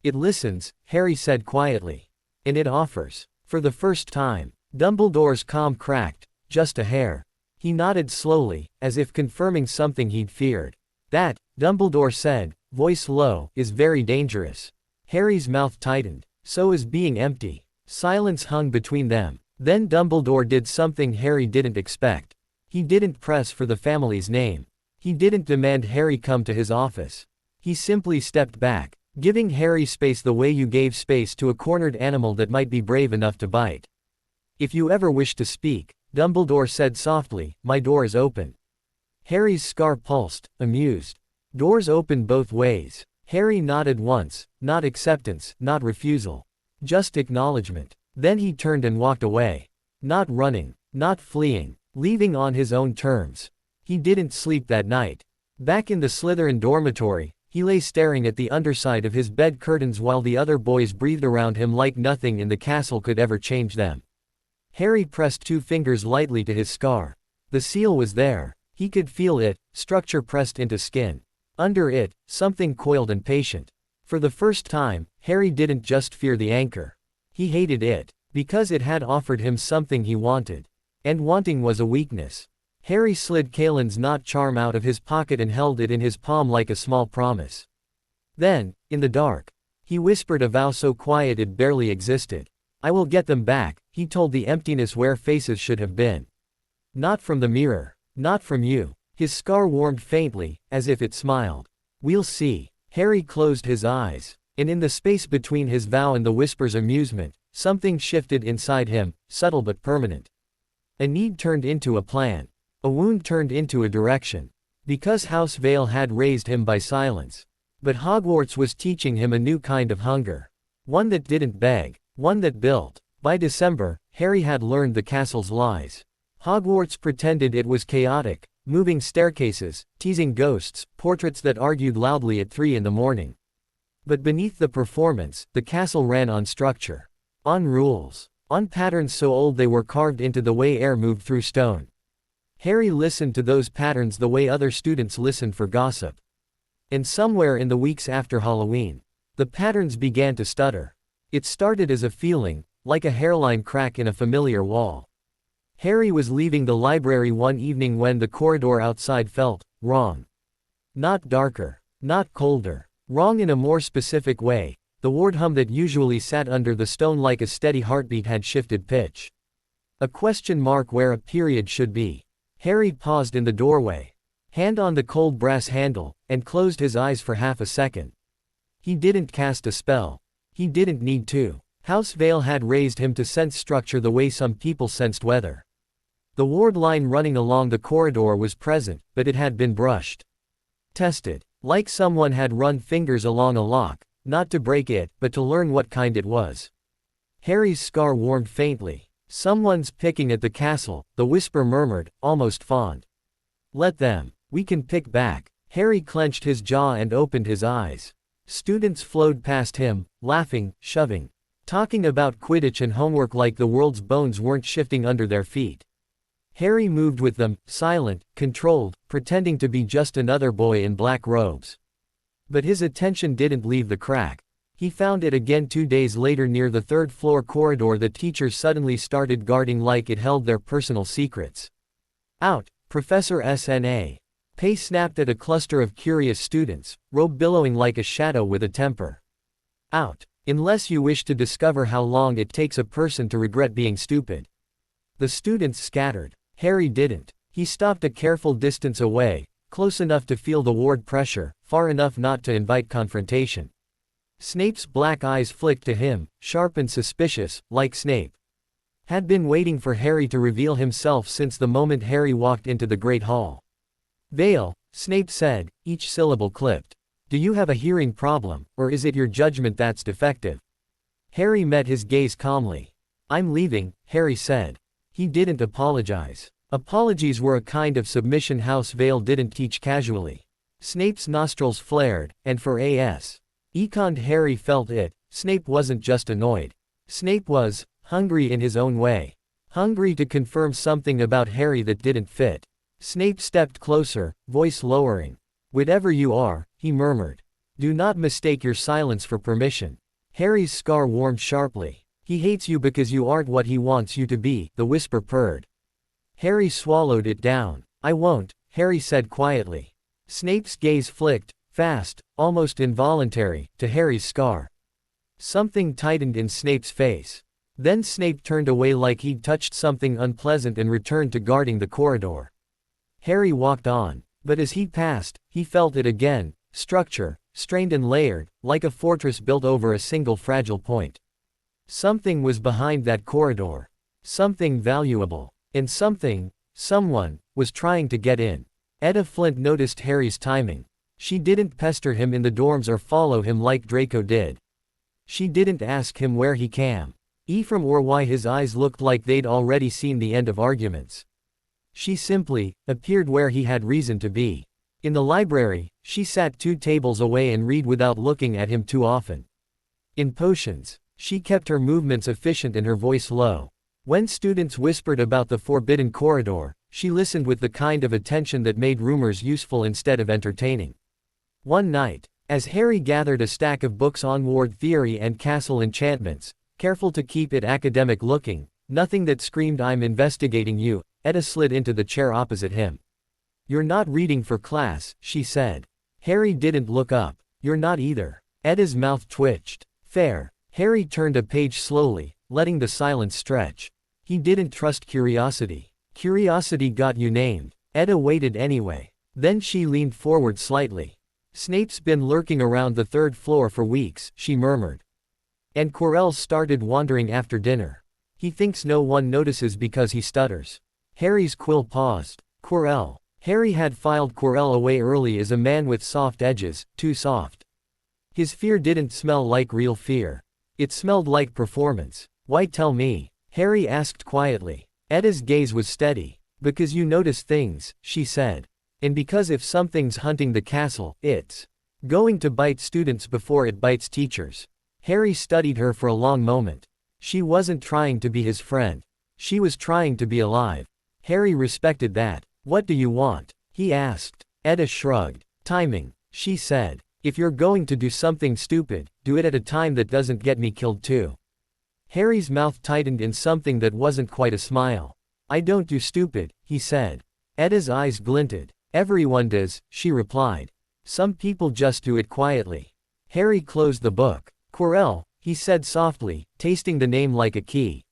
It listens, Harry said quietly. And it offers. For the first time, Dumbledore's calm cracked, just a hair. He nodded slowly, as if confirming something he'd feared. That, Dumbledore said, voice low, is very dangerous. Harry's mouth tightened. So is being empty. Silence hung between them. Then Dumbledore did something Harry didn't expect. He didn't press for the family's name. He didn't demand Harry come to his office. He simply stepped back, giving Harry space the way you gave space to a cornered animal that might be brave enough to bite. If you ever wish to speak, Dumbledore said softly, my door is open. Harry's scar pulsed, amused. Doors open both ways. Harry nodded once, not acceptance, not refusal. Just acknowledgement. Then he turned and walked away. Not running, not fleeing, leaving on his own terms. He didn't sleep that night. Back in the Slytherin dormitory, he lay staring at the underside of his bed curtains while the other boys breathed around him like nothing in the castle could ever change them. Harry pressed 2 fingers lightly to his scar. The seal was there. He could feel it, structure pressed into skin. Under it, something coiled and patient. For the first time, Harry didn't just fear the anchor. He hated it, because it had offered him something he wanted. And wanting was a weakness. Harry slid Kaelin's knot charm out of his pocket and held it in his palm like a small promise. Then, in the dark, he whispered a vow so quiet it barely existed. I will get them back, he told the emptiness where faces should have been. Not from the mirror. Not from you. His scar warmed faintly, as if it smiled. We'll see. Harry closed his eyes, and in the space between his vow and the whisper's amusement, something shifted inside him, subtle but permanent. A need turned into a plan. A wound turned into a direction. Because House Vale had raised him by silence. But Hogwarts was teaching him a new kind of hunger. One that didn't beg. One that built. By December, Harry had learned the castle's lies. Hogwarts pretended it was chaotic, moving staircases, teasing ghosts, portraits that argued loudly at 3 in the morning. But beneath the performance, the castle ran on structure. On rules. On patterns so old they were carved into the way air moved through stone. Harry listened to those patterns the way other students listened for gossip. And somewhere in the weeks after Halloween, the patterns began to stutter. It started as a feeling, like a hairline crack in a familiar wall. Harry was leaving the library one evening when the corridor outside felt wrong. Not darker, not colder, wrong in a more specific way. The ward hum that usually sat under the stone like a steady heartbeat had shifted pitch. A question mark where a period should be. Harry paused in the doorway, hand on the cold brass handle, and closed his eyes for half a second. He didn't cast a spell. He didn't need to. House Vale had raised him to sense structure the way some people sensed weather. The ward line running along the corridor was present, but it had been brushed. Tested. Like someone had run fingers along a lock, not to break it, but to learn what kind it was. Harry's scar warmed faintly. Someone's picking at the castle, the whisper murmured, almost fond. Let them. We can pick back. Harry clenched his jaw and opened his eyes. Students flowed past him, laughing, shoving, talking about Quidditch and homework like the world's bones weren't shifting under their feet. Harry moved with them, silent, controlled, pretending to be just another boy in black robes. But his attention didn't leave the crack. He found it again 2 days later near the 3rd-floor corridor. The teachers suddenly started guarding like it held their personal secrets. Out, Professor S.N.A. Pay snapped at a cluster of curious students, robe billowing like a shadow with a temper. Out, unless you wish to discover how long it takes a person to regret being stupid. The students scattered. Harry didn't. He stopped a careful distance away, close enough to feel the ward pressure, far enough not to invite confrontation. Snape's black eyes flicked to him, sharp and suspicious, like Snape had been waiting for Harry to reveal himself since the moment Harry walked into the Great Hall. Vale, Snape said, each syllable clipped. Do you have a hearing problem, or is it your judgment that's defective? Harry met his gaze calmly. I'm leaving, Harry said. He didn't apologize. Apologies were a kind of submission House Vale didn't teach casually. Snape's nostrils flared, and for A.S. Econ Harry felt it. Snape wasn't just annoyed. Snape was hungry in his own way. Hungry to confirm something about Harry that didn't fit. Snape stepped closer, voice lowering. Whatever you are, he murmured. Do not mistake your silence for permission. Harry's scar warmed sharply. He hates you because you aren't what he wants you to be, the whisper purred. Harry swallowed it down. I won't, Harry said quietly. Snape's gaze flicked, fast, almost involuntary, to Harry's scar. Something tightened in Snape's face. Then Snape turned away like he'd touched something unpleasant and returned to guarding the corridor. Harry walked on, but as he passed, he felt it again, structure, strained and layered, like a fortress built over a single fragile point. Something was behind that corridor. Something valuable. And someone, was trying to get in. Etta Flint noticed Harry's timing. She didn't pester him in the dorms or follow him like Draco did. She didn't ask him where he came from or why his eyes looked like they'd already seen the end of arguments. She simply appeared where he had reason to be. In the library, she sat 2 tables away and read without looking at him too often. In potions, she kept her movements efficient and her voice low. When students whispered about the forbidden corridor, she listened with the kind of attention that made rumors useful instead of entertaining. One night, as Harry gathered a stack of books on ward theory and castle enchantments, careful to keep it academic looking, nothing that screamed "I'm investigating you," Etta slid into the chair opposite him. "You're not reading for class," she said. Harry didn't look up. "You're not either." Etta's mouth twitched. "Fair." Harry turned a page slowly, letting the silence stretch. He didn't trust curiosity. Curiosity got you named. Etta waited anyway. Then she leaned forward slightly. "Snape's been lurking around the 3rd floor for weeks," she murmured. "And Quirrell started wandering after dinner. He thinks no one notices because he stutters." Harry's quill paused. Quirrell. Harry had filed Quirrell away early as a man with soft edges, too soft. His fear didn't smell like real fear. It smelled like performance. "Why tell me?" Harry asked quietly. Etta's gaze was steady. "Because you notice things," she said. "And because if something's hunting the castle, it's going to bite students before it bites teachers." Harry studied her for a long moment. She wasn't trying to be his friend. She was trying to be alive. Harry respected that. "What do you want?" he asked. Etta shrugged. "Timing," she said. "If you're going to do something stupid, do it at a time that doesn't get me killed too." Harry's mouth tightened in something that wasn't quite a smile. "I don't do stupid," he said. Etta's eyes glinted. "Everyone does," she replied. "Some people just do it quietly." Harry closed the book. "Quirrell," he said softly, tasting the name like a key.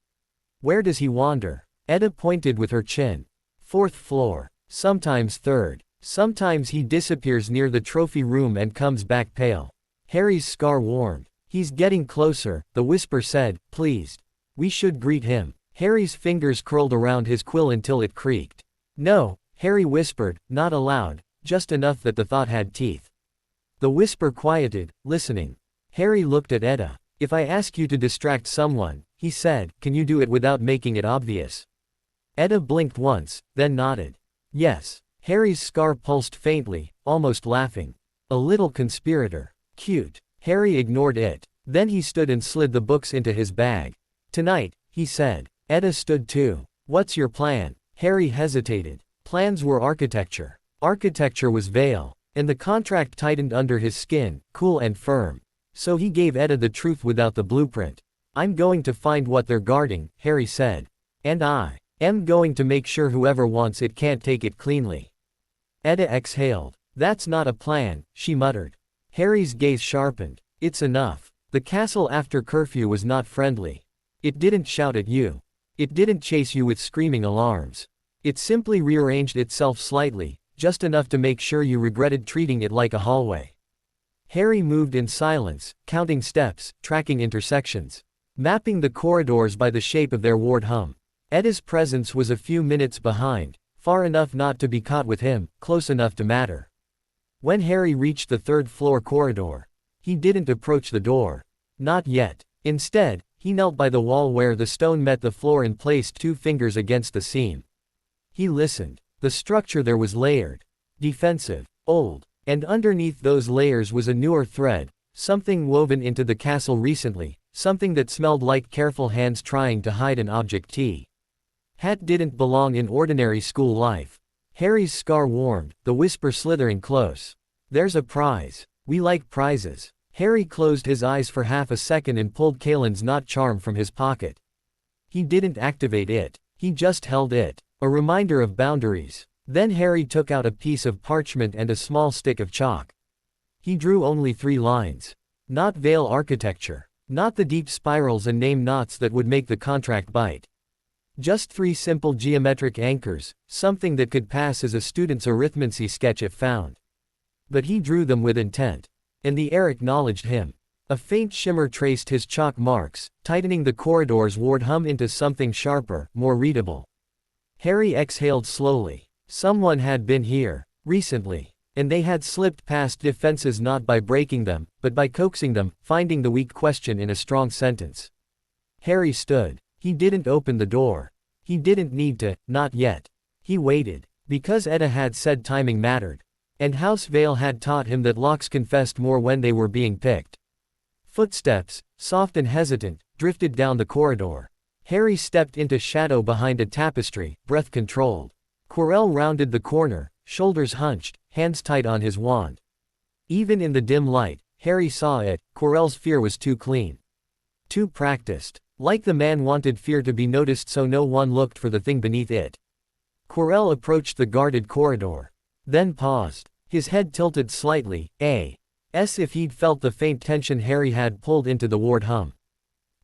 "Where does he wander?" Etta pointed with her chin. "4th floor. Sometimes 3rd. Sometimes he disappears near the trophy room and comes back pale." Harry's scar warmed. "He's getting closer," the whisper said, pleased. "We should greet him." Harry's fingers curled around his quill until it creaked. "No," Harry whispered, not aloud, just enough that the thought had teeth. The whisper quieted, listening. Harry looked at Etta. "If I ask you to distract someone," he said, "can you do it without making it obvious?" Etta blinked once, then nodded. "Yes." Harry's scar pulsed faintly, almost laughing. "A little conspirator. Cute." Harry ignored it. Then he stood and slid the books into his bag. "Tonight," he said. Etta stood too. "What's your plan?" Harry hesitated. Plans were architecture. Architecture was Vale. And the contract tightened under his skin, cool and firm. So he gave Etta the truth without the blueprint. "I'm going to find what they're guarding," Harry said. "And I am going to make sure whoever wants it can't take it cleanly." Etta exhaled. "That's not a plan," she muttered. Harry's gaze sharpened. "It's enough. The castle after curfew was not friendly. It didn't shout at you. It didn't chase you with screaming alarms. It simply rearranged itself slightly, just enough to make sure you regretted treating it like a hallway." Harry moved in silence, counting steps, tracking intersections, mapping the corridors by the shape of their ward hum. Etta's presence was a few minutes behind, far enough not to be caught with him, close enough to matter. When Harry reached the 3rd floor corridor, he didn't approach the door. Not yet. Instead, he knelt by the wall where the stone met the floor and placed 2 fingers against the seam. He listened. The structure there was layered, defensive, old, and underneath those layers was a newer thread, something woven into the castle recently, something that smelled like careful hands trying to hide an object. Hat didn't belong in ordinary school life. Harry's scar warmed, the whisper slithering close. "There's a prize. We like prizes." Harry closed his eyes for half a second and pulled Kalen's knot charm from his pocket. He didn't activate it. He just held it. A reminder of boundaries. Then Harry took out a piece of parchment and a small stick of chalk. He drew only 3 lines. Not Vale architecture. Not the deep spirals and name knots that would make the contract bite. Just 3 simple geometric anchors, something that could pass as a student's arithmancy sketch if found. But he drew them with intent. And the air acknowledged him. A faint shimmer traced his chalk marks, tightening the corridor's ward hum into something sharper, more readable. Harry exhaled slowly. Someone had been here, recently. And they had slipped past defenses not by breaking them, but by coaxing them, finding the weak question in a strong sentence. Harry stood. He didn't open the door. He didn't need to, not yet. He waited. Because Etta had said timing mattered. And House Vale had taught him that locks confessed more when they were being picked. Footsteps, soft and hesitant, drifted down the corridor. Harry stepped into shadow behind a tapestry, breath controlled. Quirrell rounded the corner, shoulders hunched, hands tight on his wand. Even in the dim light, Harry saw it. Quirrell's fear was too clean. Too practiced. Like the man wanted fear to be noticed so no one looked for the thing beneath it. Quirrell approached the guarded corridor. Then paused. His head tilted slightly, as if he'd felt the faint tension Harry had pulled into the ward hum.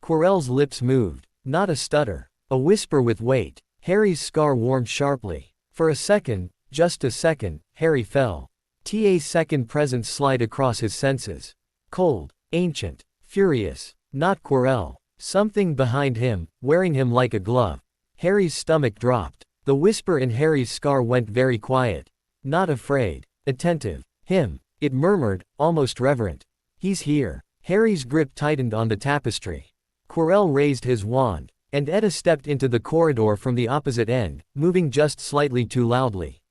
Quirrell's lips moved. Not a stutter. A whisper with weight. Harry's scar warmed sharply. For a second, just a second, Harry fell. TA's second presence slid across his senses. Cold, ancient, furious. Not Quirrell. Something behind him, wearing him like a glove. Harry's stomach dropped. The whisper in Harry's scar went very quiet. Not afraid. Attentive. Him. It murmured, almost reverent. He's here. Harry's grip tightened on the tapestry. Quirrell raised his wand, and Etta stepped into the corridor from the opposite end, moving just slightly too loudly.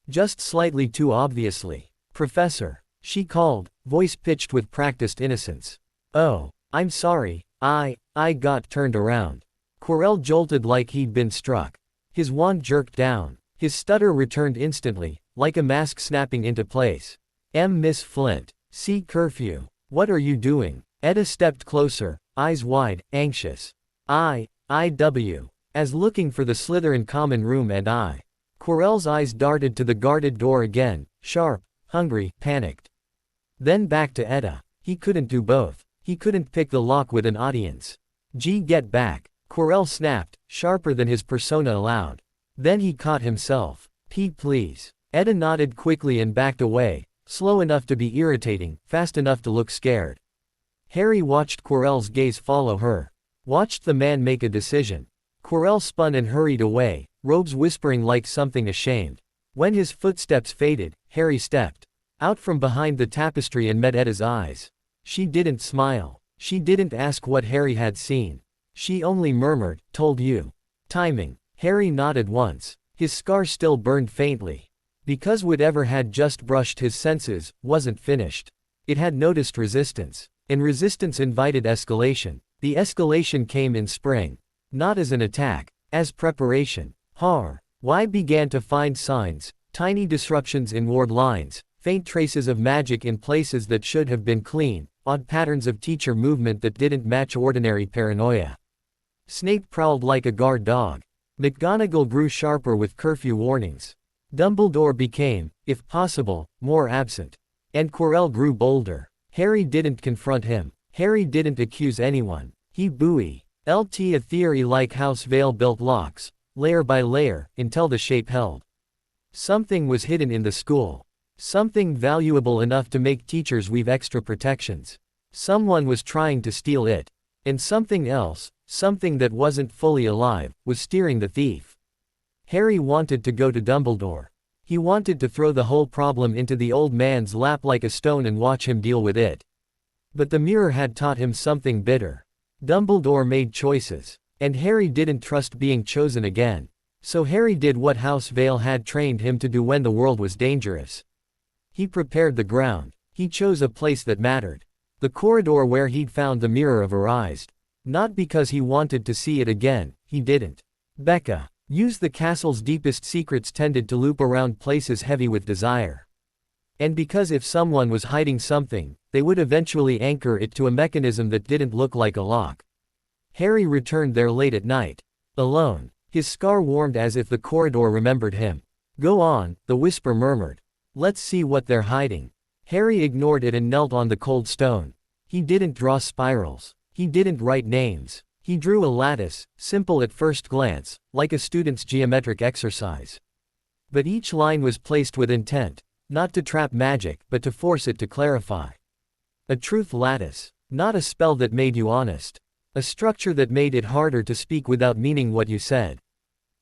Just slightly too obviously. Professor. She called, voice pitched with practiced innocence. Oh, I'm sorry, I got turned around. Quirrell jolted like he'd been struck. His wand jerked down. His stutter returned instantly, like a mask snapping into place. Miss Flint. See curfew. What are you doing? Etta stepped closer, eyes wide, anxious. IW. As looking for the Slytherin common room and I. Quirrell's eyes darted to the guarded door again, sharp, hungry, panicked. Then back to Etta. He couldn't do both. He couldn't pick the lock with an audience. Get back. Quirrell snapped, sharper than his persona allowed. Then he caught himself. Please. Etta nodded quickly and backed away, slow enough to be irritating, fast enough to look scared. Harry watched Quirrell's gaze follow her. Watched the man make a decision. Quirrell spun and hurried away, robes whispering like something ashamed. When his footsteps faded, Harry stepped out from behind the tapestry and met Etta's eyes. She didn't smile. She didn't ask what Harry had seen. She only murmured, told you. Timing. Harry nodded once. His scar still burned faintly. Because whatever had just brushed his senses, wasn't finished. It had noticed resistance. And resistance invited escalation. The escalation came in spring. Not as an attack. As preparation. Why began to find signs, tiny disruptions in ward lines, faint traces of magic in places that should have been clean, odd patterns of teacher movement that didn't match ordinary paranoia. Snape prowled like a guard dog. McGonagall grew sharper with curfew warnings. Dumbledore became, if possible, more absent. And Quirrell grew bolder. Harry didn't confront him. Harry didn't accuse anyone. He LT a theory like House Vale built locks, layer by layer, until the shape held. Something was hidden in the school. Something valuable enough to make teachers weave extra protections. Someone was trying to steal it. And something else, something that wasn't fully alive, was steering the thief. Harry wanted to go to Dumbledore. He wanted to throw the whole problem into the old man's lap like a stone and watch him deal with it. But the mirror had taught him something bitter. Dumbledore made choices. And Harry didn't trust being chosen again. So Harry did what House Vale had trained him to do when the world was dangerous. He prepared the ground. He chose a place that mattered. The corridor where he'd found the mirror of Arised. Not because he wanted to see it again, he didn't. Becca. Used the castle's deepest secrets tended to loop around places heavy with desire. And because if someone was hiding something, they would eventually anchor it to a mechanism that didn't look like a lock. Harry returned there late at night. Alone. His scar warmed as if the corridor remembered him. Go on, the whisper murmured. Let's see what they're hiding. Harry ignored it and knelt on the cold stone. He didn't draw spirals. He didn't write names. He drew a lattice, simple at first glance, like a student's geometric exercise. But each line was placed with intent, not to trap magic, but to force it to clarify. A truth lattice, not a spell that made you honest. A structure that made it harder to speak without meaning what you said.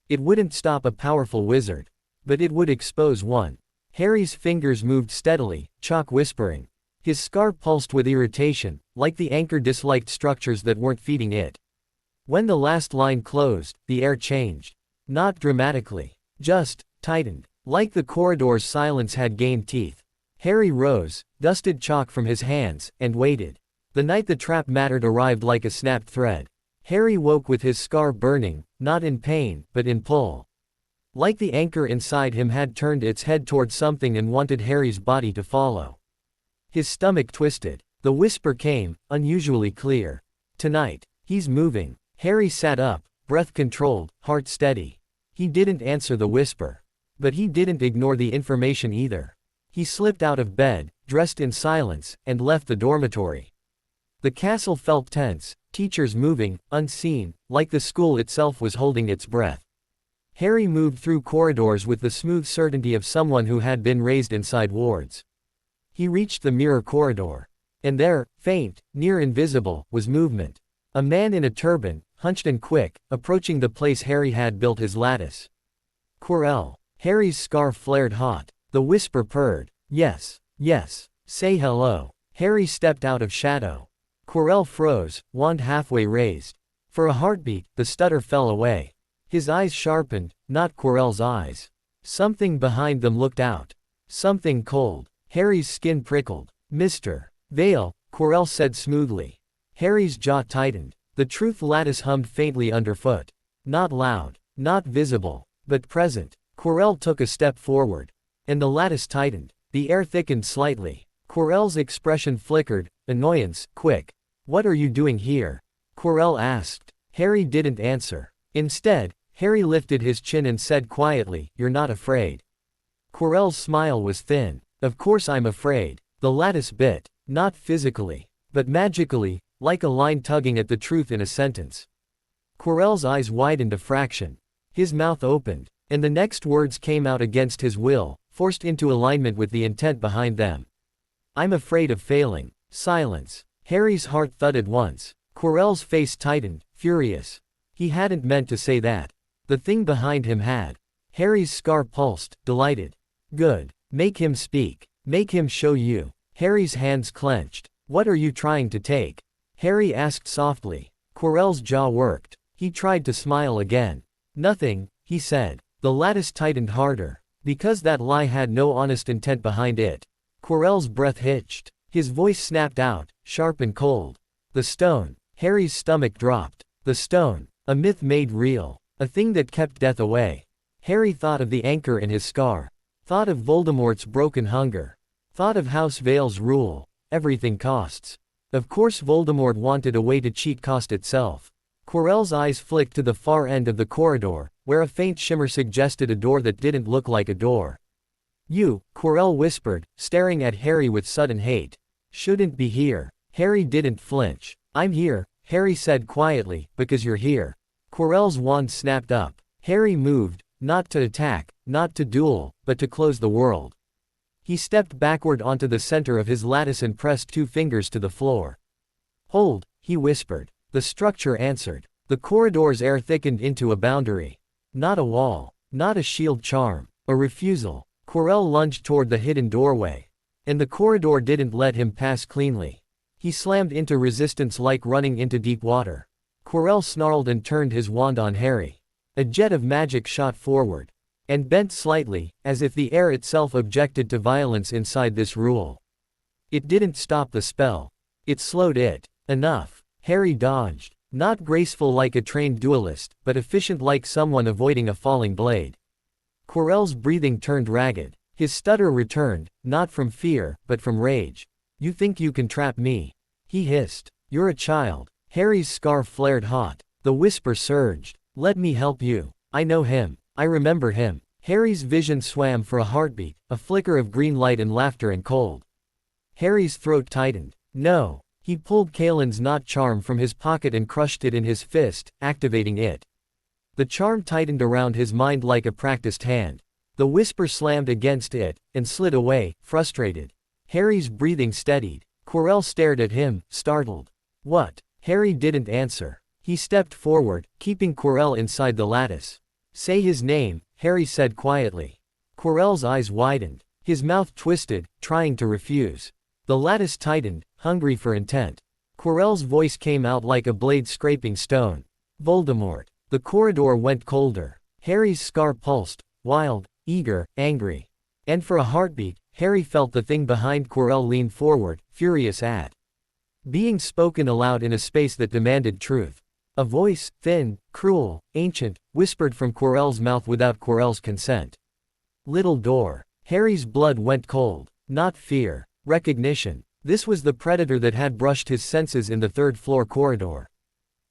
It wouldn't stop a powerful wizard. But it would expose one. Harry's fingers moved steadily, Chalk whispering. His scar pulsed with irritation, like the anchor disliked structures that weren't feeding it. When the last line closed, the air changed. Not dramatically. Just tightened. Like the corridor's silence had gained teeth. Harry rose, dusted chalk from his hands, and waited. The night the trap mattered arrived like a snapped thread. Harry woke with his scar burning, not in pain, but in pull. Like the anchor inside him had turned its head toward something and wanted Harry's body to follow. His stomach twisted. The whisper came, unusually clear. Tonight, he's moving. Harry sat up, breath controlled, heart steady. He didn't answer the whisper. But he didn't ignore the information either. He slipped out of bed, dressed in silence, and left the dormitory. The castle felt tense, teachers moving, unseen, like the school itself was holding its breath. Harry moved through corridors with the smooth certainty of someone who had been raised inside wards. He reached the mirror corridor. And there, faint, near invisible, was movement. A man in a turban, hunched and quick, approaching the place Harry had built his lattice. Quirrell. Harry's scar flared hot. The whisper purred. Yes, yes, say hello. Harry stepped out of shadow. Quirrell froze, wand halfway raised. For a heartbeat, the stutter fell away. His eyes sharpened, not Quirrell's eyes. Something behind them looked out. Something cold. Harry's skin prickled. Mr. Vale, Quirrell said smoothly. Harry's jaw tightened. The truth lattice hummed faintly underfoot. Not loud, not visible, but present. Quirrell took a step forward. And the lattice tightened. The air thickened slightly. Quirrell's expression flickered, annoyance, quick. What are you doing here? Quirrell asked. Harry didn't answer. Instead, Harry lifted his chin and said quietly, "You're not afraid." Quirrell's smile was thin. Of course I'm afraid. The lattice bit. Not physically. But magically, like a line tugging at the truth in a sentence. Quirrell's eyes widened a fraction. His mouth opened. And the next words came out against his will, forced into alignment with the intent behind them. I'm afraid of failing. Silence. Harry's heart thudded once. Quirrell's face tightened, furious. He hadn't meant to say that. The thing behind him had. Harry's scar pulsed, delighted. Good. Make him speak. Make him show you. Harry's hands clenched. What are you trying to take? Harry asked softly. Quirrell's jaw worked. He tried to smile again. Nothing, he said. The lattice tightened harder. Because that lie had no honest intent behind it. Quirrell's breath hitched. His voice snapped out, sharp and cold. The stone. Harry's stomach dropped. The stone. A myth made real. A thing that kept death away. Harry thought of the anchor in his scar. Thought of Voldemort's broken hunger. Thought of House Vale's rule. Everything costs. Of course Voldemort wanted a way to cheat cost itself. Quirrell's eyes flicked to the far end of the corridor, where a faint shimmer suggested a door that didn't look like a door. You, Quirrell whispered, staring at Harry with sudden hate. Shouldn't be here. Harry didn't flinch. I'm here, Harry said quietly, because you're here. Quirrell's wand snapped up. Harry moved, not to attack, not to duel, but to close the world. He stepped backward onto the center of his lattice and pressed 2 fingers to the floor. Hold, he whispered. The structure answered. The corridor's air thickened into a boundary. Not a wall. Not a shield charm. A refusal. Quirrell lunged toward the hidden doorway. And the corridor didn't let him pass cleanly. He slammed into resistance like running into deep water. Quirrell snarled and turned his wand on Harry. A jet of magic shot forward. And bent slightly, as if the air itself objected to violence inside this rule. It didn't stop the spell. It slowed it. Enough. Harry dodged. Not graceful like a trained duelist, but efficient like someone avoiding a falling blade. Quirrell's breathing turned ragged. His stutter returned, not from fear, but from rage. You think you can trap me? He hissed. You're a child. Harry's scar flared hot. The whisper surged. Let me help you. I know him. I remember him. Harry's vision swam for a heartbeat, a flicker of green light and laughter and cold. Harry's throat tightened. No. He pulled Kalen's knot charm from his pocket and crushed it in his fist, activating it. The charm tightened around his mind like a practiced hand. The whisper slammed against it, and slid away, frustrated. Harry's breathing steadied. Quirrell stared at him, startled. What? Harry didn't answer. He stepped forward, keeping Quirrell inside the lattice. Say his name, Harry said quietly. Quirrell's eyes widened. His mouth twisted, trying to refuse. The lattice tightened, hungry for intent. Quirrell's voice came out like a blade scraping stone. Voldemort. The corridor went colder. Harry's scar pulsed, wild, eager, angry. And for a heartbeat, Harry felt the thing behind Quirrell lean forward, furious at being spoken aloud in a space that demanded truth. A voice, thin, cruel, ancient, whispered from Quirrell's mouth without Quirrell's consent. Little door. Harry's blood went cold. Not fear. Recognition. This was the predator that had brushed his senses in the third-floor corridor.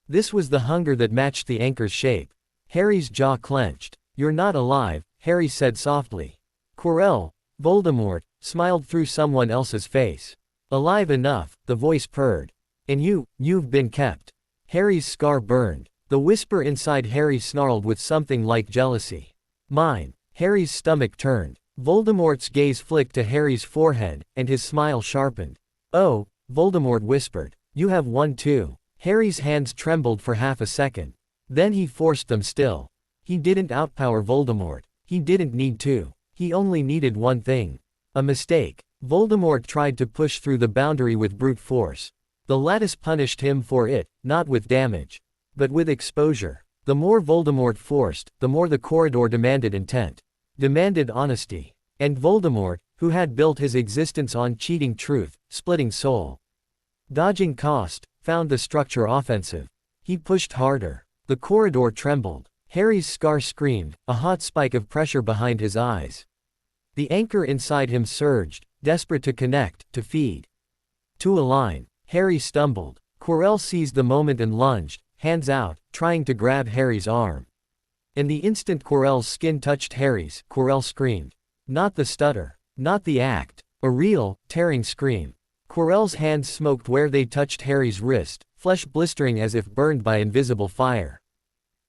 This was the hunger that matched the anchor's shape. Harry's jaw clenched. "You're not alive," Harry said softly. Quirrell, Voldemort, smiled through someone else's face. "Alive enough," the voice purred. "And you've been kept." Harry's scar burned. The whisper inside Harry snarled with something like jealousy. "Mine." Harry's stomach turned. Voldemort's gaze flicked to Harry's forehead, and his smile sharpened. "Oh," Voldemort whispered. "You have one too." Harry's hands trembled for half a second. Then he forced them still. He didn't outpower Voldemort. He didn't need to. He only needed one thing. A mistake. Voldemort tried to push through the boundary with brute force. The lattice punished him for it, not with damage, but with exposure. The more Voldemort forced, the more the corridor demanded intent. Demanded honesty. And Voldemort, who had built his existence on cheating truth, splitting soul, dodging cost, found the structure offensive. He pushed harder. The corridor trembled. Harry's scar screamed, a hot spike of pressure behind his eyes. The anchor inside him surged, desperate to connect, to feed, to align. Harry stumbled. Quirrell seized the moment and lunged, hands out, trying to grab Harry's arm. In the instant Quirrell's skin touched Harry's, Quirrell screamed. Not the stutter. Not the act. A real, tearing scream. Quirrell's hands smoked where they touched Harry's wrist, flesh blistering as if burned by invisible fire.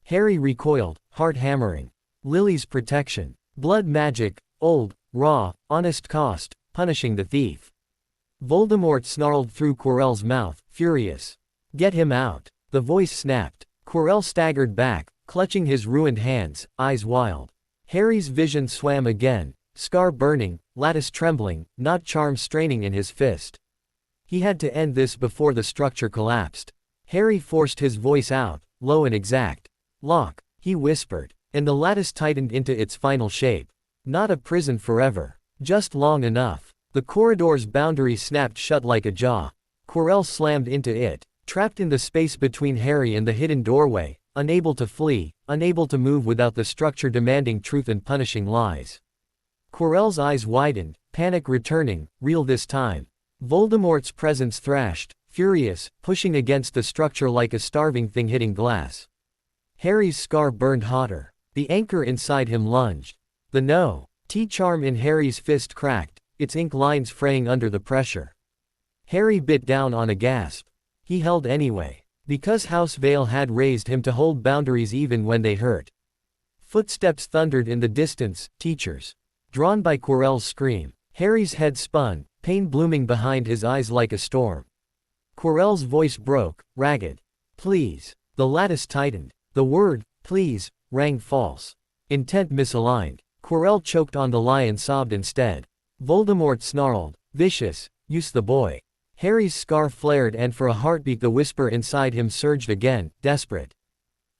Harry recoiled, heart hammering. Lily's protection. Blood magic, old, raw, honest cost, punishing the thief. Voldemort snarled through Quirrell's mouth, furious. "Get him out." The voice snapped. Quirrell staggered back, clutching his ruined hands, eyes wild. Harry's vision swam again, scar burning, lattice trembling, not charm straining in his fist. He had to end this before the structure collapsed. Harry forced his voice out, low and exact. "Lock," he whispered, and the lattice tightened into its final shape. Not a prison forever. Just long enough. The corridor's boundary snapped shut like a jaw. Quirrell slammed into it, trapped in the space between Harry and the hidden doorway, unable to flee, unable to move without the structure demanding truth and punishing lies. Quirrell's eyes widened, panic returning, real this time. Voldemort's presence thrashed, furious, pushing against the structure like a starving thing hitting glass. Harry's scar burned hotter. The anchor inside him lunged. The T-charm in Harry's fist cracked, its ink lines fraying under the pressure. Harry bit down on a gasp. He held anyway. Because House Vale had raised him to hold boundaries even when they hurt. Footsteps thundered in the distance, teachers. Drawn by Quirrell's scream. Harry's head spun, pain blooming behind his eyes like a storm. Quirrell's voice broke, ragged. "Please." The lattice tightened. The word, "please," rang false. Intent misaligned. Quirrell choked on the lie and sobbed instead. Voldemort snarled, "Vicious, use the boy." Harry's scar flared and for a heartbeat the whisper inside him surged again, desperate.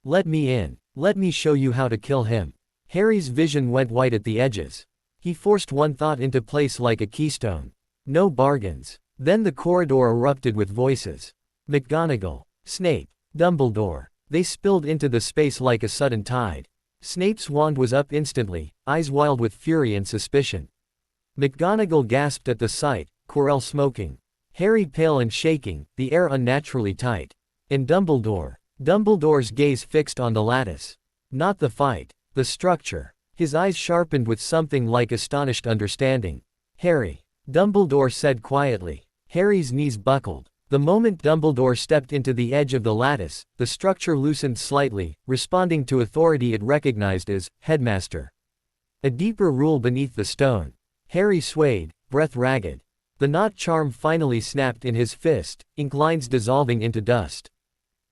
"Let me in. Let me show you how to kill him." Harry's vision went white at the edges. He forced one thought into place like a keystone. No bargains. Then the corridor erupted with voices. McGonagall, Snape, Dumbledore. They spilled into the space like a sudden tide. Snape's wand was up instantly, eyes wild with fury and suspicion. McGonagall gasped at the sight, Quirrell smoking. Harry pale and shaking, the air unnaturally tight. And Dumbledore's gaze fixed on the lattice. Not the fight, the structure. His eyes sharpened with something like astonished understanding. "Harry," Dumbledore said quietly. Harry's knees buckled. The moment Dumbledore stepped into the edge of the lattice, the structure loosened slightly, responding to authority it recognized as headmaster. A deeper rule beneath the stone. Harry swayed, breath ragged. The knot charm finally snapped in his fist, ink lines dissolving into dust.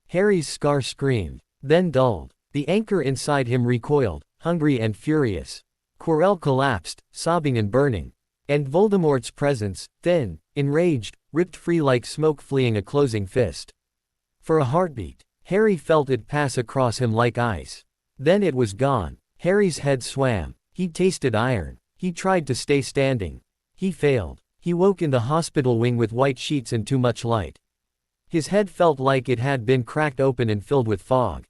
Harry's scar screamed, then dulled. The anchor inside him recoiled, hungry and furious. Quirrell collapsed, sobbing and burning. And Voldemort's presence, thin, enraged, ripped free like smoke fleeing a closing fist. For a heartbeat, Harry felt it pass across him like ice. Then it was gone. Harry's head swam. He tasted iron. He tried to stay standing. He failed. He woke in the hospital wing with white sheets and too much light. His head felt like it had been cracked open and filled with fog.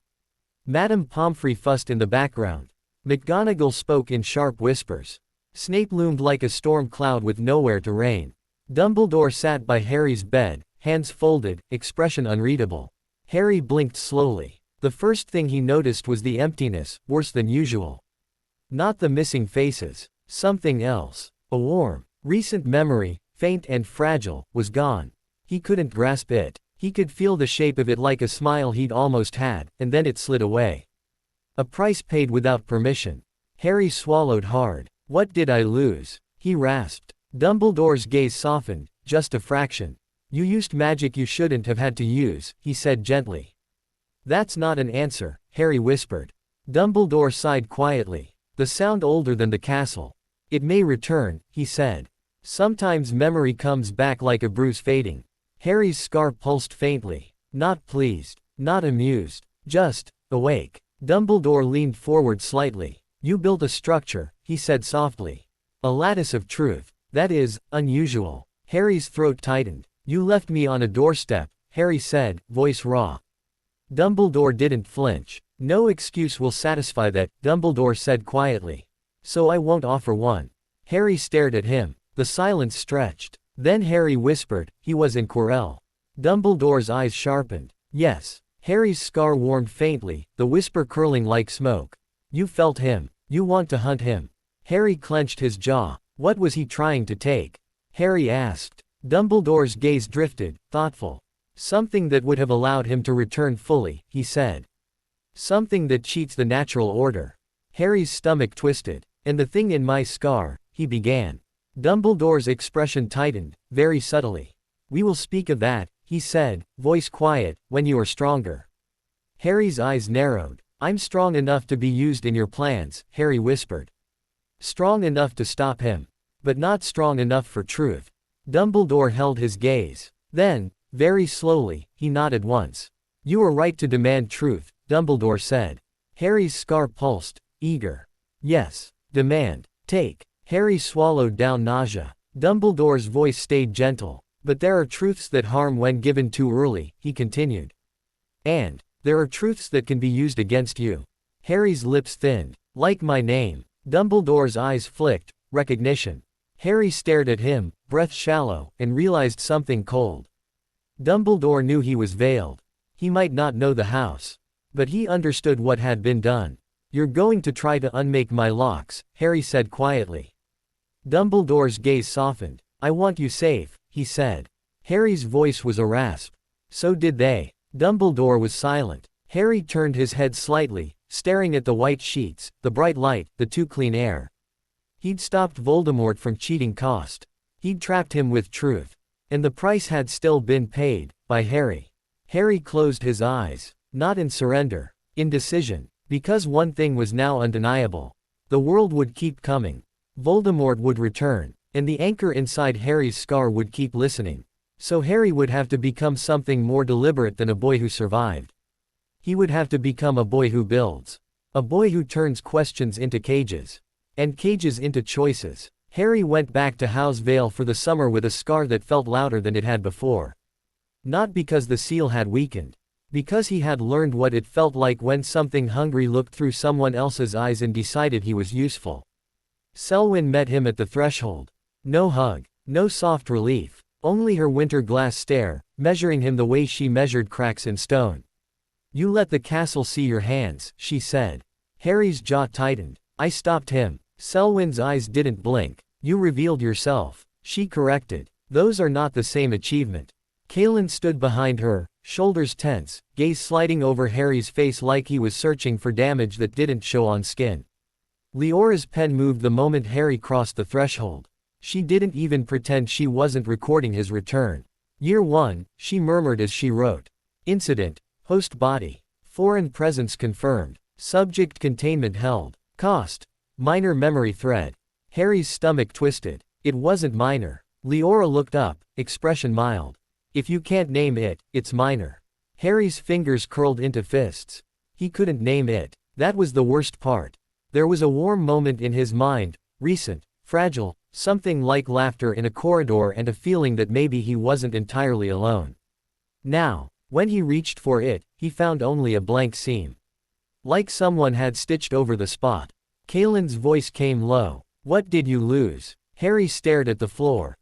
Madame Pomfrey fussed in the background. McGonagall spoke in sharp whispers. Snape loomed like a storm cloud with nowhere to rain. Dumbledore sat by Harry's bed, hands folded, expression unreadable. Harry blinked slowly. The first thing he noticed was the emptiness, worse than usual. Not the missing faces. Something else. A warm, recent memory, faint and fragile, was gone. He couldn't grasp it. He could feel the shape of it like a smile he'd almost had, and then it slid away. A price paid without permission. Harry swallowed hard. What did I lose? He rasped. Dumbledore's gaze softened, just a fraction. You used magic you shouldn't have had to use, he said gently. That's not an answer, Harry whispered. Dumbledore sighed quietly. The sound older than the castle. It may return, he said. Sometimes memory comes back like a bruise fading. Harry's scar pulsed faintly. Not pleased. Not amused. Just, awake. Dumbledore leaned forward slightly. You built a structure, he said softly. A lattice of truth. That is, unusual. Harry's throat tightened. You left me on a doorstep, Harry said, voice raw. Dumbledore didn't flinch. No excuse will satisfy that, Dumbledore said quietly. So I won't offer one. Harry stared at him. The silence stretched. Then Harry whispered, he was in Quirrell. Dumbledore's eyes sharpened. Yes. Harry's scar warmed faintly, the whisper curling like smoke. You felt him. You want to hunt him. Harry clenched his jaw. What was he trying to take? Harry asked. Dumbledore's gaze drifted, thoughtful. Something that would have allowed him to return fully, he said. Something that cheats the natural order. Harry's stomach twisted. And the thing in my scar, he began. Dumbledore's expression tightened, very subtly. We will speak of that, he said, voice quiet, when you are stronger. Harry's eyes narrowed. I'm strong enough to be used in your plans, Harry whispered. Strong enough to stop him. But not strong enough for truth. Dumbledore held his gaze. Then, very slowly, he nodded once. You are right to demand truth, Dumbledore said. Harry's scar pulsed, eager. Yes. Demand. Take. Harry swallowed down nausea. Dumbledore's voice stayed gentle. But there are truths that harm when given too early, he continued. And, there are truths that can be used against you. Harry's lips thinned. Like my name. Dumbledore's eyes flicked, recognition. Harry stared at him, breath shallow, and realized something cold. Dumbledore knew he was veiled. He might not know the house. But he understood what had been done. You're going to try to unmake my locks, Harry said quietly. Dumbledore's gaze softened. I want you safe, he said. Harry's voice was a rasp. So did they. Dumbledore was silent. Harry turned his head slightly, staring at the white sheets, the bright light, the too clean air. He'd stopped Voldemort from cheating cost. He'd trapped him with truth. And the price had still been paid, by Harry. Harry closed his eyes. Not in surrender. In decision. Because one thing was now undeniable. The world would keep coming. Voldemort would return. And the anchor inside Harry's scar would keep listening. So Harry would have to become something more deliberate than a boy who survived. He would have to become a boy who builds. A boy who turns questions into cages. And cages into choices. Harry went back to House Vale for the summer with a scar that felt louder than it had before. Not because the seal had weakened. Because he had learned what it felt like when something hungry looked through someone else's eyes and decided he was useful. Selwyn met him at the threshold. No hug. No soft relief. Only her winter glass stare, measuring him the way she measured cracks in stone. You let the castle see your hands, she said. Harry's jaw tightened. I stopped him. Selwyn's eyes didn't blink. You revealed yourself. She corrected. Those are not the same achievement. Kalen stood behind her, shoulders tense, gaze sliding over Harry's face like he was searching for damage that didn't show on skin. Leora's pen moved the moment Harry crossed the threshold. She didn't even pretend she wasn't recording his return. Year 1, she murmured as she wrote. Incident. Host body. Foreign presence confirmed. Subject containment held. Cost. Minor memory thread. Harry's stomach twisted. It wasn't minor. Leora looked up, expression mild. If you can't name it, it's minor. Harry's fingers curled into fists. He couldn't name it. That was the worst part. There was a warm moment in his mind, recent, fragile, something like laughter in a corridor and a feeling that maybe he wasn't entirely alone. Now, when he reached for it, he found only a blank seam. Like someone had stitched over the spot. Kalen's voice came low. What did you lose? Harry stared at the floor.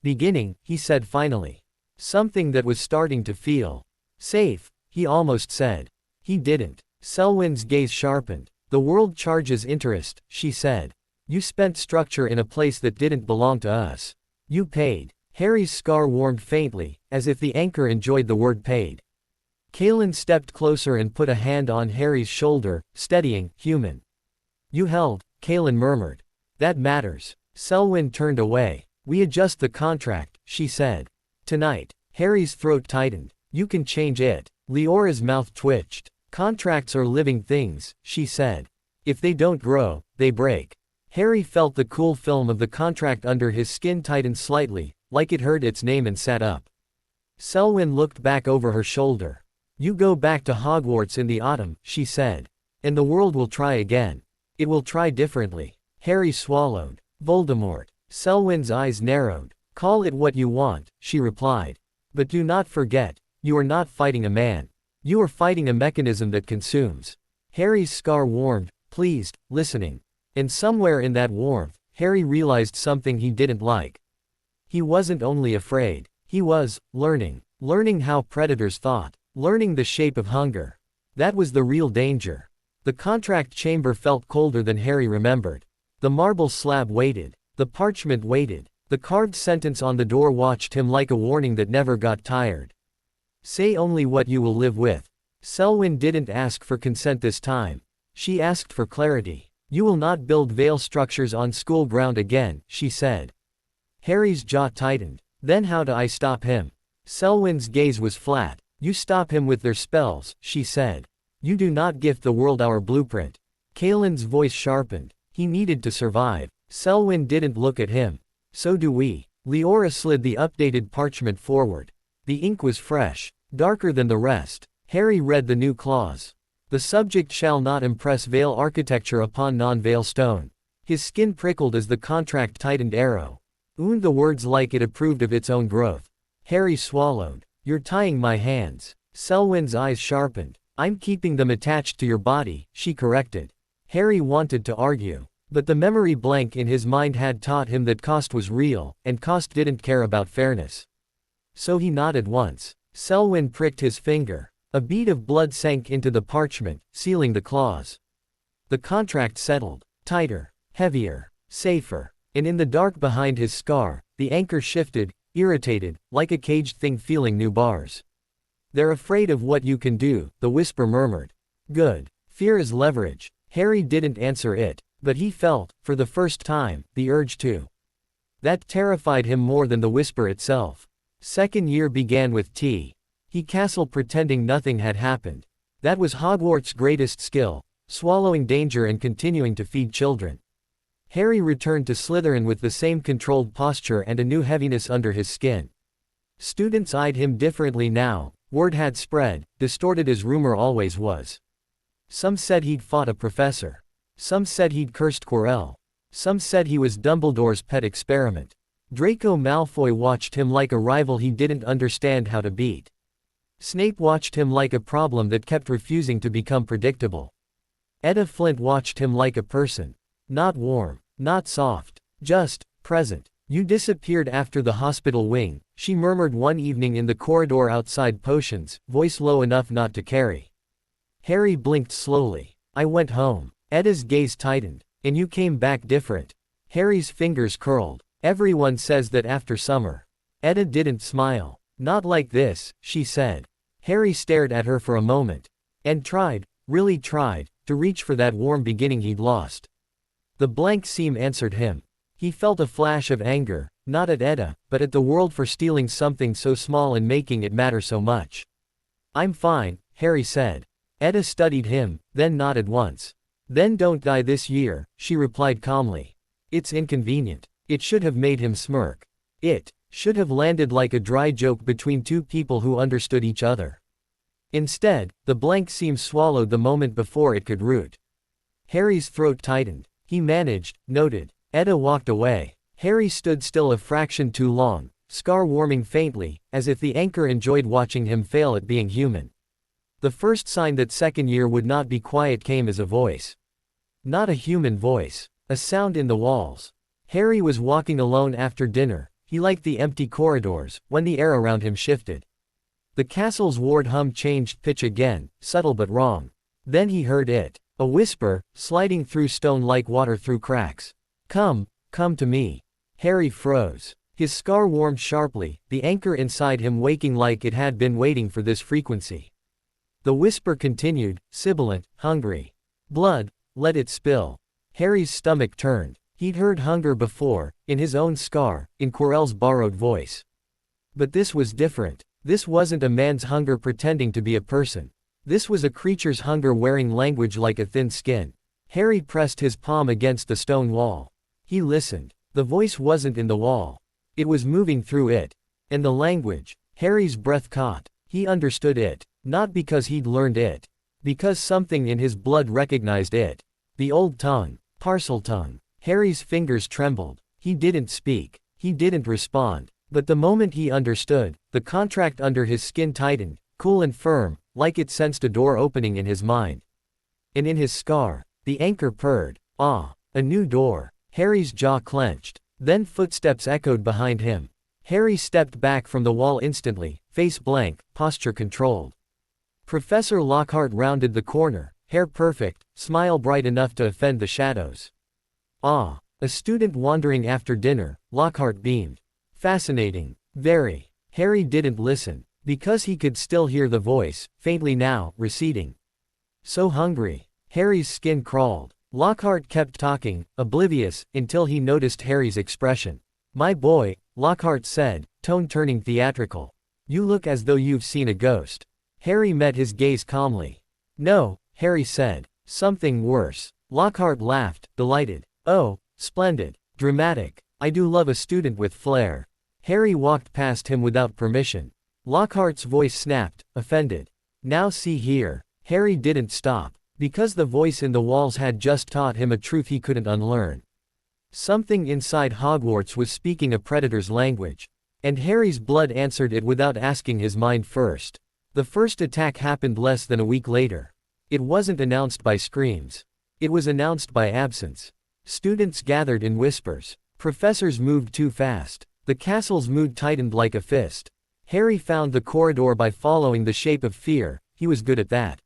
Beginning, he said finally. Something that was starting to feel safe, he almost said. He didn't. Selwyn's gaze sharpened. The world charges interest, she said. You spent structure in a place that didn't belong to us. You paid. Harry's scar warmed faintly, as if the anchor enjoyed the word paid. Kalen stepped closer and put a hand on Harry's shoulder, steadying, human. You held, Kalen murmured. That matters. Selwyn turned away. We adjust the contract, she said. Tonight. Harry's throat tightened. You can change it. Leora's mouth twitched. Contracts are living things, she said. If they don't grow, they break. Harry felt the cool film of the contract under his skin tighten slightly, like it heard its name and sat up. Selwyn looked back over her shoulder. You go back to Hogwarts in the autumn, she said. And the world will try again. It will try differently. Harry swallowed. Voldemort. Selwyn's eyes narrowed. Call it what you want, she replied. But do not forget, you are not fighting a man. You are fighting a mechanism that consumes. Harry's scar warmed, pleased, listening. And somewhere in that warmth, Harry realized something he didn't like. He wasn't only afraid. He was learning. Learning how predators thought. Learning the shape of hunger. That was the real danger. The contract chamber felt colder than Harry remembered. The marble slab waited. The parchment waited. The carved sentence on the door watched him like a warning that never got tired. Say only what you will live with. Selwyn didn't ask for consent this time. She asked for clarity. You will not build veil structures on school ground again, she said. Harry's jaw tightened. Then how do I stop him? Selwyn's gaze was flat. You stop him with their spells, she said. You do not gift the world our blueprint. Kalen's voice sharpened. He needed to survive. Selwyn didn't look at him. So do we. Leora slid the updated parchment forward. The ink was fresh, darker than the rest. Harry read the new clause. The subject shall not impress veil architecture upon non-veil stone. His skin prickled as the contract tightened arrow. Ooned the words like it approved of its own growth. Harry swallowed. You're tying my hands. Selwyn's eyes sharpened. I'm keeping them attached to your body, she corrected. Harry wanted to argue. But the memory blank in his mind had taught him that cost was real, and cost didn't care about fairness. So he nodded once. Selwyn pricked his finger. A bead of blood sank into the parchment, sealing the clause. The contract settled. Tighter, heavier, safer. And in the dark behind his scar, the anchor shifted, irritated, like a caged thing feeling new bars. They're afraid of what you can do, the whisper murmured. Good. Fear is leverage. Harry didn't answer it. But he felt, for the first time, the urge to. That terrified him more than the whisper itself. Second year began with tea. He castled pretending nothing had happened. That was Hogwarts' greatest skill, swallowing danger and continuing to feed children. Harry returned to Slytherin with the same controlled posture and a new heaviness under his skin. Students eyed him differently now. Word had spread, distorted as rumor always was. Some said he'd fought a professor. Some said he'd cursed Quirrell. Some said he was Dumbledore's pet experiment. Draco Malfoy watched him like a rival he didn't understand how to beat. Snape watched him like a problem that kept refusing to become predictable. Etta Flint watched him like a person. Not warm, not soft, just present. You disappeared after the hospital wing, she murmured one evening in the corridor outside Potions, voice low enough not to carry. Harry blinked slowly. I went home. Etta's gaze tightened. And you came back different. Harry's fingers curled. Everyone says that after summer. Etta didn't smile. Not like this, she said. Harry stared at her for a moment. And tried, really tried, to reach for that warm beginning he'd lost. The blank seam answered him. He felt a flash of anger, not at Etta, but at the world for stealing something so small and making it matter so much. I'm fine, Harry said. Etta studied him, then nodded once. Then don't die this year, she replied calmly. It's inconvenient. It should have made him smirk. It should have landed like a dry joke between two people who understood each other. Instead, the blank seam swallowed the moment before it could root. Harry's throat tightened. He managed, noted. Etta walked away. Harry stood still a fraction too long, scar warming faintly, as if the anchor enjoyed watching him fail at being human. The first sign that second year would not be quiet came as a voice. Not a human voice. A sound in the walls. Harry was walking alone after dinner. He liked the empty corridors, when the air around him shifted. The castle's ward hum changed pitch again, subtle but wrong. Then he heard it. A whisper, sliding through stone like water through cracks. Come to me. Harry froze. His scar warmed sharply, the anchor inside him waking like it had been waiting for this frequency. The whisper continued, sibilant, hungry. Blood, let it spill. Harry's stomach turned. He'd heard hunger before, in his own scar, in Quirrell's borrowed voice. But this was different. This wasn't a man's hunger pretending to be a person. This was a creature's hunger wearing language like a thin skin. Harry pressed his palm against the stone wall. He listened. The voice wasn't in the wall. It was moving through it. And the language, Harry's breath caught. He understood it. Not because he'd learned it. Because something in his blood recognized it. The old tongue. Parseltongue. Harry's fingers trembled. He didn't speak. He didn't respond. But the moment he understood, the contract under his skin tightened, cool and firm, like it sensed a door opening in his mind. And in his scar, the anchor purred. Ah, a new door. Harry's jaw clenched. Then footsteps echoed behind him. Harry stepped back from the wall instantly, face blank, posture controlled. Professor Lockhart rounded the corner, hair perfect, smile bright enough to offend the shadows. Ah, a student wandering after dinner, Lockhart beamed. Fascinating. Very. Harry didn't listen, because he could still hear the voice, faintly now, receding. So hungry. Harry's skin crawled. Lockhart kept talking, oblivious, until he noticed Harry's expression. My boy, Lockhart said, tone turning theatrical. You look as though you've seen a ghost. Harry met his gaze calmly. No, Harry said. Something worse. Lockhart laughed, delighted. Oh, splendid. Dramatic. I do love a student with flair. Harry walked past him without permission. Lockhart's voice snapped, offended. Now see here. Harry didn't stop. Because the voice in the walls had just taught him a truth he couldn't unlearn. Something inside Hogwarts was speaking a predator's language. And Harry's blood answered it without asking his mind first. The first attack happened less than a week later. It wasn't announced by screams. It was announced by absence. Students gathered in whispers. Professors moved too fast. The castle's mood tightened like a fist. Harry found the corridor by following the shape of fear. He was good at that.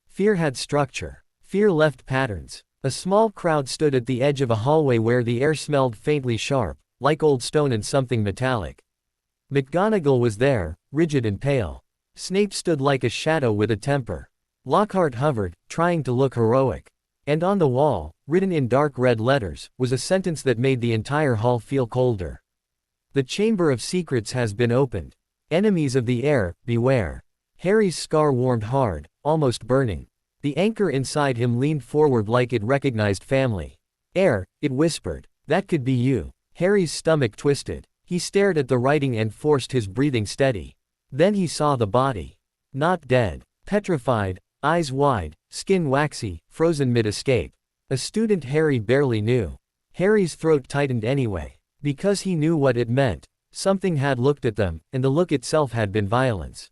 Fear had structure. Fear left patterns. A small crowd stood at the edge of a hallway where the air smelled faintly sharp, like old stone and something metallic. McGonagall was there, rigid and pale. Snape stood like a shadow with a temper. Lockhart hovered, trying to look heroic. And on the wall, written in dark red letters, was a sentence that made the entire hall feel colder. The Chamber of Secrets has been opened. Enemies of the air, beware. Harry's scar warmed hard, almost burning. The anchor inside him leaned forward like it recognized family. Air, it whispered. That could be you. Harry's stomach twisted. He stared at the writing and forced his breathing steady. Then he saw the body. Not dead. Petrified, eyes wide, skin waxy, frozen mid-escape. A student Harry barely knew. Harry's throat tightened anyway. Because he knew what it meant. Something had looked at them, and the look itself had been violence.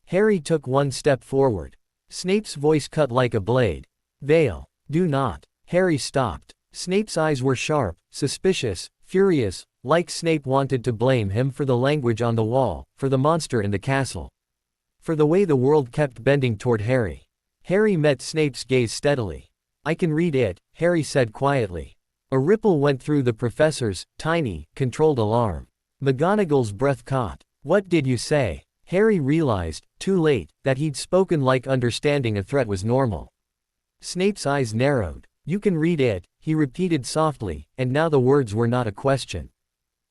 Harry took one step forward. Snape's voice cut like a blade. Veil. Do not. Harry stopped. Snape's eyes were sharp, suspicious, furious, like Snape wanted to blame him for the language on the wall, for the monster in the castle. For the way the world kept bending toward Harry. Harry met Snape's gaze steadily. I can read it, Harry said quietly. A ripple went through the professor's, tiny, controlled alarm. McGonagall's breath caught. What did you say? Harry realized, too late, that he'd spoken like understanding a threat was normal. Snape's eyes narrowed. You can read it, he repeated softly, and now the words were not a question.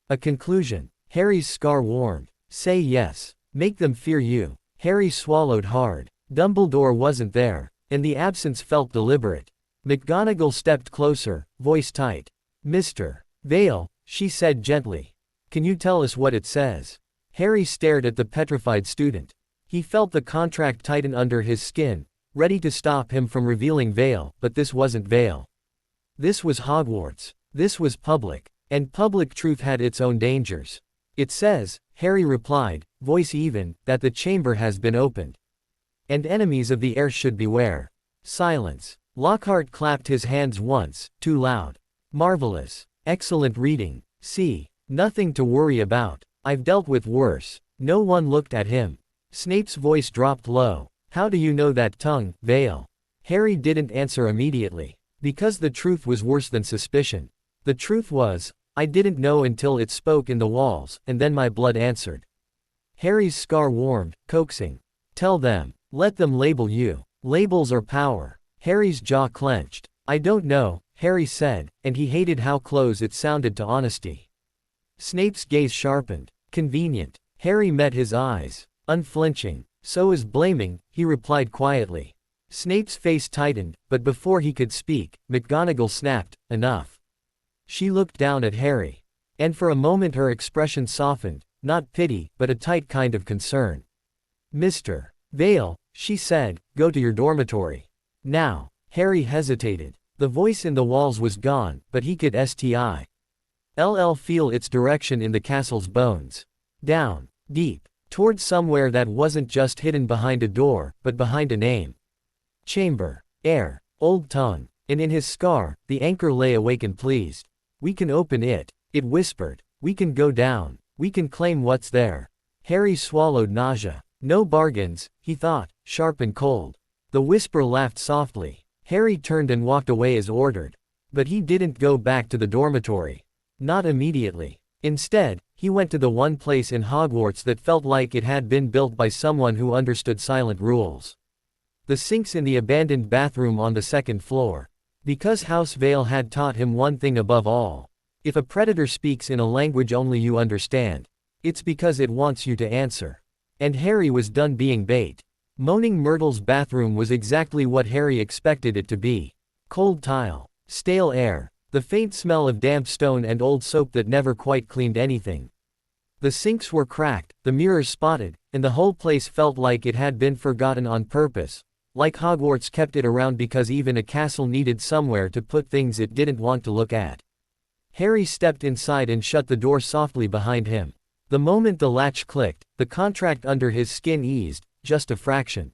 A conclusion. Harry's scar warmed. Say yes. Make them fear you. Harry swallowed hard. Dumbledore wasn't there, and the absence felt deliberate. McGonagall stepped closer, voice tight. Mr. Vale, she said gently. Can you tell us what it says? Harry stared at the petrified student. He felt the contract tighten under his skin, ready to stop him from revealing Vale, but this wasn't Vale. This was Hogwarts. This was public. And public truth had its own dangers. It says, Harry replied, voice even, that the chamber has been opened. And enemies of the heir should beware. Silence. Lockhart clapped his hands once, too loud. Marvelous. Excellent reading. See. Nothing to worry about. I've dealt with worse. No one looked at him. Snape's voice dropped low. How do you know that tongue, Vale? Harry didn't answer immediately. Because the truth was worse than suspicion. The truth was, I didn't know until it spoke in the walls, and then my blood answered. Harry's scar warmed, coaxing. Tell them. Let them label you. Labels are power. Harry's jaw clenched. I don't know, Harry said, and he hated how close it sounded to honesty. Snape's gaze sharpened. Convenient. Harry met his eyes. Unflinching. So is blaming, he replied quietly. Snape's face tightened, but before he could speak, McGonagall snapped, enough. She looked down at Harry. And for a moment her expression softened, not pity, but a tight kind of concern. Mr. Vale, she said, go to your dormitory. Now. Harry hesitated. The voice in the walls was gone, but he could feel its direction in the castle's bones. Down. Deep. Towards somewhere that wasn't just hidden behind a door, but behind a name. Chamber. Heir. Old tongue. And in his scar, the anchor lay awake and pleased. We can open it, it whispered. We can go down. We can claim what's there. Harry swallowed nausea. No bargains, he thought, sharp and cold. The whisper laughed softly. Harry turned and walked away as ordered. But he didn't go back to the dormitory. Not immediately. Instead, he went to the one place in Hogwarts that felt like it had been built by someone who understood silent rules. The sinks in the abandoned bathroom on the second floor. Because House Vale had taught him one thing above all. If a predator speaks in a language only you understand, it's because it wants you to answer. And Harry was done being bait. Moaning Myrtle's bathroom was exactly what Harry expected it to be. Cold tile. Stale air. The faint smell of damp stone and old soap that never quite cleaned anything. The sinks were cracked, the mirrors spotted, and the whole place felt like it had been forgotten on purpose. Like Hogwarts kept it around because even a castle needed somewhere to put things it didn't want to look at. Harry stepped inside and shut the door softly behind him. The moment the latch clicked, the contract under his skin eased, just a fraction.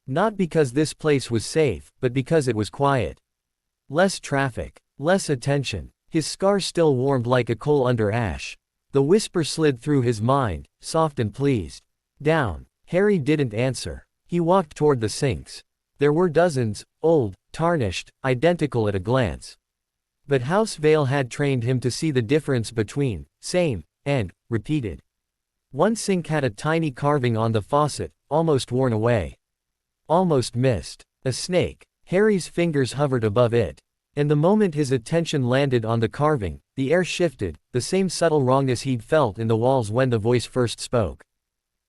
Not because this place was safe, but because it was quiet. Less traffic. Less attention. His scar still warmed like a coal under ash. The whisper slid through his mind, soft and pleased. Down. Harry didn't answer. He walked toward the sinks. There were dozens, old, tarnished, identical at a glance. But House Vale had trained him to see the difference between same and repeated. One sink had a tiny carving on the faucet, almost worn away. Almost missed. A snake. Harry's fingers hovered above it. And the moment his attention landed on the carving, the air shifted, the same subtle wrongness he'd felt in the walls when the voice first spoke.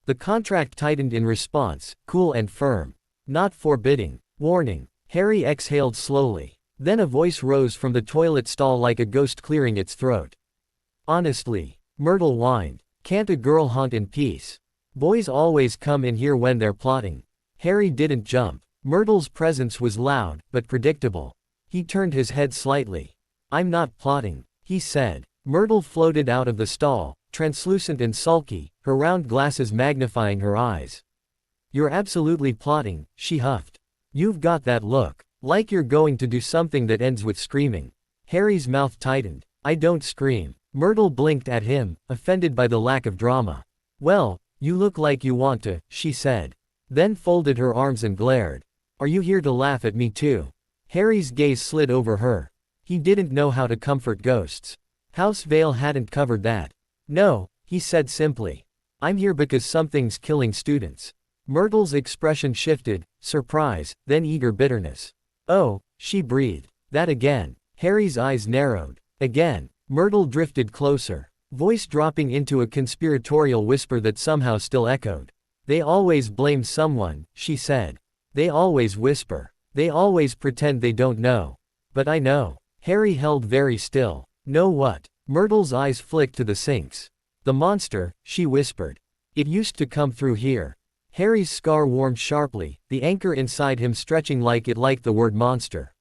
The contract tightened in response, cool and firm. Not forbidding. Warning. Harry exhaled slowly. Then a voice rose from the toilet stall like a ghost clearing its throat. Honestly. Myrtle whined. Can't a girl haunt in peace? Boys always come in here when they're plotting. Harry didn't jump. Myrtle's presence was loud, but predictable. He turned his head slightly. I'm not plotting, he said. Myrtle floated out of the stall, translucent and sulky, her round glasses magnifying her eyes. You're absolutely plotting, she huffed. You've got that look. Like you're going to do something that ends with screaming. Harry's mouth tightened. I don't scream. Myrtle blinked at him, offended by the lack of drama. Well, you look like you want to, she said. Then folded her arms and glared. Are you here to laugh at me too? Harry's gaze slid over her. He didn't know how to comfort ghosts. House Vale hadn't covered that. No, he said simply. I'm here because something's killing students. Myrtle's expression shifted, surprise, then eager bitterness. Oh, she breathed. That again. Harry's eyes narrowed. Again. Myrtle drifted closer, voice dropping into a conspiratorial whisper that somehow still echoed. They always blame someone, she said. They always whisper. They always pretend they don't know. But I know. Harry held very still. Know what? Myrtle's eyes flicked to the sinks. The monster, she whispered. It used to come through here. Harry's scar warmed sharply, the anchor inside him stretching like it liked the word monster.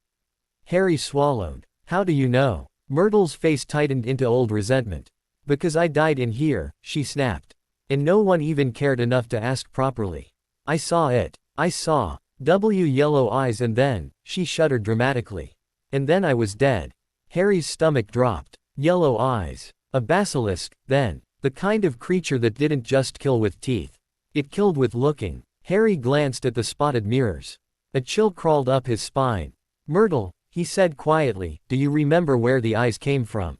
Harry swallowed. How do you know? Myrtle's face tightened into old resentment. Because I died in here, she snapped. And no one even cared enough to ask properly. I saw it. I saw. Yellow eyes and then, she shuddered dramatically. And then I was dead. Harry's stomach dropped. Yellow eyes. A basilisk, then. The kind of creature that didn't just kill with teeth. It killed with looking. Harry glanced at the spotted mirrors. A chill crawled up his spine. Myrtle, he said quietly, do you remember where the eyes came from?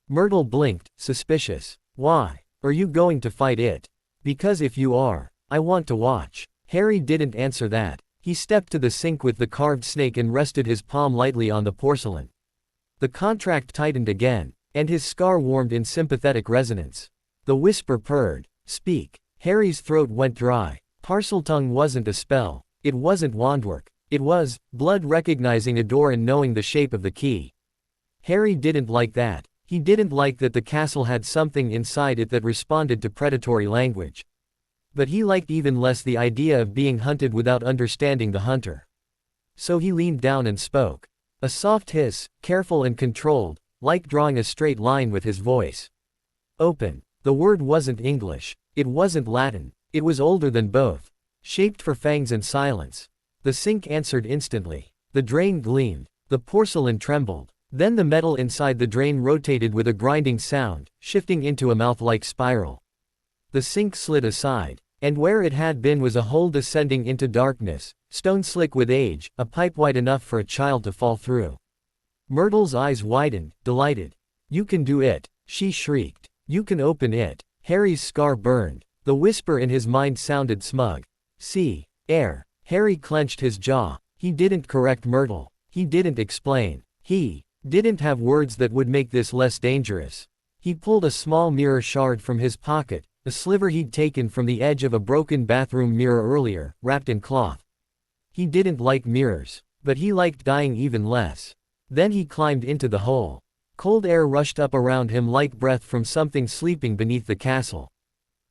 Myrtle blinked, suspicious. Why? Are you going to fight it? Because if you are, I want to watch. Harry didn't answer that. He stepped to the sink with the carved snake and rested his palm lightly on the porcelain. The contract tightened again, and his scar warmed in sympathetic resonance. The whisper purred. Speak. Harry's throat went dry. Parseltongue wasn't a spell. It wasn't wandwork. It was blood recognizing a door and knowing the shape of the key. Harry didn't like that. He didn't like that the castle had something inside it that responded to predatory language. But he liked even less the idea of being hunted without understanding the hunter. So he leaned down and spoke. A soft hiss, careful and controlled, like drawing a straight line with his voice. Open. The word wasn't English. It wasn't Latin. It was older than both. Shaped for fangs and silence. The sink answered instantly. The drain gleamed. The porcelain trembled. Then the metal inside the drain rotated with a grinding sound, shifting into a mouth-like spiral. The sink slid aside, and where it had been was a hole descending into darkness, stone slick with age, a pipe wide enough for a child to fall through. Myrtle's eyes widened, delighted. You can do it, she shrieked. You can open it. Harry's scar burned. The whisper in his mind sounded smug. Sea, air. Harry clenched his jaw. He didn't correct Myrtle. He didn't explain. He didn't have words that would make this less dangerous. He pulled a small mirror shard from his pocket, a sliver he'd taken from the edge of a broken bathroom mirror earlier, wrapped in cloth. He didn't like mirrors, but he liked dying even less. Then he climbed into the hole. Cold air rushed up around him like breath from something sleeping beneath the castle.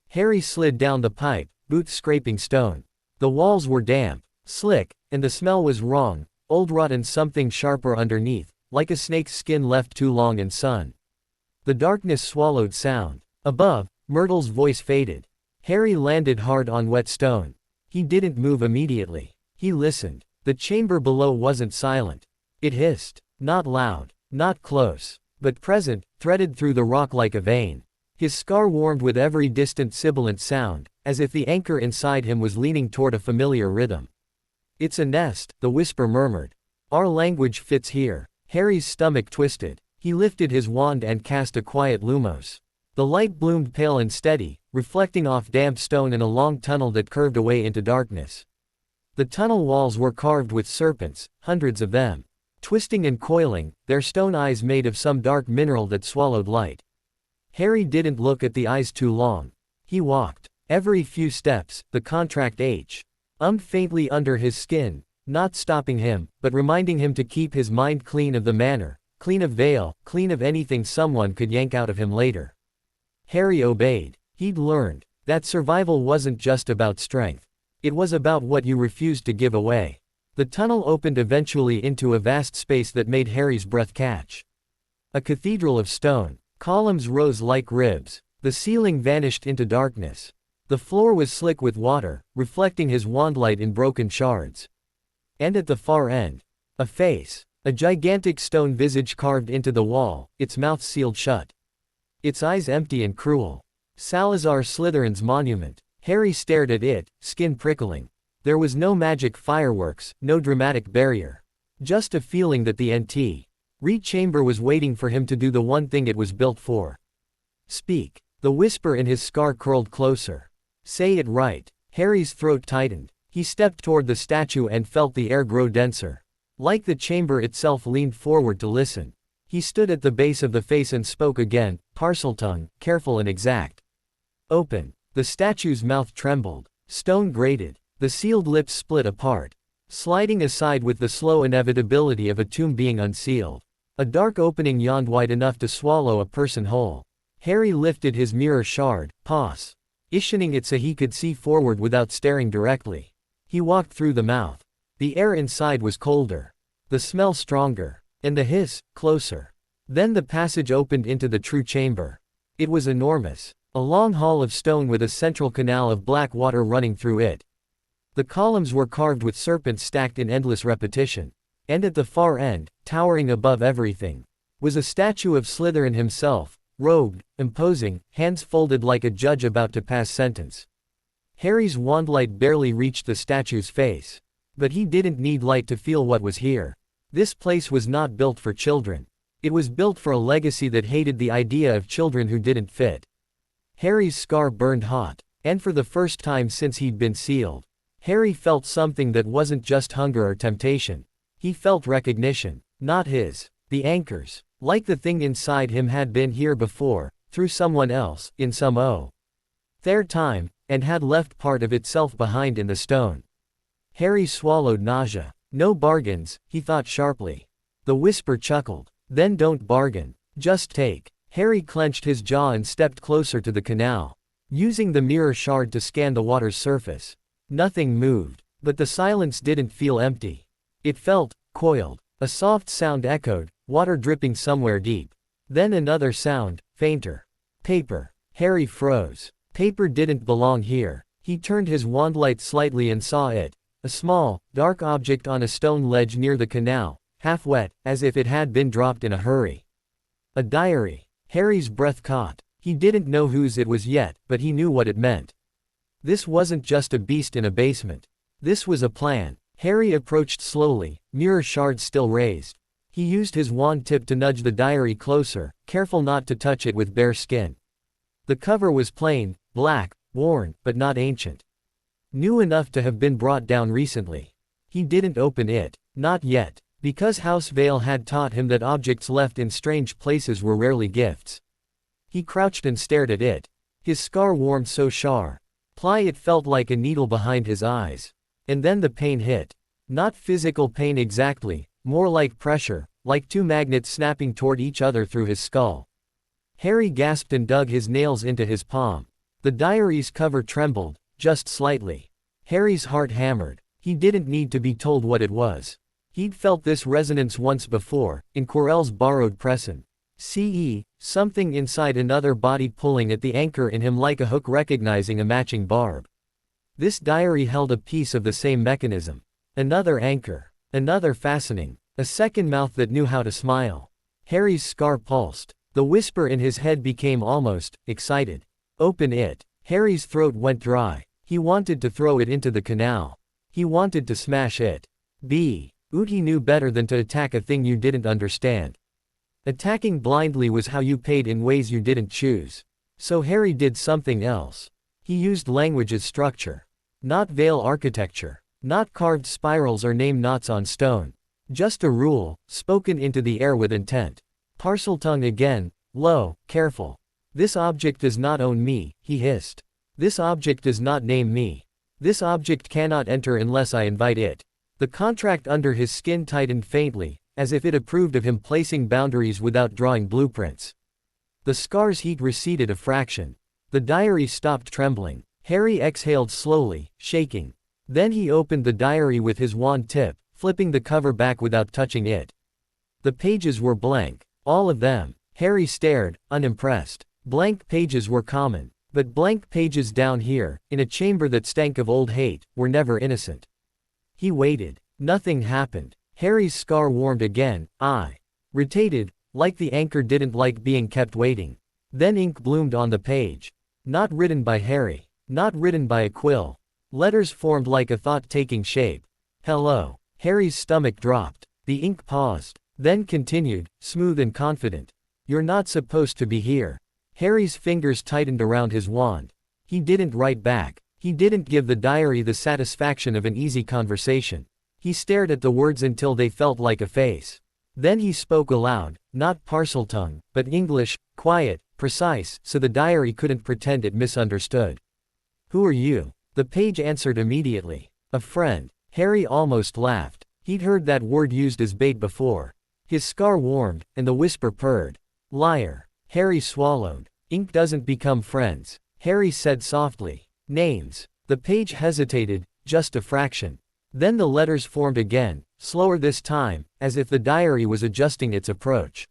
Harry slid down the pipe, boots scraping stone. The walls were damp, slick, and the smell was wrong, old rot and something sharper underneath, like a snake's skin left too long in sun. The darkness swallowed sound. Above, Myrtle's voice faded. Harry landed hard on wet stone. He didn't move immediately. He listened. The chamber below wasn't silent. It hissed. Not loud, not close, but present, threaded through the rock like a vein. His scar warmed with every distant sibilant sound, as if the anchor inside him was leaning toward a familiar rhythm. It's a nest, the whisper murmured. Our language fits here. Harry's stomach twisted. He lifted his wand and cast a quiet lumos. The light bloomed pale and steady, reflecting off damp stone in a long tunnel that curved away into darkness. The tunnel walls were carved with serpents, hundreds of them. Twisting and coiling, their stone eyes made of some dark mineral that swallowed light. Harry didn't look at the eyes too long. He walked. Every few steps, the contract hummed faintly under his skin, not stopping him, but reminding him to keep his mind clean of the manor, clean of Vale, clean of anything someone could yank out of him later. Harry obeyed. He'd learned that survival wasn't just about strength. It was about what you refused to give away. The tunnel opened eventually into a vast space that made Harry's breath catch. A cathedral of stone. Columns rose like ribs. The ceiling vanished into darkness. The floor was slick with water, reflecting his wandlight in broken shards. And at the far end, a face. A gigantic stone visage carved into the wall, its mouth sealed shut. Its eyes empty and cruel. Salazar Slytherin's monument. Harry stared at it, skin prickling. There was no magic fireworks, no dramatic barrier. Just a feeling that the Nt. Chamber was waiting for him to do the one thing it was built for. Speak. The whisper in his scar curled closer. Say it right. Harry's throat tightened. He stepped toward the statue and felt the air grow denser. Like the chamber itself leaned forward to listen. He stood at the base of the face and spoke again, Parseltongue, careful and exact. Open. The statue's mouth trembled. Stone grated. The sealed lips split apart, sliding aside with the slow inevitability of a tomb being unsealed. A dark opening yawned wide enough to swallow a person whole. Harry lifted his mirror shard, paws, issuing it so he could see forward without staring directly. He walked through the mouth. The air inside was colder. The smell stronger. And the hiss, closer. Then the passage opened into the true chamber. It was enormous. A long hall of stone with a central canal of black water running through it. The columns were carved with serpents stacked in endless repetition. And at the far end, towering above everything, was a statue of Slytherin himself, robed, imposing, hands folded like a judge about to pass sentence. Harry's wand light barely reached the statue's face. But he didn't need light to feel what was here. This place was not built for children. It was built for a legacy that hated the idea of children who didn't fit. Harry's scar burned hot, and for the first time since he'd been sealed, Harry felt something that wasn't just hunger or temptation. He felt recognition, not his. The anchors, like the thing inside him, had been here before, through someone else, in some their time, and had left part of itself behind in the stone. Harry swallowed nausea. No bargains, he thought sharply. The whisper chuckled. Then don't bargain. Just take. Harry clenched his jaw and stepped closer to the canal, using the mirror shard to scan the water's surface. Nothing moved, but the silence didn't feel empty. It felt coiled. A soft sound echoed, water dripping somewhere deep. Then another sound, fainter. Paper. Harry froze. Paper didn't belong here. He turned his wand light slightly and saw it. A small, dark object on a stone ledge near the canal, half wet, as if it had been dropped in a hurry. A diary. Harry's breath caught. He didn't know whose it was yet, but he knew what it meant. This wasn't just a beast in a basement. This was a plan. Harry approached slowly, mirror shard still raised. He used his wand tip to nudge the diary closer, careful not to touch it with bare skin. The cover was plain, black, worn, but not ancient. New enough to have been brought down recently. He didn't open it, not yet, because House Vale had taught him that objects left in strange places were rarely gifts. He crouched and stared at it. His scar warmed so sharp. It felt like a needle behind his eyes. And then the pain hit. Not physical pain exactly, more like pressure, like two magnets snapping toward each other through his skull. Harry gasped and dug his nails into his palm. The diary's cover trembled, just slightly. Harry's heart hammered. He didn't need to be told what it was. He'd felt this resonance once before, in Quirrell's borrowed Presson. Something inside another body pulling at the anchor in him like a hook recognizing a matching barb. This diary held a piece of the same mechanism. Another anchor. Another fastening. A second mouth that knew how to smile. Harry's scar pulsed. The whisper in his head became almost excited. Open it. Harry's throat went dry. He wanted to throw it into the canal. He wanted to smash it. He knew better than to attack a thing you didn't understand. Attacking blindly was how you paid in ways you didn't choose. So Harry did something else. He used language as structure. Not Vale architecture. Not carved spirals or name knots on stone. Just a rule, spoken into the air with intent. Parseltongue again, low, careful. This object does not own me, he hissed. This object does not name me. This object cannot enter unless I invite it. The contract under his skin tightened faintly, as if it approved of him placing boundaries without drawing blueprints. The scar's heat receded a fraction. The diary stopped trembling. Harry exhaled slowly, shaking. Then he opened the diary with his wand tip, flipping the cover back without touching it. The pages were blank. All of them. Harry stared, unimpressed. Blank pages were common. But blank pages down here, in a chamber that stank of old hate, were never innocent. He waited. Nothing happened. Harry's scar warmed again, irritated, like the anchor didn't like being kept waiting. Then ink bloomed on the page. Not written by Harry. Not written by a quill. Letters formed like a thought taking shape. Hello. Harry's stomach dropped. The ink paused. Then continued, smooth and confident. You're not supposed to be here. Harry's fingers tightened around his wand. He didn't write back. He didn't give the diary the satisfaction of an easy conversation. He stared at the words until they felt like a face. Then he spoke aloud, not Parseltongue, but English, quiet, precise, so the diary couldn't pretend it misunderstood. Who are you? The page answered immediately. A friend. Harry almost laughed. He'd heard that word used as bait before. His scar warmed, and the whisper purred. Liar. Harry swallowed. Ink doesn't become friends, Harry said softly. Names. The page hesitated, just a fraction. Then the letters formed again, slower this time, as if the diary was adjusting its approach.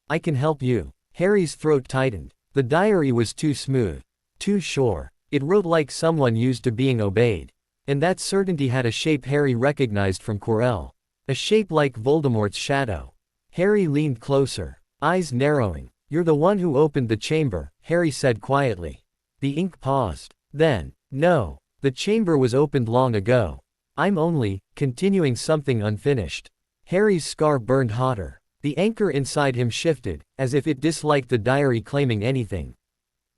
I can help you. Harry's throat tightened. The diary was too smooth. Too sure. It wrote like someone used to being obeyed. And that certainty had a shape Harry recognized from Quirrell. A shape like Voldemort's shadow. Harry leaned closer, eyes narrowing. You're the one who opened the chamber, Harry said quietly. The ink paused. Then, no. The chamber was opened long ago. I'm only continuing something unfinished. Harry's scar burned hotter. The anchor inside him shifted, as if it disliked the diary claiming anything.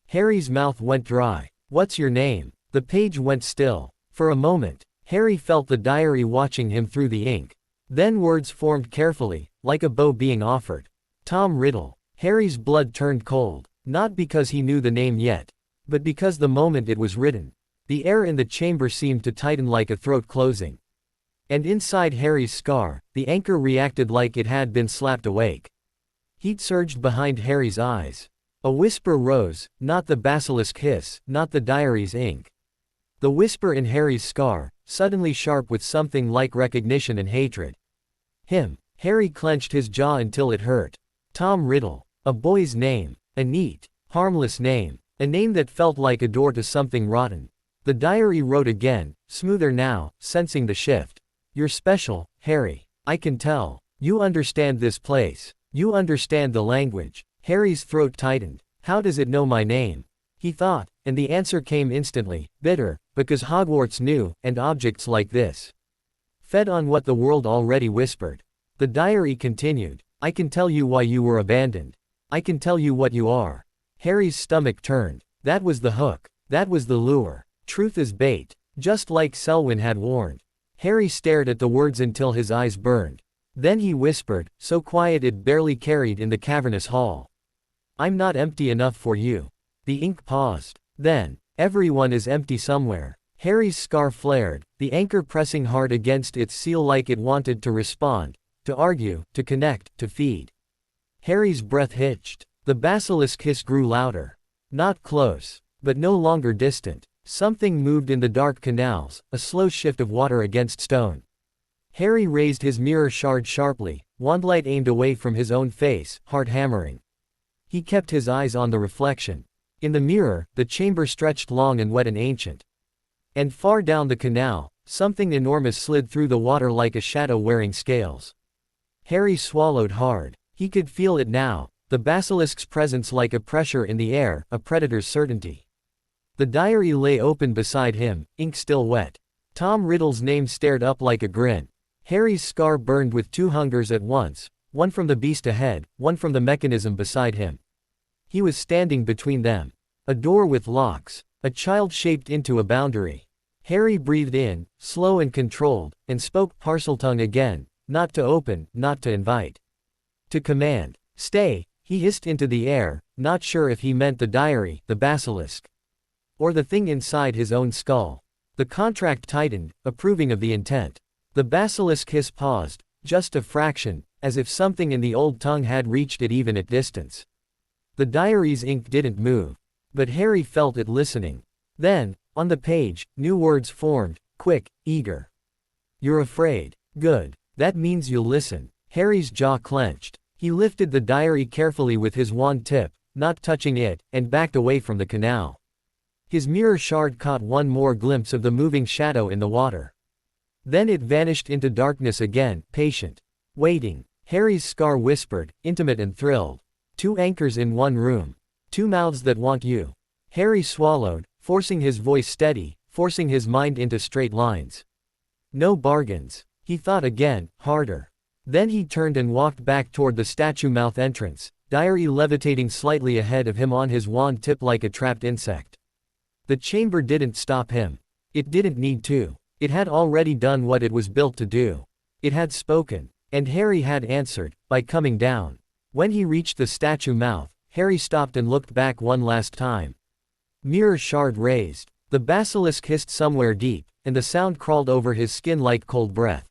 Harry's mouth went dry. What's your name? The page went still. For a moment, Harry felt the diary watching him through the ink. Then words formed carefully, like a bow being offered. Tom Riddle. Harry's blood turned cold, not because he knew the name yet, but because the moment it was written, the air in the chamber seemed to tighten like a throat closing. And inside Harry's scar, the anchor reacted like it had been slapped awake. Heat surged behind Harry's eyes. A whisper rose, not the basilisk hiss, not the diary's ink. The whisper in Harry's scar, suddenly sharp with something like recognition and hatred. Him. Harry clenched his jaw until it hurt. Tom Riddle. A boy's name. A neat, harmless name. A name that felt like a door to something rotten. The diary wrote again, smoother now, sensing the shift. You're special, Harry. I can tell. You understand this place. You understand the language. Harry's throat tightened. How does it know my name? He thought, and the answer came instantly, bitter, because Hogwarts knew, and objects like this fed on what the world already whispered. The diary continued. I can tell you why you were abandoned. I can tell you what you are. Harry's stomach turned. That was the hook. That was the lure. Truth is bait. Just like Selwyn had warned. Harry stared at the words until his eyes burned. Then he whispered, so quiet it barely carried in the cavernous hall. I'm not empty enough for you. The ink paused. Then, everyone is empty somewhere. Harry's scar flared, the anchor pressing hard against its seal like it wanted to respond, to argue, to connect, to feed. Harry's breath hitched. The basilisk hiss grew louder. Not close, but no longer distant. Something moved in the dark canals, a slow shift of water against stone. Harry raised his mirror shard sharply, wandlight aimed away from his own face, heart hammering. He kept his eyes on the reflection. In the mirror, the chamber stretched long and wet and ancient. And far down the canal, something enormous slid through the water like a shadow wearing scales. Harry swallowed hard. He could feel it now, the basilisk's presence like a pressure in the air, a predator's certainty. The diary lay open beside him, ink still wet. Tom Riddle's name stared up like a grin. Harry's scar burned with two hungers at once, one from the beast ahead, one from the mechanism beside him. He was standing between them. A door with locks, a child shaped into a boundary. Harry breathed in, slow and controlled, and spoke Parseltongue again, not to open, not to invite. To command. Stay, he hissed into the air, not sure if he meant the diary, the basilisk, or the thing inside his own skull. The contract tightened, approving of the intent. The basilisk hiss paused, just a fraction, as if something in the old tongue had reached it even at distance. The diary's ink didn't move. But Harry felt it listening. Then, on the page, new words formed, quick, eager. You're afraid. Good. That means you'll listen. Harry's jaw clenched. He lifted the diary carefully with his wand tip, not touching it, and backed away from the canal. His mirror shard caught one more glimpse of the moving shadow in the water. Then it vanished into darkness again, patient. Waiting. Harry's scar whispered, intimate and thrilled. Two anchors in one room. Two mouths that want you. Harry swallowed, forcing his voice steady, forcing his mind into straight lines. No bargains. He thought again, harder. Then he turned and walked back toward the statue mouth entrance, diary levitating slightly ahead of him on his wand tip like a trapped insect. The chamber didn't stop him. It didn't need to. It had already done what it was built to do. It had spoken. And Harry had answered, by coming down. When he reached the statue mouth, Harry stopped and looked back one last time. Mirror shard raised. The basilisk hissed somewhere deep, and the sound crawled over his skin like cold breath.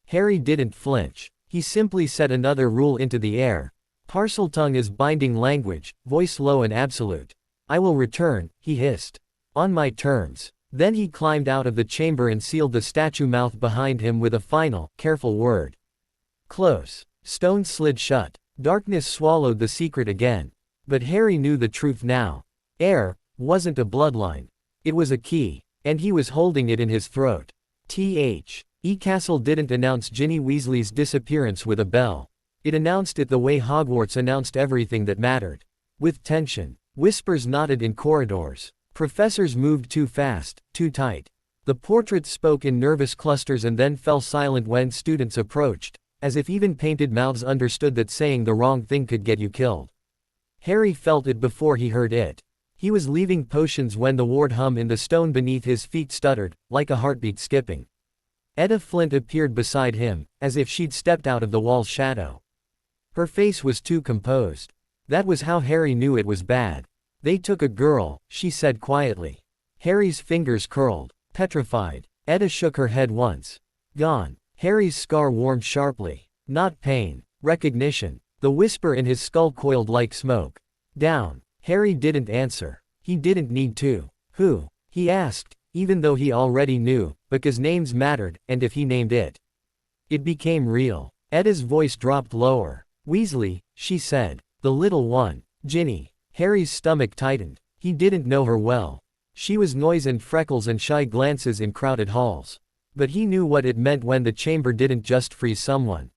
Harry didn't flinch. He simply set another rule into the air. Parseltongue is binding language, voice low and absolute. I will return, he hissed. On my terms. Then he climbed out of the chamber and sealed the statue mouth behind him with a final, careful word. Close. Stone slid shut. Darkness swallowed the secret again. But Harry knew the truth now. Air wasn't a bloodline. It was a key. And he was holding it in his throat. E. Castle didn't announce Ginny Weasley's disappearance with a bell. It announced it the way Hogwarts announced everything that mattered. With tension. Whispers knotted in corridors. Professors moved too fast, too tight. The portraits spoke in nervous clusters and then fell silent when students approached, as if even painted mouths understood that saying the wrong thing could get you killed. Harry felt it before he heard it. He was leaving potions when the ward hum in the stone beneath his feet stuttered, like a heartbeat skipping. Etta Flint appeared beside him, as if she'd stepped out of the wall's shadow. Her face was too composed. That was how Harry knew it was bad. They took a girl, she said quietly. Harry's fingers curled, petrified. Etta shook her head once. Gone. Harry's scar warmed sharply. Not pain. Recognition. The whisper in his skull coiled like smoke. Down. Harry didn't answer. He didn't need to. Who? He asked, even though he already knew, because names mattered, and if he named it. It became real. Etta's voice dropped lower. Weasley, she said. The little one. Ginny. Harry's stomach tightened. He didn't know her well. She was noise and freckles and shy glances in crowded halls. But he knew what it meant when the chamber didn't just freeze someone.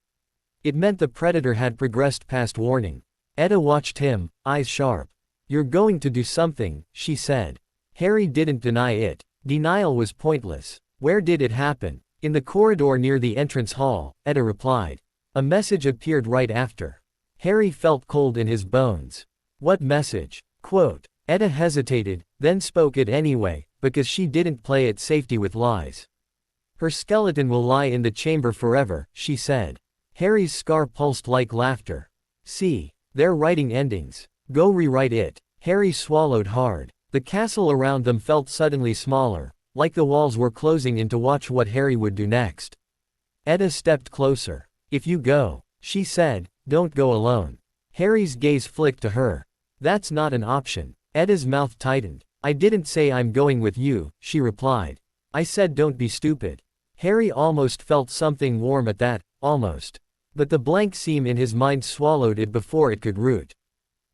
It meant the predator had progressed past warning. Etta watched him, eyes sharp. You're going to do something, she said. Harry didn't deny it. Denial was pointless. Where did it happen? In the corridor near the entrance hall, Etta replied. A message appeared right after. Harry felt cold in his bones. What message? Quote. Etta hesitated, then spoke it anyway, because she didn't play at safety with lies. Her skeleton will lie in the chamber forever, she said. Harry's scar pulsed like laughter. See, they're writing endings. Go rewrite it. Harry swallowed hard. The castle around them felt suddenly smaller, like the walls were closing in to watch what Harry would do next. Etta stepped closer. If you go, she said, don't go alone. Harry's gaze flicked to her. That's not an option. Etta's mouth tightened. I didn't say I'm going with you, she replied. I said don't be stupid. Harry almost felt something warm at that, almost. But the blank seam in his mind swallowed it before it could root.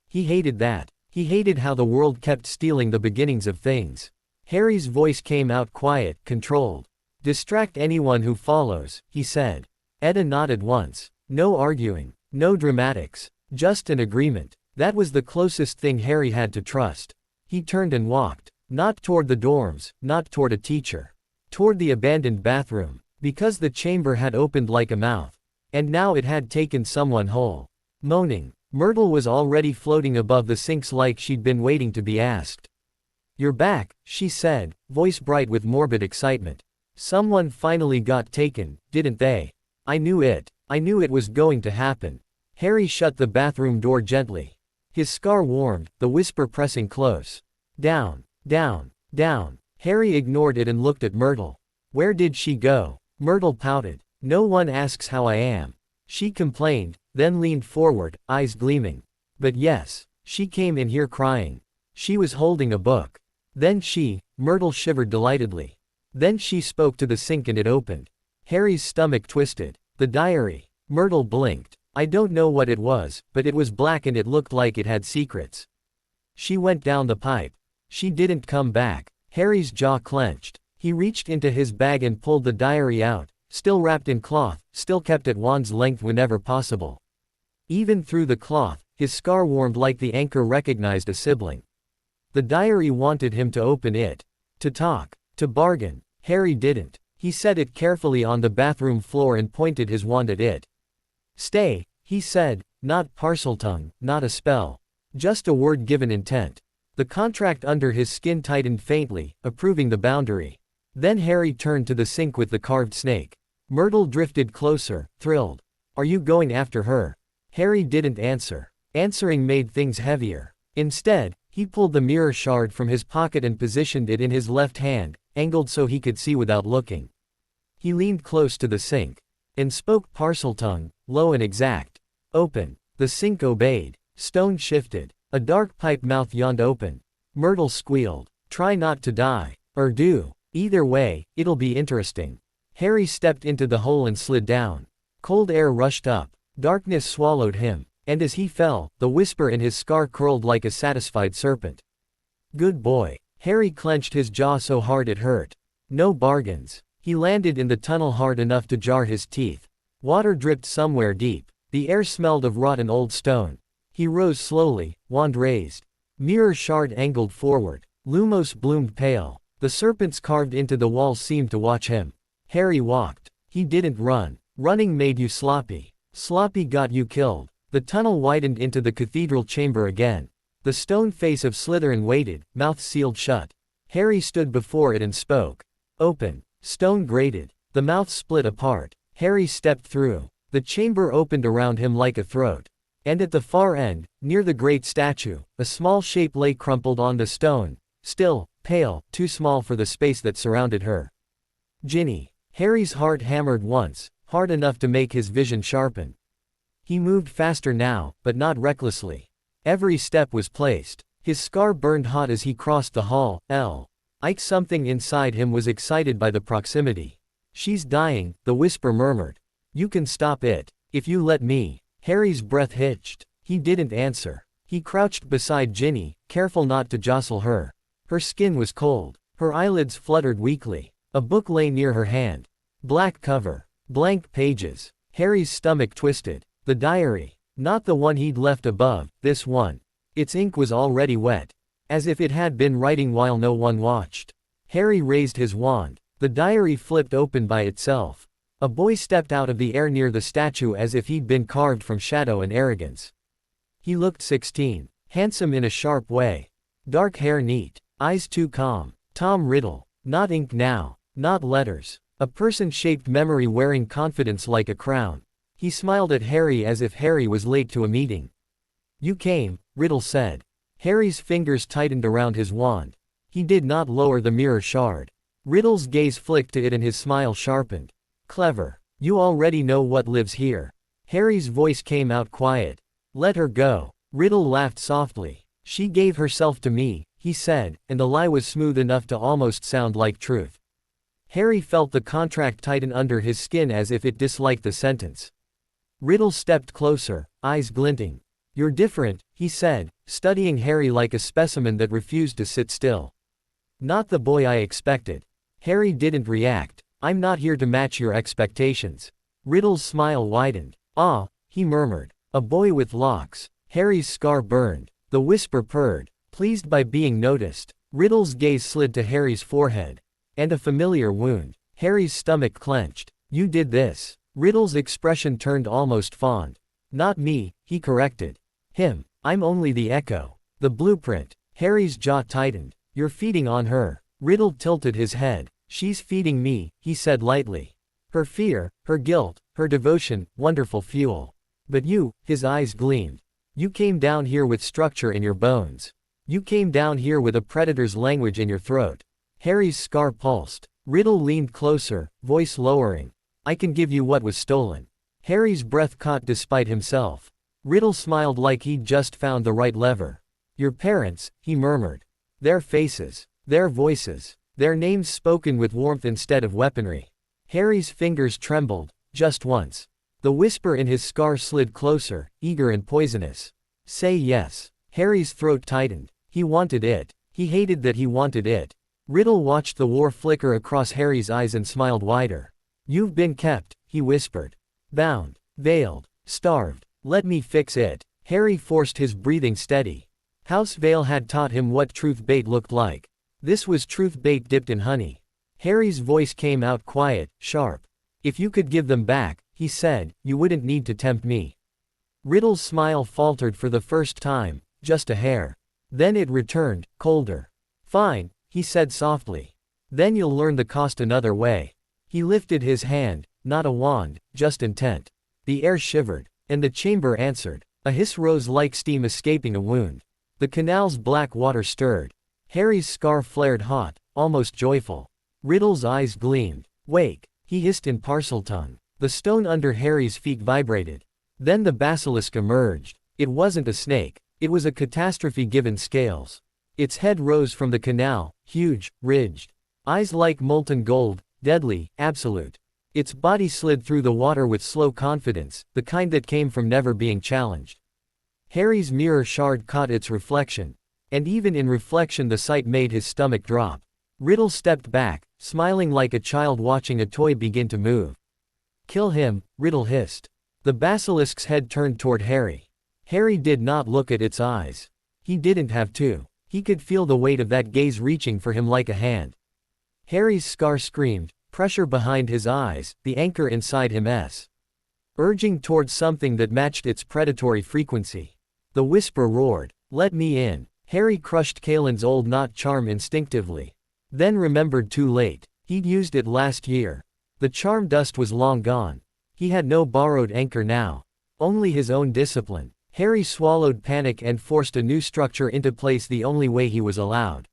He hated that. He hated how the world kept stealing the beginnings of things. Harry's voice came out quiet, controlled. Distract anyone who follows, he said. Etta nodded once. No arguing. No dramatics. Just an agreement. That was the closest thing Harry had to trust. He turned and walked. Not toward the dorms, not toward a teacher. Toward the abandoned bathroom. Because the chamber had opened like a mouth. And now it had taken someone whole. Moaning. Myrtle was already floating above the sinks like she'd been waiting to be asked. You're back, she said, voice bright with morbid excitement. Someone finally got taken, didn't they? I knew it. I knew it was going to happen. Harry shut the bathroom door gently. His scar warmed, the whisper pressing close. Down, down, down. Harry ignored it and looked at Myrtle. Where did she go? Myrtle pouted. No one asks how I am. She complained, then leaned forward, eyes gleaming. But yes, she came in here crying. She was holding a book. Then Myrtle shivered delightedly. Then she spoke to the sink and it opened. Harry's stomach twisted. The diary. Myrtle blinked. I don't know what it was, but it was black and it looked like it had secrets. She went down the pipe. She didn't come back. Harry's jaw clenched. He reached into his bag and pulled the diary out. Still wrapped in cloth, still kept at wand's length whenever possible. Even through the cloth, his scar warmed like the anchor recognized a sibling. The diary wanted him to open it. To talk. To bargain. Harry didn't. He set it carefully on the bathroom floor and pointed his wand at it. Stay, he said, not Parseltongue, not a spell. Just a word given intent. The contract under his skin tightened faintly, approving the boundary. Then Harry turned to the sink with the carved snake. Myrtle drifted closer, thrilled. Are you going after her? Harry didn't answer. Answering made things heavier. Instead, he pulled the mirror shard from his pocket and positioned it in his left hand, angled so he could see without looking. He leaned close to the sink. And spoke Parseltongue, low and exact. Open. The sink obeyed. Stone shifted. A dark pipe mouth yawned open. Myrtle squealed. Try not to die. Or do. Either way, it'll be interesting. Harry stepped into the hole and slid down. Cold air rushed up. Darkness swallowed him. And as he fell, the whisper in his scar curled like a satisfied serpent. Good boy. Harry clenched his jaw so hard it hurt. No bargains. He landed in the tunnel hard enough to jar his teeth. Water dripped somewhere deep. The air smelled of rotten old stone. He rose slowly, wand raised. Mirror shard angled forward. Lumos bloomed pale. The serpents carved into the walls seemed to watch him. Harry walked. He didn't run. Running made you sloppy. Sloppy got you killed. The tunnel widened into the cathedral chamber again. The stone face of Slytherin waited, mouth sealed shut. Harry stood before it and spoke. Open. Stone grated. The mouth split apart. Harry stepped through. The chamber opened around him like a throat. And at the far end, near the great statue, a small shape lay crumpled on the stone. Still, pale, too small for the space that surrounded her. Ginny. Harry's heart hammered once, hard enough to make his vision sharpen. He moved faster now, but not recklessly. Every step was placed. His scar burned hot as he crossed the hall. Ike, something inside him was excited by the proximity. She's dying, the whisper murmured. You can stop it. If you let me. Harry's breath hitched. He didn't answer. He crouched beside Ginny, careful not to jostle her. Her skin was cold. Her eyelids fluttered weakly. A book lay near her hand. Black cover. Blank pages. Harry's stomach twisted. The diary. Not the one he'd left above, this one. Its ink was already wet. As if it had been writing while no one watched. Harry raised his wand. The diary flipped open by itself. A boy stepped out of the air near the statue as if he'd been carved from shadow and arrogance. He looked 16. Handsome in a sharp way. Dark hair neat. Eyes too calm. Tom Riddle. Not ink now. Not letters. A person-shaped memory wearing confidence like a crown. He smiled at Harry as if Harry was late to a meeting. You came, Riddle said. Harry's fingers tightened around his wand. He did not lower the mirror shard. Riddle's gaze flicked to it and his smile sharpened. Clever. You already know what lives here. Harry's voice came out quiet. Let her go. Riddle laughed softly. She gave herself to me, he said, and the lie was smooth enough to almost sound like truth. Harry felt the contract tighten under his skin as if it disliked the sentence. Riddle stepped closer, eyes glinting. You're different, he said, studying Harry like a specimen that refused to sit still. Not the boy I expected. Harry didn't react. I'm not here to match your expectations. Riddle's smile widened. Ah, he murmured. A boy with locks. Harry's scar burned. The whisper purred, pleased by being noticed. Riddle's gaze slid to Harry's forehead. And a familiar wound. Harry's stomach clenched. You did this. Riddle's expression turned almost fond. Not me, he corrected. Him. I'm only the echo. The blueprint. Harry's jaw tightened. You're feeding on her. Riddle tilted his head. She's feeding me, he said lightly. Her fear, her guilt, her devotion, wonderful fuel. But you, his eyes gleamed. You came down here with structure in your bones. You came down here with a predator's language in your throat. Harry's scar pulsed. Riddle leaned closer, voice lowering. I can give you what was stolen. Harry's breath caught despite himself. Riddle smiled like he'd just found the right lever. Your parents, he murmured. Their faces. Their voices. Their names spoken with warmth instead of weaponry. Harry's fingers trembled, just once. The whisper in his scar slid closer, eager and poisonous. Say yes. Harry's throat tightened. He wanted it. He hated that he wanted it. Riddle watched the war flicker across Harry's eyes and smiled wider. You've been kept, he whispered. Bound, veiled, starved. Let me fix it. Harry forced his breathing steady. House Vale had taught him what truth bait looked like. This was truth bait dipped in honey. Harry's voice came out quiet, sharp. If you could give them back, he said, you wouldn't need to tempt me. Riddle's smile faltered for the first time, just a hair. Then it returned, colder. Fine, he said softly. Then you'll learn the cost another way. He lifted his hand, not a wand, just intent. The air shivered, and the chamber answered. A hiss rose like steam escaping a wound. The canal's black water stirred. Harry's scar flared hot, almost joyful. Riddle's eyes gleamed. Wake, he hissed in Parseltongue. The stone under Harry's feet vibrated. Then the basilisk emerged. It wasn't a snake. It was a catastrophe given scales. Its head rose from the canal, huge, ridged. Eyes like molten gold, deadly, absolute. Its body slid through the water with slow confidence, the kind that came from never being challenged. Harry's mirror shard caught its reflection. And even in reflection the sight made his stomach drop. Riddle stepped back, smiling like a child watching a toy begin to move. "Kill him," Riddle hissed. The basilisk's head turned toward Harry. Harry did not look at its eyes. He didn't have to. He could feel the weight of that gaze reaching for him like a hand. Harry's scar screamed, pressure behind his eyes, the anchor inside him urging towards something that matched its predatory frequency. The whisper roared, "Let me in." Harry crushed Kalen's old knot charm instinctively. Then remembered too late. He'd used it last year. The charm dust was long gone. He had no borrowed anchor now. Only his own discipline. Harry swallowed panic and forced a new structure into place the only way he was allowed.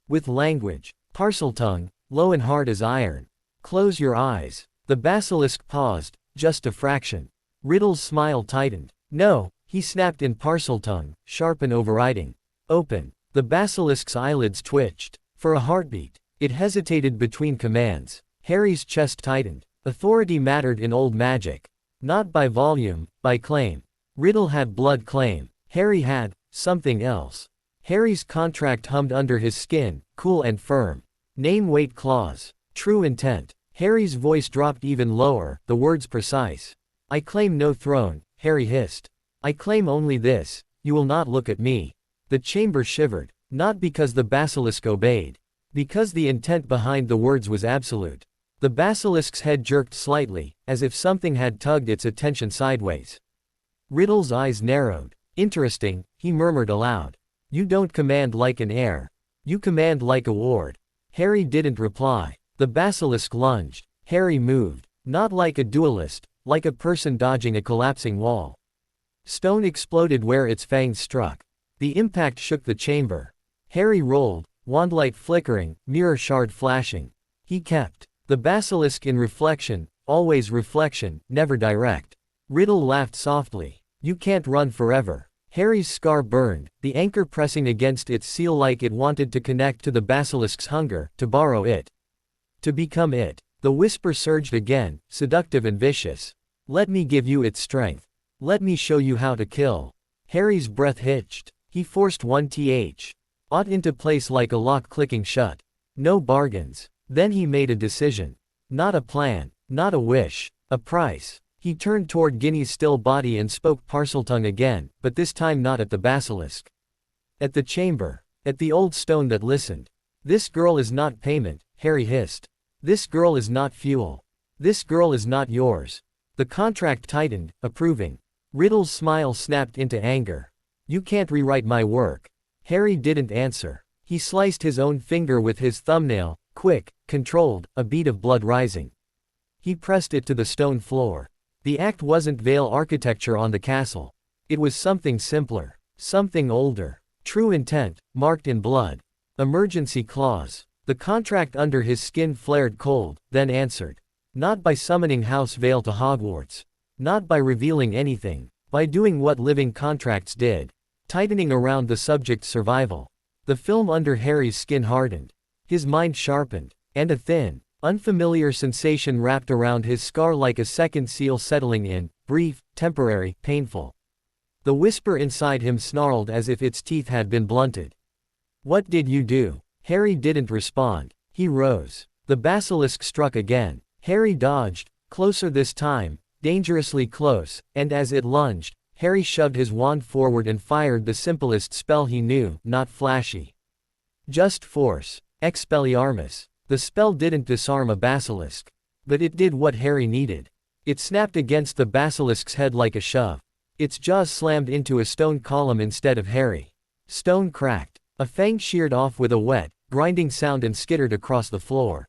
With language. Parseltongue, low and hard as iron. "Close your eyes." The basilisk paused, just a fraction. Riddle's smile tightened. "No," he snapped in Parseltongue, sharp and overriding. "Open." The basilisk's eyelids twitched. For a heartbeat. It hesitated between commands. Harry's chest tightened. Authority mattered in old magic. Not by volume, by claim. Riddle had blood claim. Harry had something else. Harry's contract hummed under his skin, cool and firm. Name weight clause. True intent. Harry's voice dropped even lower, the words precise. "I claim no throne," Harry hissed. "I claim only this. You will not look at me." The chamber shivered. Not because the basilisk obeyed. Because the intent behind the words was absolute. The basilisk's head jerked slightly, as if something had tugged its attention sideways. Riddle's eyes narrowed. "Interesting," he murmured aloud. "You don't command like an heir. You command like a ward." Harry didn't reply. The basilisk lunged. Harry moved. Not like a duelist, like a person dodging a collapsing wall. Stone exploded where its fangs struck. The impact shook the chamber. Harry rolled, wandlight flickering, mirror shard flashing. He kept. The basilisk in reflection, always reflection, never direct. Riddle laughed softly. "You can't run forever." Harry's scar burned, the anchor pressing against its seal like it wanted to connect to the basilisk's hunger, to borrow it. To become it. The whisper surged again, seductive and vicious. "Let me give you its strength. Let me show you how to kill." Harry's breath hitched. He forced one th. Ought into place like a lock clicking shut. No bargains. Then he made a decision. Not a plan, not a wish, a price. He turned toward Guinea's still body and spoke Parseltongue again, but this time not at the basilisk. At the chamber. At the old stone that listened. "This girl is not payment," Harry hissed. "This girl is not fuel. This girl is not yours." The contract tightened, approving. Riddle's smile snapped into anger. "You can't rewrite my work." Harry didn't answer. He sliced his own finger with his thumbnail, quick, controlled, a bead of blood rising. He pressed it to the stone floor. The act wasn't Vale architecture on the castle. It was something simpler. Something older. True intent, marked in blood. Emergency clause. The contract under his skin flared cold, then answered. Not by summoning House Vale to Hogwarts. Not by revealing anything. By doing what living contracts did. Tightening around the subject's survival. The film under Harry's skin hardened. His mind sharpened. And a thin, unfamiliar sensation wrapped around his scar like a second seal settling in, brief, temporary, painful. The whisper inside him snarled as if its teeth had been blunted. "What did you do?" Harry didn't respond. He rose. The basilisk struck again. Harry dodged, closer this time, dangerously close, and as it lunged, Harry shoved his wand forward and fired the simplest spell he knew, not flashy. Just force. Expelliarmus. The spell didn't disarm a basilisk. But it did what Harry needed. It snapped against the basilisk's head like a shove. Its jaws slammed into a stone column instead of Harry. Stone cracked. A fang sheared off with a wet, grinding sound and skittered across the floor.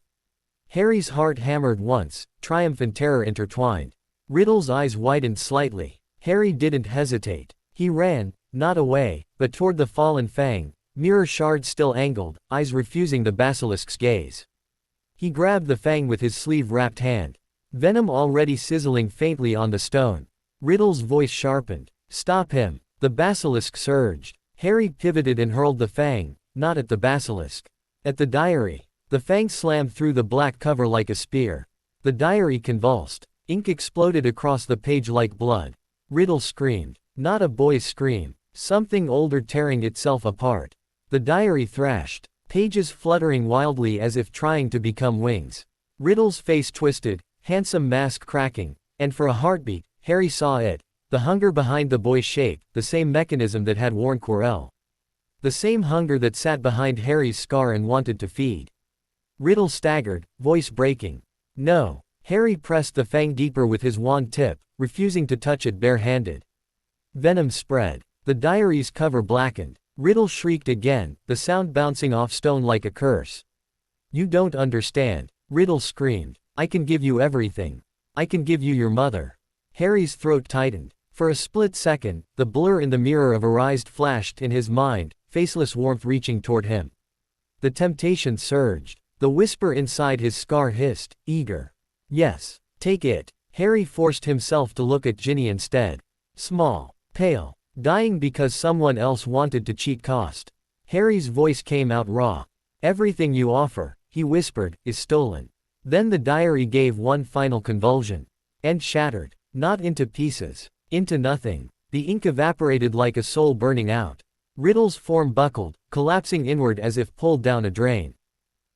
Harry's heart hammered once, triumph and terror intertwined. Riddle's eyes widened slightly. Harry didn't hesitate. He ran, not away, but toward the fallen fang, mirror shard still angled, eyes refusing the basilisk's gaze. He grabbed the fang with his sleeve-wrapped hand. venom already sizzling faintly on the stone. Riddle's voice sharpened. Stop him. The basilisk surged. Harry pivoted and hurled the fang, not at the basilisk. At the diary. The fang slammed through the black cover like a spear. The diary convulsed. Ink exploded across the page like blood. Riddle screamed. Not a boy's scream. Something older tearing itself apart. The diary thrashed. Pages fluttering wildly as if trying to become wings. Riddle's face twisted, handsome mask cracking, and for a heartbeat, Harry saw it. The hunger behind the boy's shape, the same mechanism that had warned Quirrell. The same hunger that sat behind Harry's scar and wanted to feed. Riddle staggered, voice breaking. No. Harry pressed the fang deeper with his wand tip, refusing to touch it bare-handed. Venom spread. The diary's cover blackened. Riddle shrieked again, the sound bouncing off stone like a curse. You don't understand. Riddle screamed. I can give you everything. I can give you your mother. Harry's throat tightened. For a split second, the blur in the mirror of Arise flashed in his mind, faceless warmth reaching toward him. The temptation surged. The whisper inside his scar hissed, eager. Yes, take it. Harry forced himself to look at Ginny instead. Small, pale, dying because someone else wanted to cheat cost. Harry's voice came out raw. Everything you offer, he whispered, is stolen. Then the diary gave one final convulsion. And shattered. Not into pieces. Into nothing. The ink evaporated like a soul burning out. Riddle's form buckled, collapsing inward as if pulled down a drain.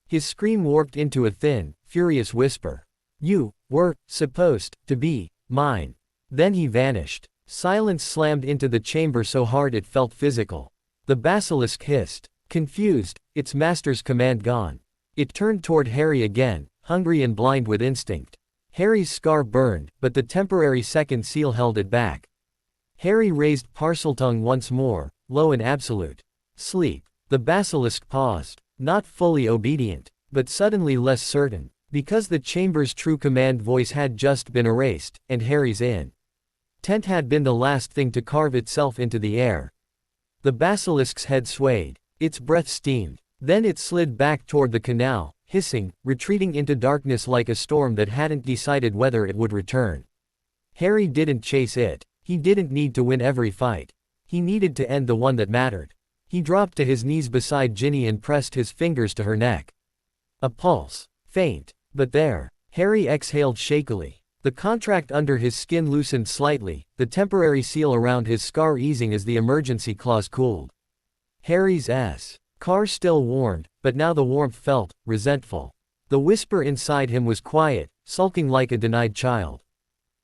His scream warped into a thin, furious whisper. You were supposed to be mine. Then he vanished. Silence slammed into the chamber so hard it felt physical. The basilisk hissed. Confused, its master's command gone. It turned toward Harry again, hungry and blind with instinct. Harry's scar burned, but the temporary second seal held it back. Harry raised Parseltongue once more, low and absolute. Sleep. The basilisk paused, not fully obedient, but suddenly less certain, because the chamber's true command voice had just been erased, and Harry's intent had been the last thing to carve itself into the air. The basilisk's head swayed, its breath steamed, then it slid back toward the canal, hissing, retreating into darkness like a storm that hadn't decided whether it would return. Harry didn't chase it. He didn't need to win every fight. He needed to end the one that mattered. He dropped to his knees beside Ginny and pressed his fingers to her neck. A pulse. Faint. But there. Harry exhaled shakily. The contract under his skin loosened slightly, the temporary seal around his scar easing as the emergency clause cooled. Harry's car still warmed, but now the warmth felt resentful. The whisper inside him was quiet, sulking like a denied child.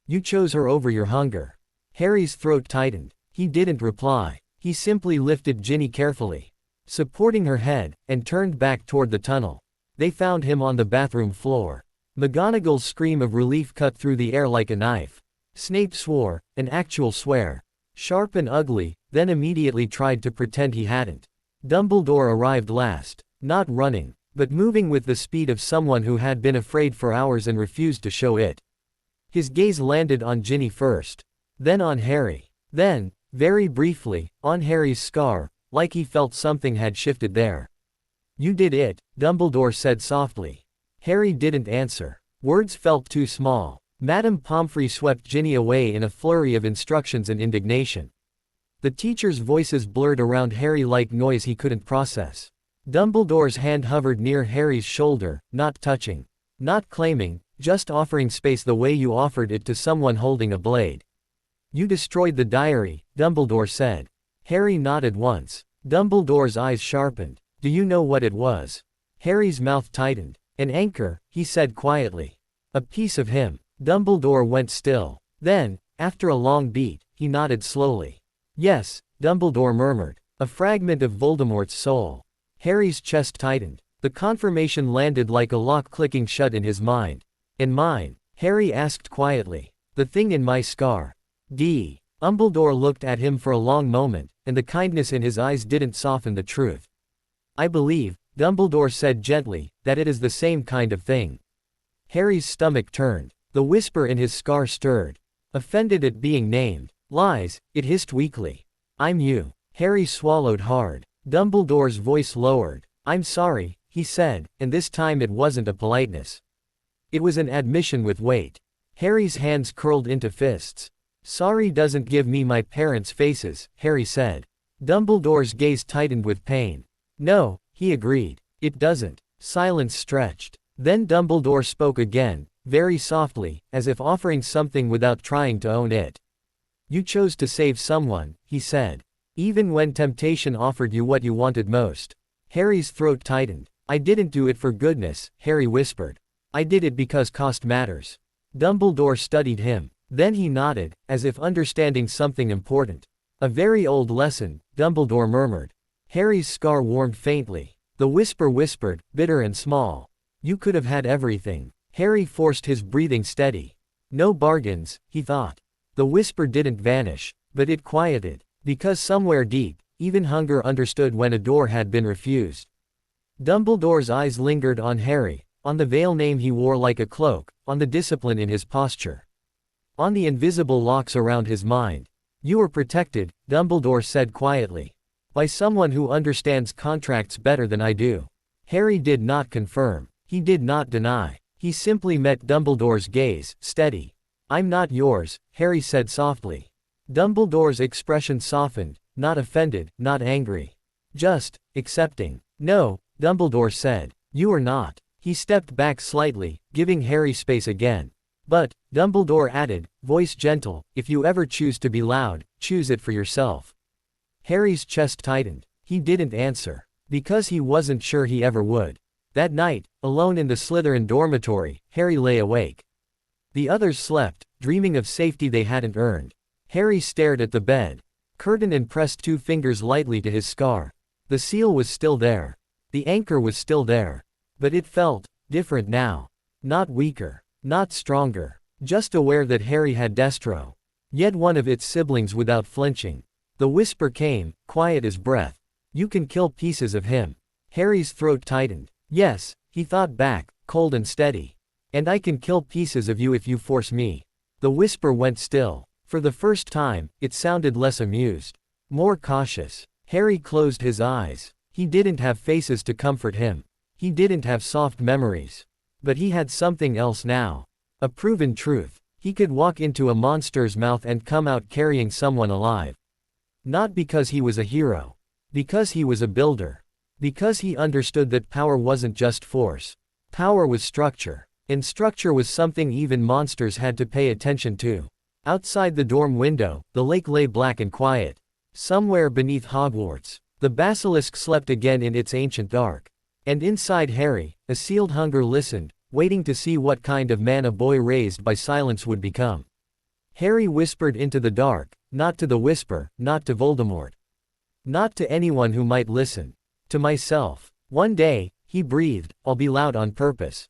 You chose her over your hunger. Harry's throat tightened. He didn't reply. He simply lifted Ginny carefully, supporting her head, and turned back toward the tunnel. They found him on the bathroom floor. McGonagall's scream of relief cut through the air like a knife. Snape swore, an actual swear. Sharp and ugly, then immediately tried to pretend he hadn't. Dumbledore arrived last, not running, but moving with the speed of someone who had been afraid for hours and refused to show it. His gaze landed on Ginny first, then on Harry, then, very briefly, on Harry's scar, like he felt something had shifted there. You did it, Dumbledore said softly. Harry didn't answer. Words felt too small. Madame Pomfrey swept Ginny away in a flurry of instructions and indignation. The teachers' voices blurred around Harry like noise he couldn't process. Dumbledore's hand hovered near Harry's shoulder, not touching, not claiming, just offering space the way you offered it to someone holding a blade. You destroyed the diary, Dumbledore said. Harry nodded once. Dumbledore's eyes sharpened. Do you know what it was? Harry's mouth tightened. An anchor, he said quietly. A piece of him. Dumbledore went still. Then, after a long beat, he nodded slowly. Yes, Dumbledore murmured. A fragment of Voldemort's soul. Harry's chest tightened. The confirmation landed like a lock clicking shut in his mind. In mine? Harry asked quietly. The thing in my scar. Dumbledore looked at him for a long moment, and the kindness in his eyes didn't soften the truth. I believe, Dumbledore said gently, that it is the same kind of thing. Harry's stomach turned. The whisper in his scar stirred. Offended at being named. Lies, it hissed weakly. I'm you. Harry swallowed hard. Dumbledore's voice lowered. I'm sorry, he said, and this time it wasn't a politeness. It was an admission with weight. Harry's hands curled into fists. Sorry doesn't give me my parents' faces, Harry said. Dumbledore's gaze tightened with pain. No, he agreed. It doesn't. Silence stretched. Then Dumbledore spoke again, very softly, as if offering something without trying to own it. You chose to save someone, he said. Even when temptation offered you what you wanted most. Harry's throat tightened. I didn't do it for goodness, Harry whispered. I did it because cost matters. Dumbledore studied him. Then he nodded, as if understanding something important. A very old lesson, Dumbledore murmured. Harry's scar warmed faintly. The whisper whispered, bitter and small. You could have had everything. Harry forced his breathing steady. No bargains, he thought. The whisper didn't vanish, but it quieted, because somewhere deep, even hunger understood when a door had been refused. Dumbledore's eyes lingered on Harry, on the veil name he wore like a cloak, on the discipline in his posture. On the invisible locks around his mind. You are protected, Dumbledore said quietly. By someone who understands contracts better than I do. Harry did not confirm. He did not deny. He simply met Dumbledore's gaze, steady. I'm not yours, Harry said softly. Dumbledore's expression softened, not offended, not angry. Just, accepting. No, Dumbledore said. You are not. He stepped back slightly, giving Harry space again. But, Dumbledore added, voice gentle, if you ever choose to be loud, choose it for yourself. Harry's chest tightened. He didn't answer. Because he wasn't sure he ever would. That night, alone in the Slytherin dormitory, Harry lay awake. The others slept, dreaming of safety they hadn't earned. Harry stared at the bed. Curtain and pressed 2 fingers lightly to his scar. The seal was still there. The anchor was still there. But it felt different now. Not weaker. Not stronger. Just aware that Harry had Destro. Yet one of its siblings without flinching. The whisper came, quiet as breath. You can kill pieces of him. Harry's throat tightened. Yes, he thought back, cold and steady. And I can kill pieces of you if you force me. The whisper went still. For the first time, it sounded less amused. More cautious. Harry closed his eyes. He didn't have faces to comfort him. He didn't have soft memories. But he had something else now. A proven truth. He could walk into a monster's mouth and come out carrying someone alive. Not because he was a hero. Because he was a builder. Because he understood that power wasn't just force. Power was structure. And structure was something even monsters had to pay attention to. Outside the dorm window, the lake lay black and quiet. Somewhere beneath Hogwarts, the basilisk slept again in its ancient dark. And inside Harry, a sealed hunger listened, waiting to see what kind of man a boy raised by silence would become. Harry whispered into the dark, not to the whisper, not to Voldemort. Not to anyone who might listen. To myself. One day, he breathed, I'll be loud on purpose.